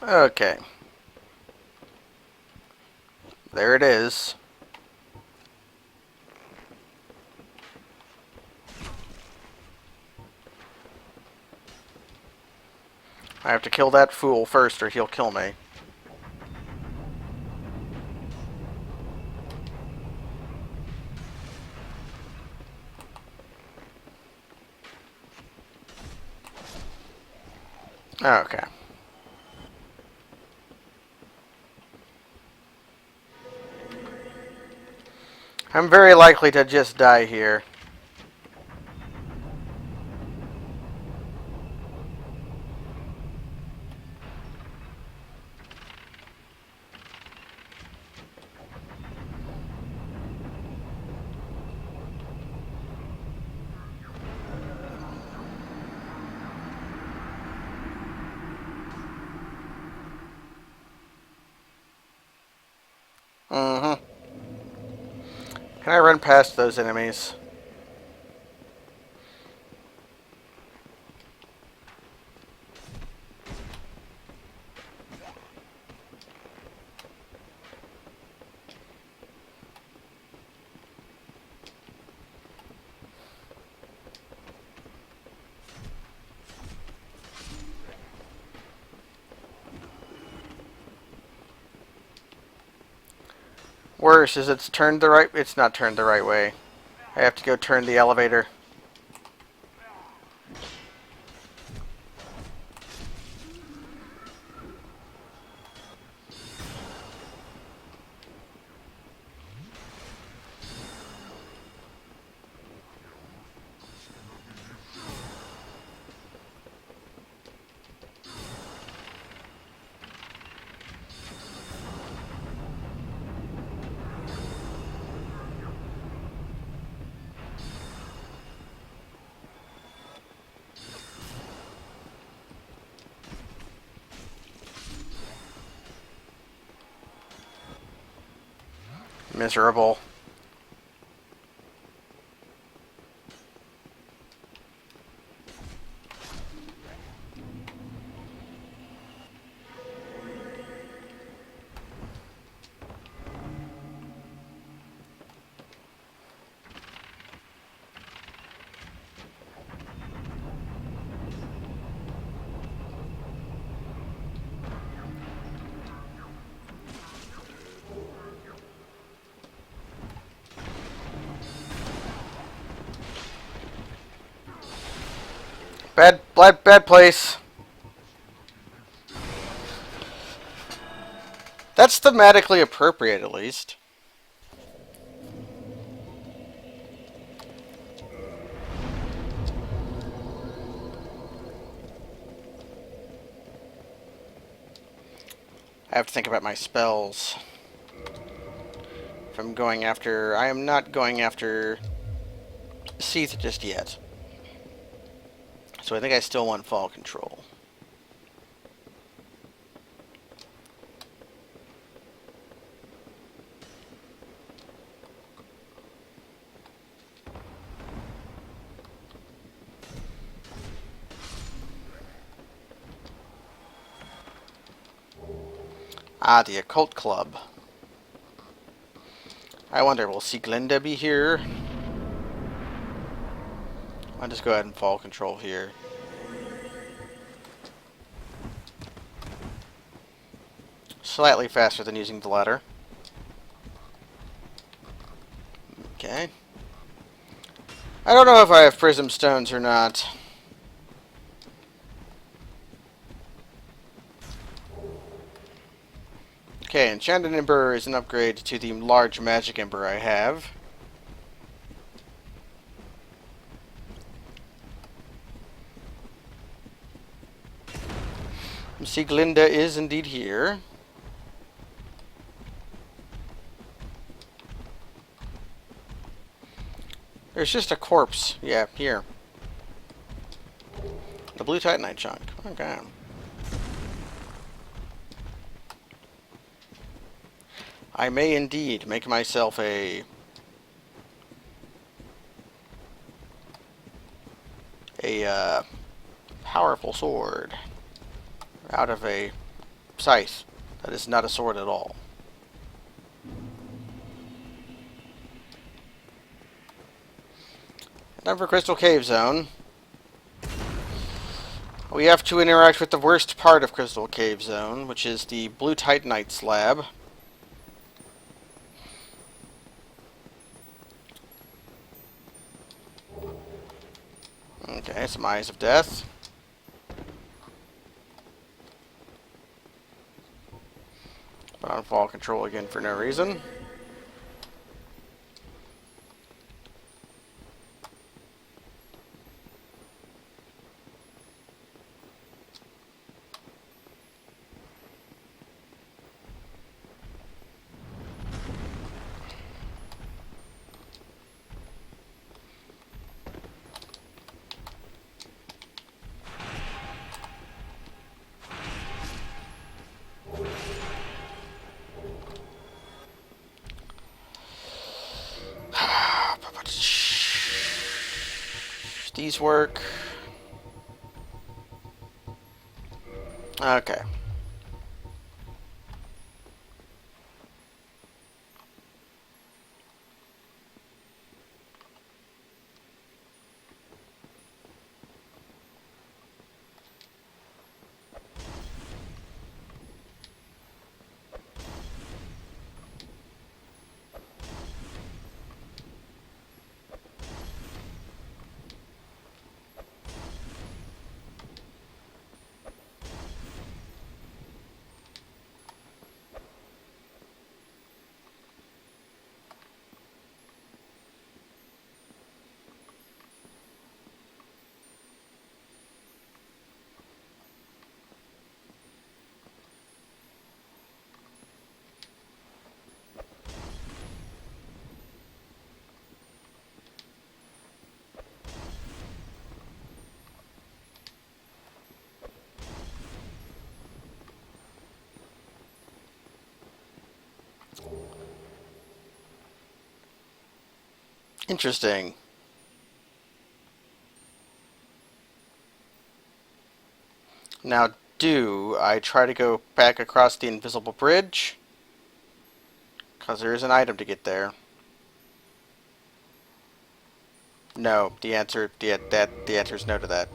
Okay. There it is. I have to kill that fool first or he'll kill me. Okay. I'm very likely to just die here. Mm-hmm. Can I run past those enemies? Worse is it's turned the right... It's not turned the right way. I have to go turn the elevator. Miserable. Bad place. That's thematically appropriate, at least. I have to think about my spells. If I'm going after... I am not going after Seath just yet. So I think I still want fall control. Ah, the Occult Club. I wonder, will Sieglinde be here? I'll just go ahead and fall control here. Slightly faster than using the ladder. Okay. I don't know if I have prism stones or not. Okay, Enchanted Ember is an upgrade to the large magic ember I have. Sieglinde is indeed here. There's just a corpse. Yeah, here. The blue titanite chunk. Okay. I may indeed make myself a powerful sword out of a scythe that is not a sword at all. Time for Crystal Cave Zone. We have to interact with the worst part of Crystal Cave Zone, which is the blue titanite slab. Okay, some Eyes of Death. Put on fall control again for no reason. these work. Okay. Interesting. Now, do I try to go back across the invisible bridge? Because there is an item to get there. No, the answer is no to that.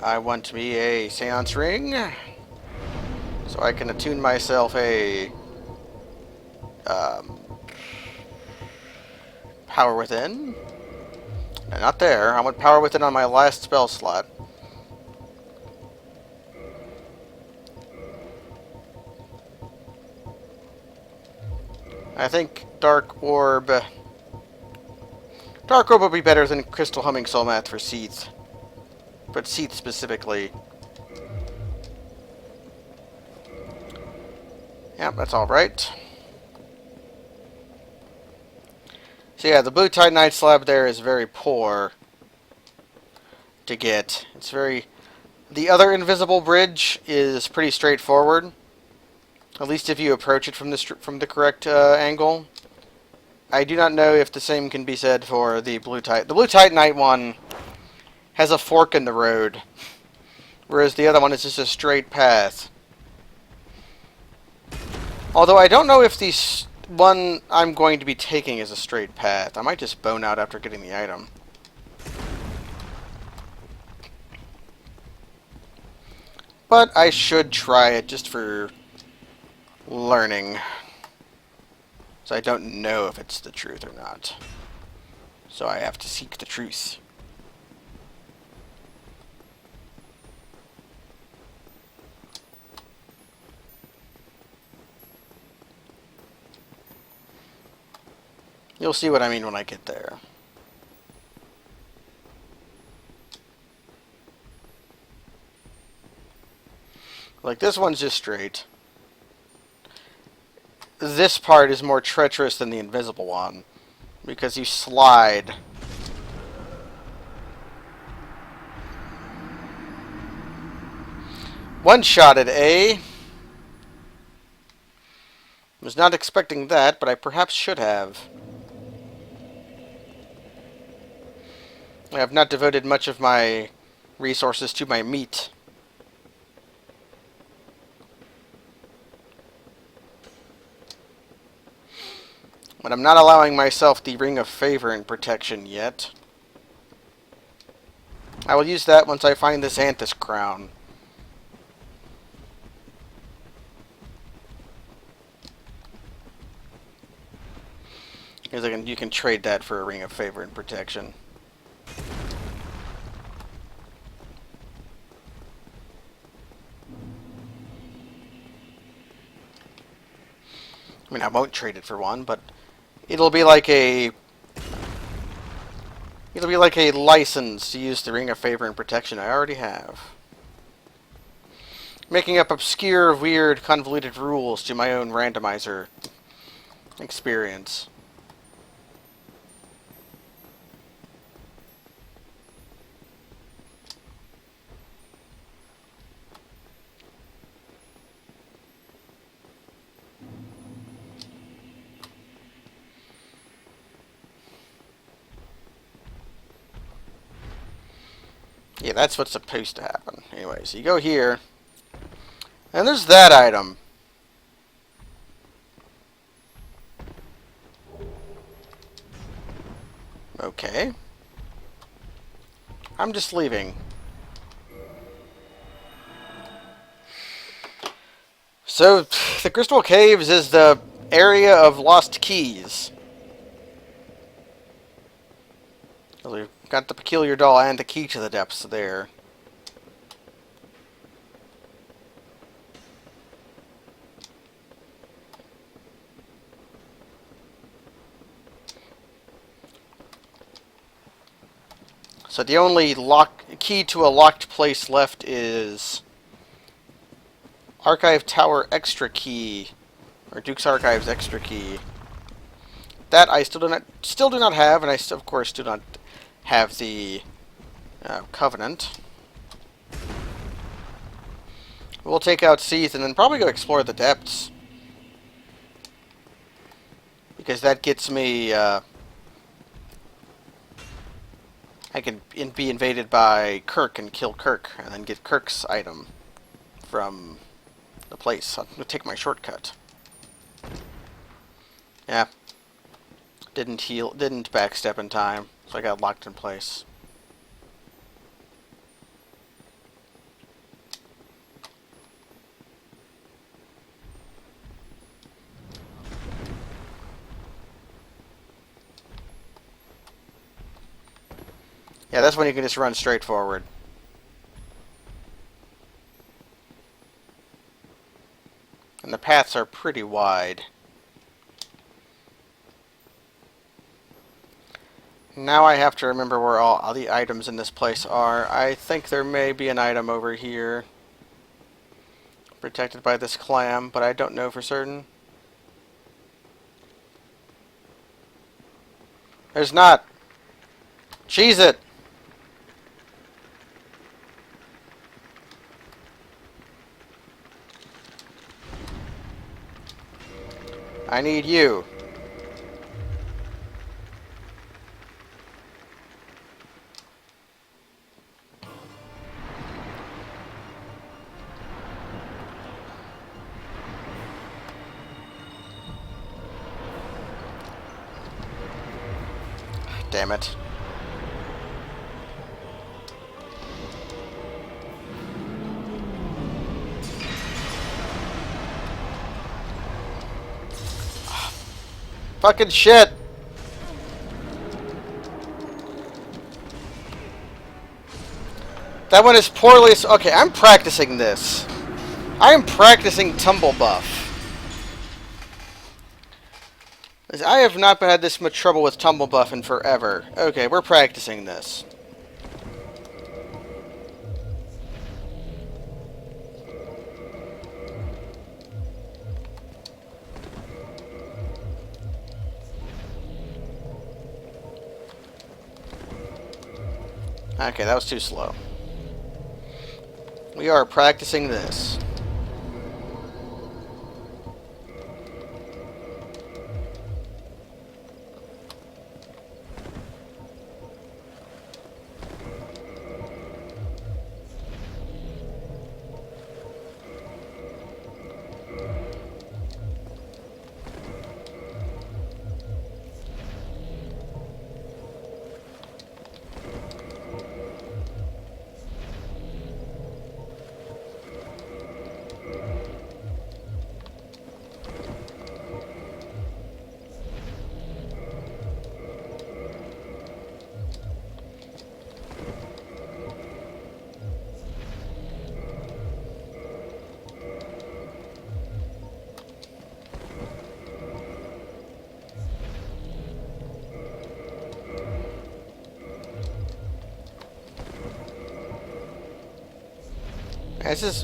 I want me a seance ring, so I can attune myself a power within. No, not there. I want power within on my last spell slot. I think Dark Orb. Dark Orb would be better than Crystal Humming Soul Math for Seath. But Seath specifically. Yep, that's alright. So yeah, the Blue Titanite slab there is very poor to get. It's very... The other invisible bridge is pretty straightforward. At least if you approach it from the correct angle. I do not know if the same can be said for the Blue Titanite. The Blue Titanite one has a fork in the road, whereas the other one is just a straight path. Although I don't know if the one I'm going to be taking is a straight path. I might just bone out after getting the item. But I should try it just for learning. So I don't know if it's the truth or not. So I have to seek the truth. You'll see what I mean when I get there. Like, this one's just straight. This part is more treacherous than the invisible one, because you slide. One-shotted, eh? Was not expecting that, but I perhaps should have. I have not devoted much of my resources to my meat. But I'm not allowing myself the Ring of Favor and Protection yet. I will use that once I find this Anthus crown. Because you can trade that for a Ring of Favor and Protection. I mean, I won't trade it for one, but it'll be like a license to use the Ring of Favor and Protection I already have. Making up obscure, weird, convoluted rules to my own randomizer experience. Yeah, that's what's supposed to happen. Anyway, so you go here, and there's that item. Okay. I'm just leaving. So, the Crystal Caves is the area of lost keys. We've got the peculiar doll and the key to the depths there. So the only key to a locked place left is Archive Tower Extra Key, or Duke's Archives Extra Key. That I still do not have, and I of course do not have the Covenant. We'll take out Seath and then probably go explore the depths, because that gets me. I can be invaded by Kirk and kill Kirk, and then get Kirk's item from the place. I'm gonna take my shortcut. Yeah. Didn't backstep in time, so I got locked in place. Yeah, that's when you can just run straight forward. And the paths are pretty wide. Now I have to remember where all the items in this place are. I think there may be an item over here, protected by this clam, but I don't know for certain. There's not. Cheese it! I need you. Damn it. Fucking shit! That one is poorly... Okay, I'm practicing this. I am practicing Tumble Buff. I have not had this much trouble with Tumble Buff in forever. Okay, we're practicing this. Okay, that was too slow. We are practicing this.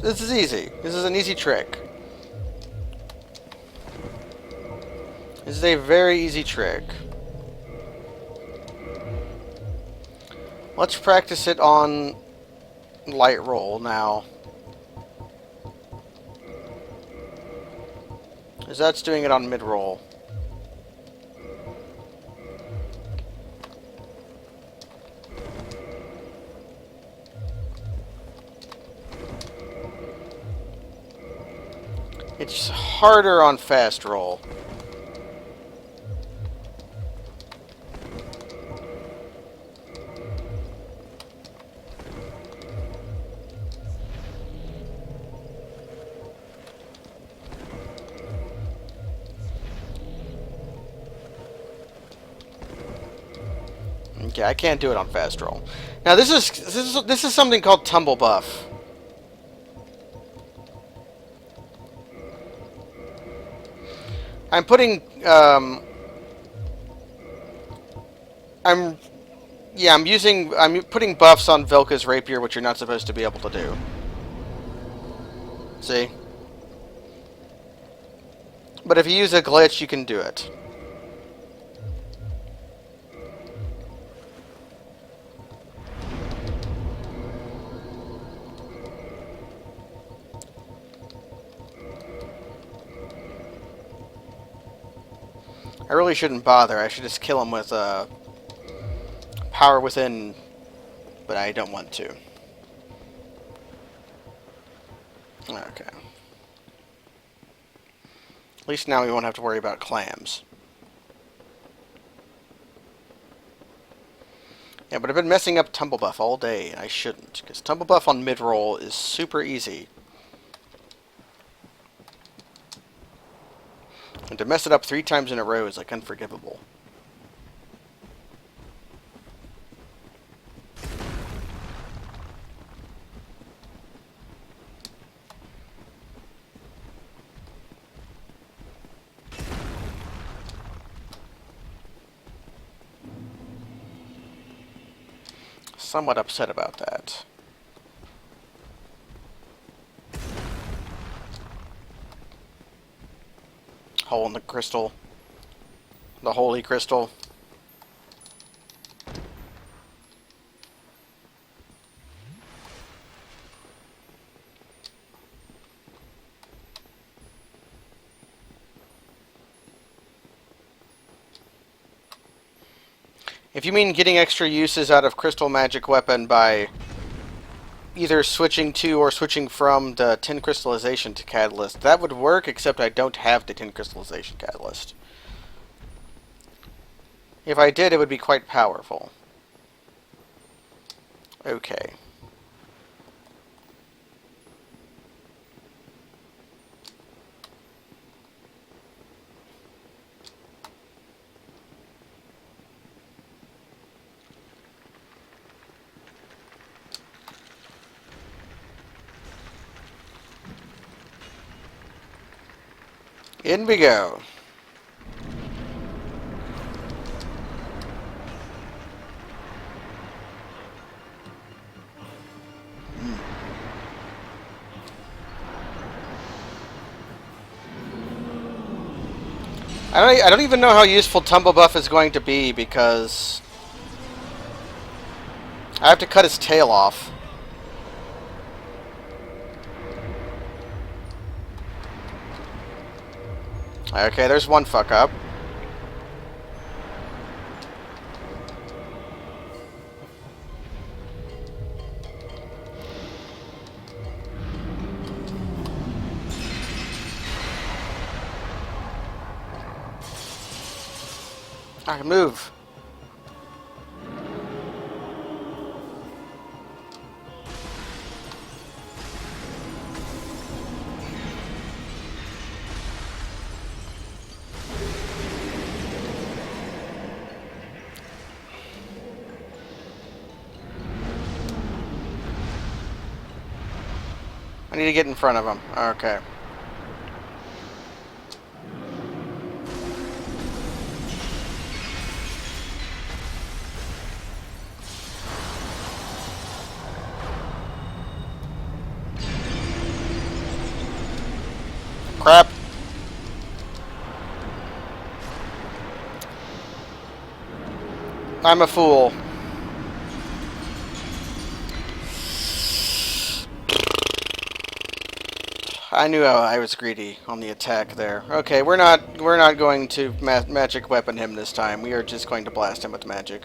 This is easy. This is an easy trick. This is a very easy trick. Let's practice it on light roll now. As that's doing it on mid roll. It's harder on fast roll. Okay, I can't do it on fast roll. Now this is something called tumble buff. I'm putting I'm I'm putting buffs on Velka's rapier, which you're not supposed to be able to do. See? But if you use a glitch, you can do it. I really shouldn't bother. I should just kill him with power within, but I don't want to. Okay. At least now we won't have to worry about clams. Yeah, but I've been messing up tumble buff all day, and I shouldn't, because tumble buff on mid-roll is super easy. And to mess it up 3 times in a row is like unforgivable. Somewhat upset about that. Hole in the crystal. The holy crystal. If you mean getting extra uses out of Crystal Magic Weapon by either switching to or switching from the Tin Crystallization to Catalyst, that would work, except I don't have the Tin Crystallization Catalyst. If I did, it would be quite powerful. Okay. In we go. I don't even know how useful Tumble Buff is going to be, because I have to cut his tail off. Okay, there's one fuck up. I can move. I need to get in front of him. Okay. Crap. I'm a fool. I knew I was greedy on the attack there. Okay, we're not going to magic weapon him this time. We are just going to blast him with magic.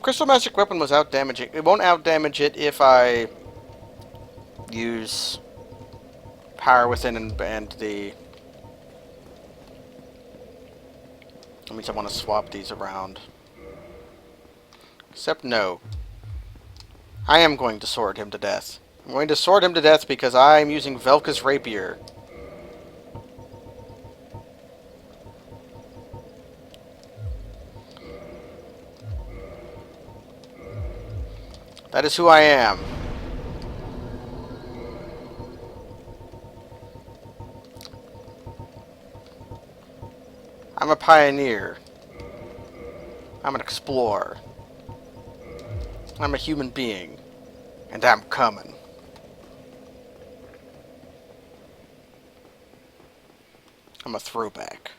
Crystal Magic Weapon was out damaging. It won't out damage it if I use Power Within and the... That means I want to swap these around. Except no. I am going to sword him to death. I'm going to sword him to death because I'm using Velka's Rapier. That is who I am. I'm a pioneer. I'm an explorer. I'm a human being. And I'm coming. I'm a throwback.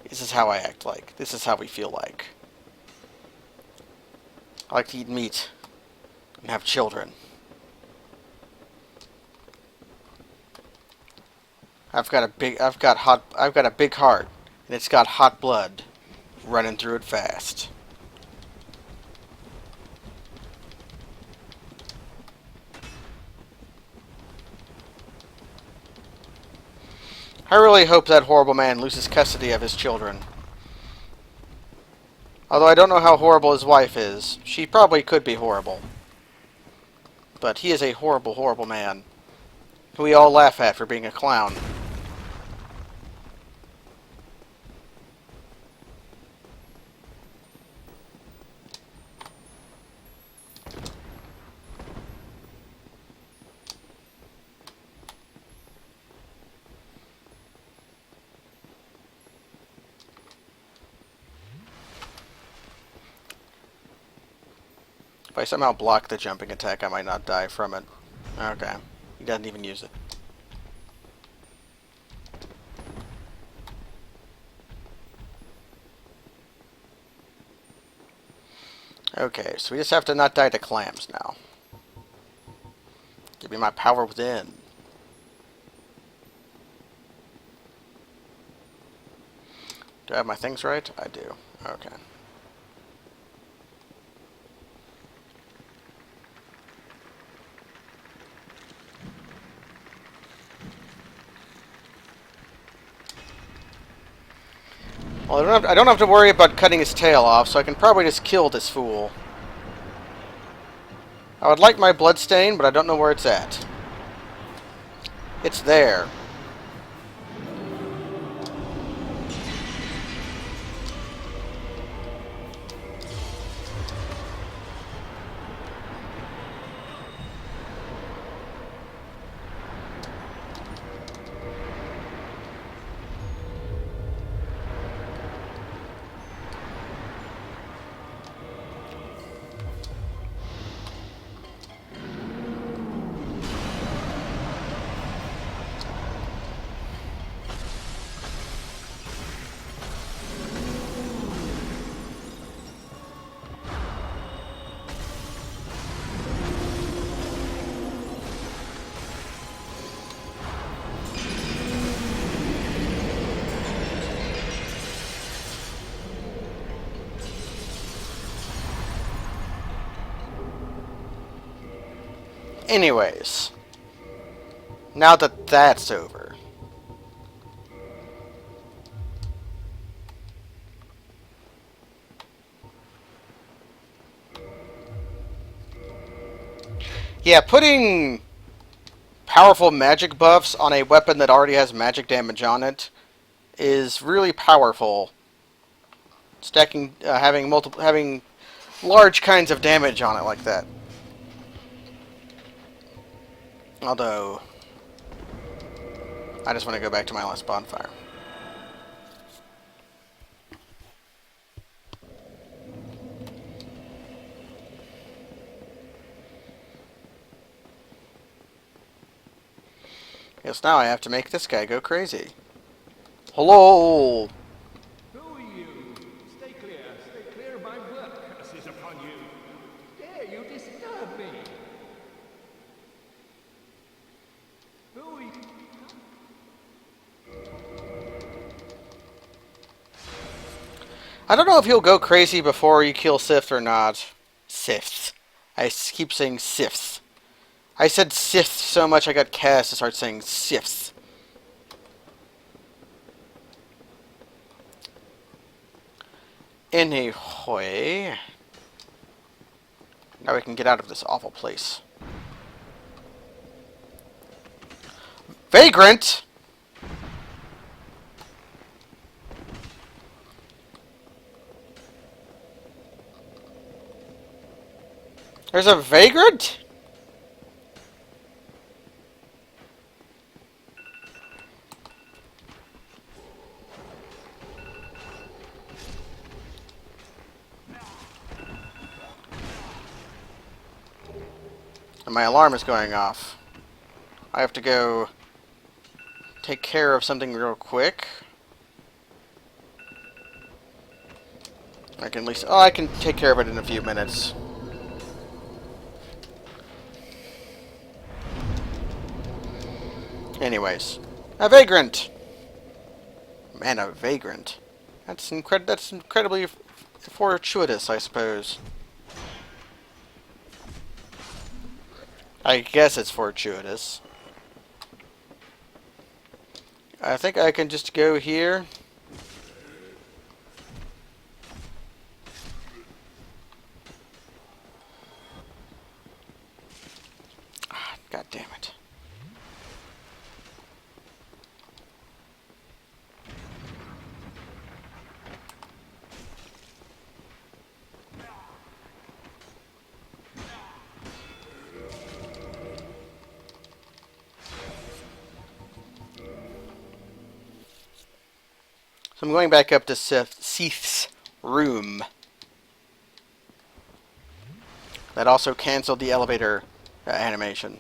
This is how I act like. This is how we feel like. I like to eat meat and have children. I've got a big heart, and it's got hot blood running through it fast. I really hope that horrible man loses custody of his children. Although I don't know how horrible his wife is. She probably could be horrible. But he is a horrible, horrible man, who we all laugh at for being a clown. If I somehow block the jumping attack, I might not die from it. Okay. He doesn't even use it. Okay, so we just have to not die to clams now. Give me my power within. Do I have my things right? I do. Okay. Well, I don't have to worry about cutting his tail off, so I can probably just kill this fool. I would like my bloodstain, but I don't know where it's at. It's there. Anyways, now that that's over, yeah, putting powerful magic buffs on a weapon that already has magic damage on it is really powerful. Stacking, having large kinds of damage on it like that. Although, I just want to go back to my last bonfire. Yes, now I have to make this guy go crazy. Hello! Who are you? Stay clear of my work. Curses upon you. Dare you disturb me? Who are you? I don't know if he'll go crazy before you kill Sith or not. Sith. I keep saying Sith. I said Sith so much I got cast to start saying Sith. Anyway. Now we can get out of this awful place. Vagrant! There's a vagrant? And my alarm is going off. I have to go take care of something real quick. I can at least... Oh, I can take care of it in a few minutes. Anyways. A vagrant! Man, a vagrant. That's incredibly fortuitous, I suppose. I guess it's fortuitous. I think I can just go here. Ah, God damn it. So I'm going back up to Seth's room. That also canceled the elevator animation.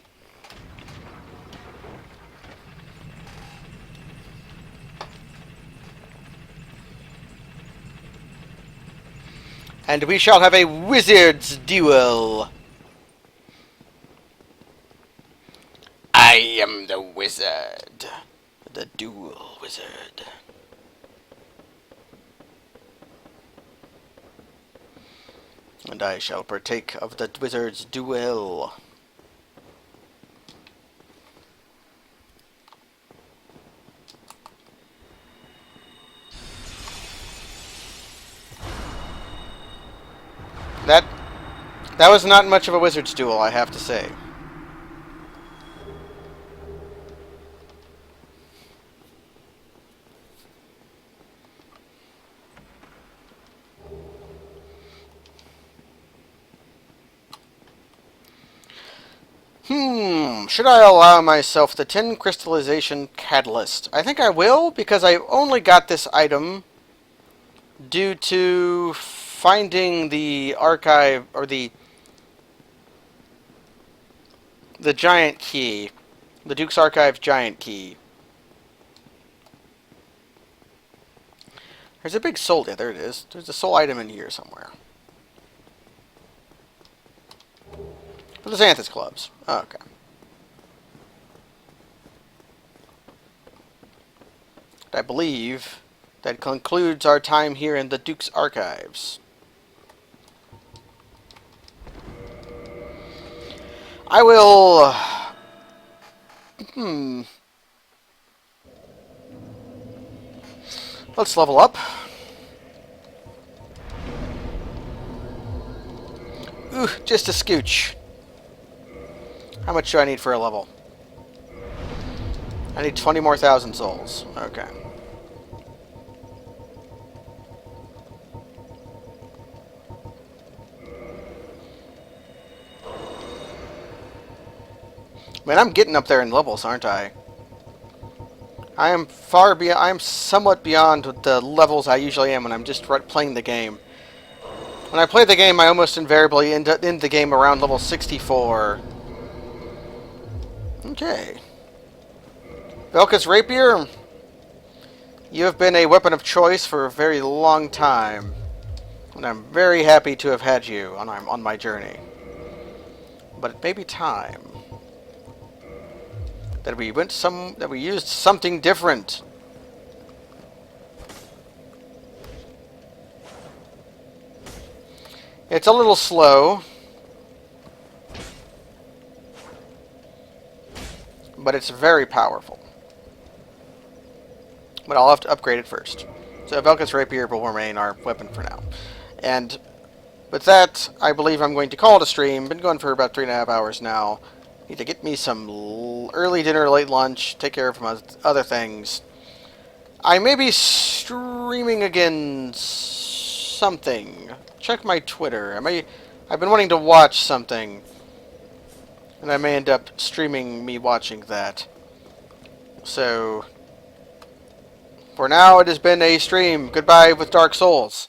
And we shall have a wizard's duel. I am the wizard. The duel wizard. And I shall partake of the wizard's duel. That was not much of a wizard's duel, I have to say. Should I allow myself the 10 crystallization catalyst? I think I will, because I only got this item due to finding the archive, or the giant key. The Duke's Archive giant key. There's a big soul, yeah, there it is. There's a soul item in here somewhere. For the Xanthus clubs. Oh, okay. I believe that concludes our time here in the Duke's Archives. I will... Let's level up. Ooh, just a scooch. How much do I need for a level? I need 20 more thousand souls. Okay. Man, I'm getting up there in levels, aren't I? I am somewhat beyond the levels I usually am when I'm just playing the game. When I play the game, I almost invariably end the game around level 64. Okay. Velka's Rapier, you have been a weapon of choice for a very long time. And I'm very happy to have had you on my journey. But it may be time that we used something different. It's a little slow, but it's very powerful. But I'll have to upgrade it first. So Velka's Rapier will remain our weapon for now. And with that, I believe I'm going to call it a stream. Been going for about 3.5 hours now. Need to get me some early dinner, late lunch, take care of my other things. I may be streaming again something. Check my Twitter. I've been wanting to watch something. And I may end up streaming me watching that. So, for now, it has been a stream. Goodbye with Dark Souls.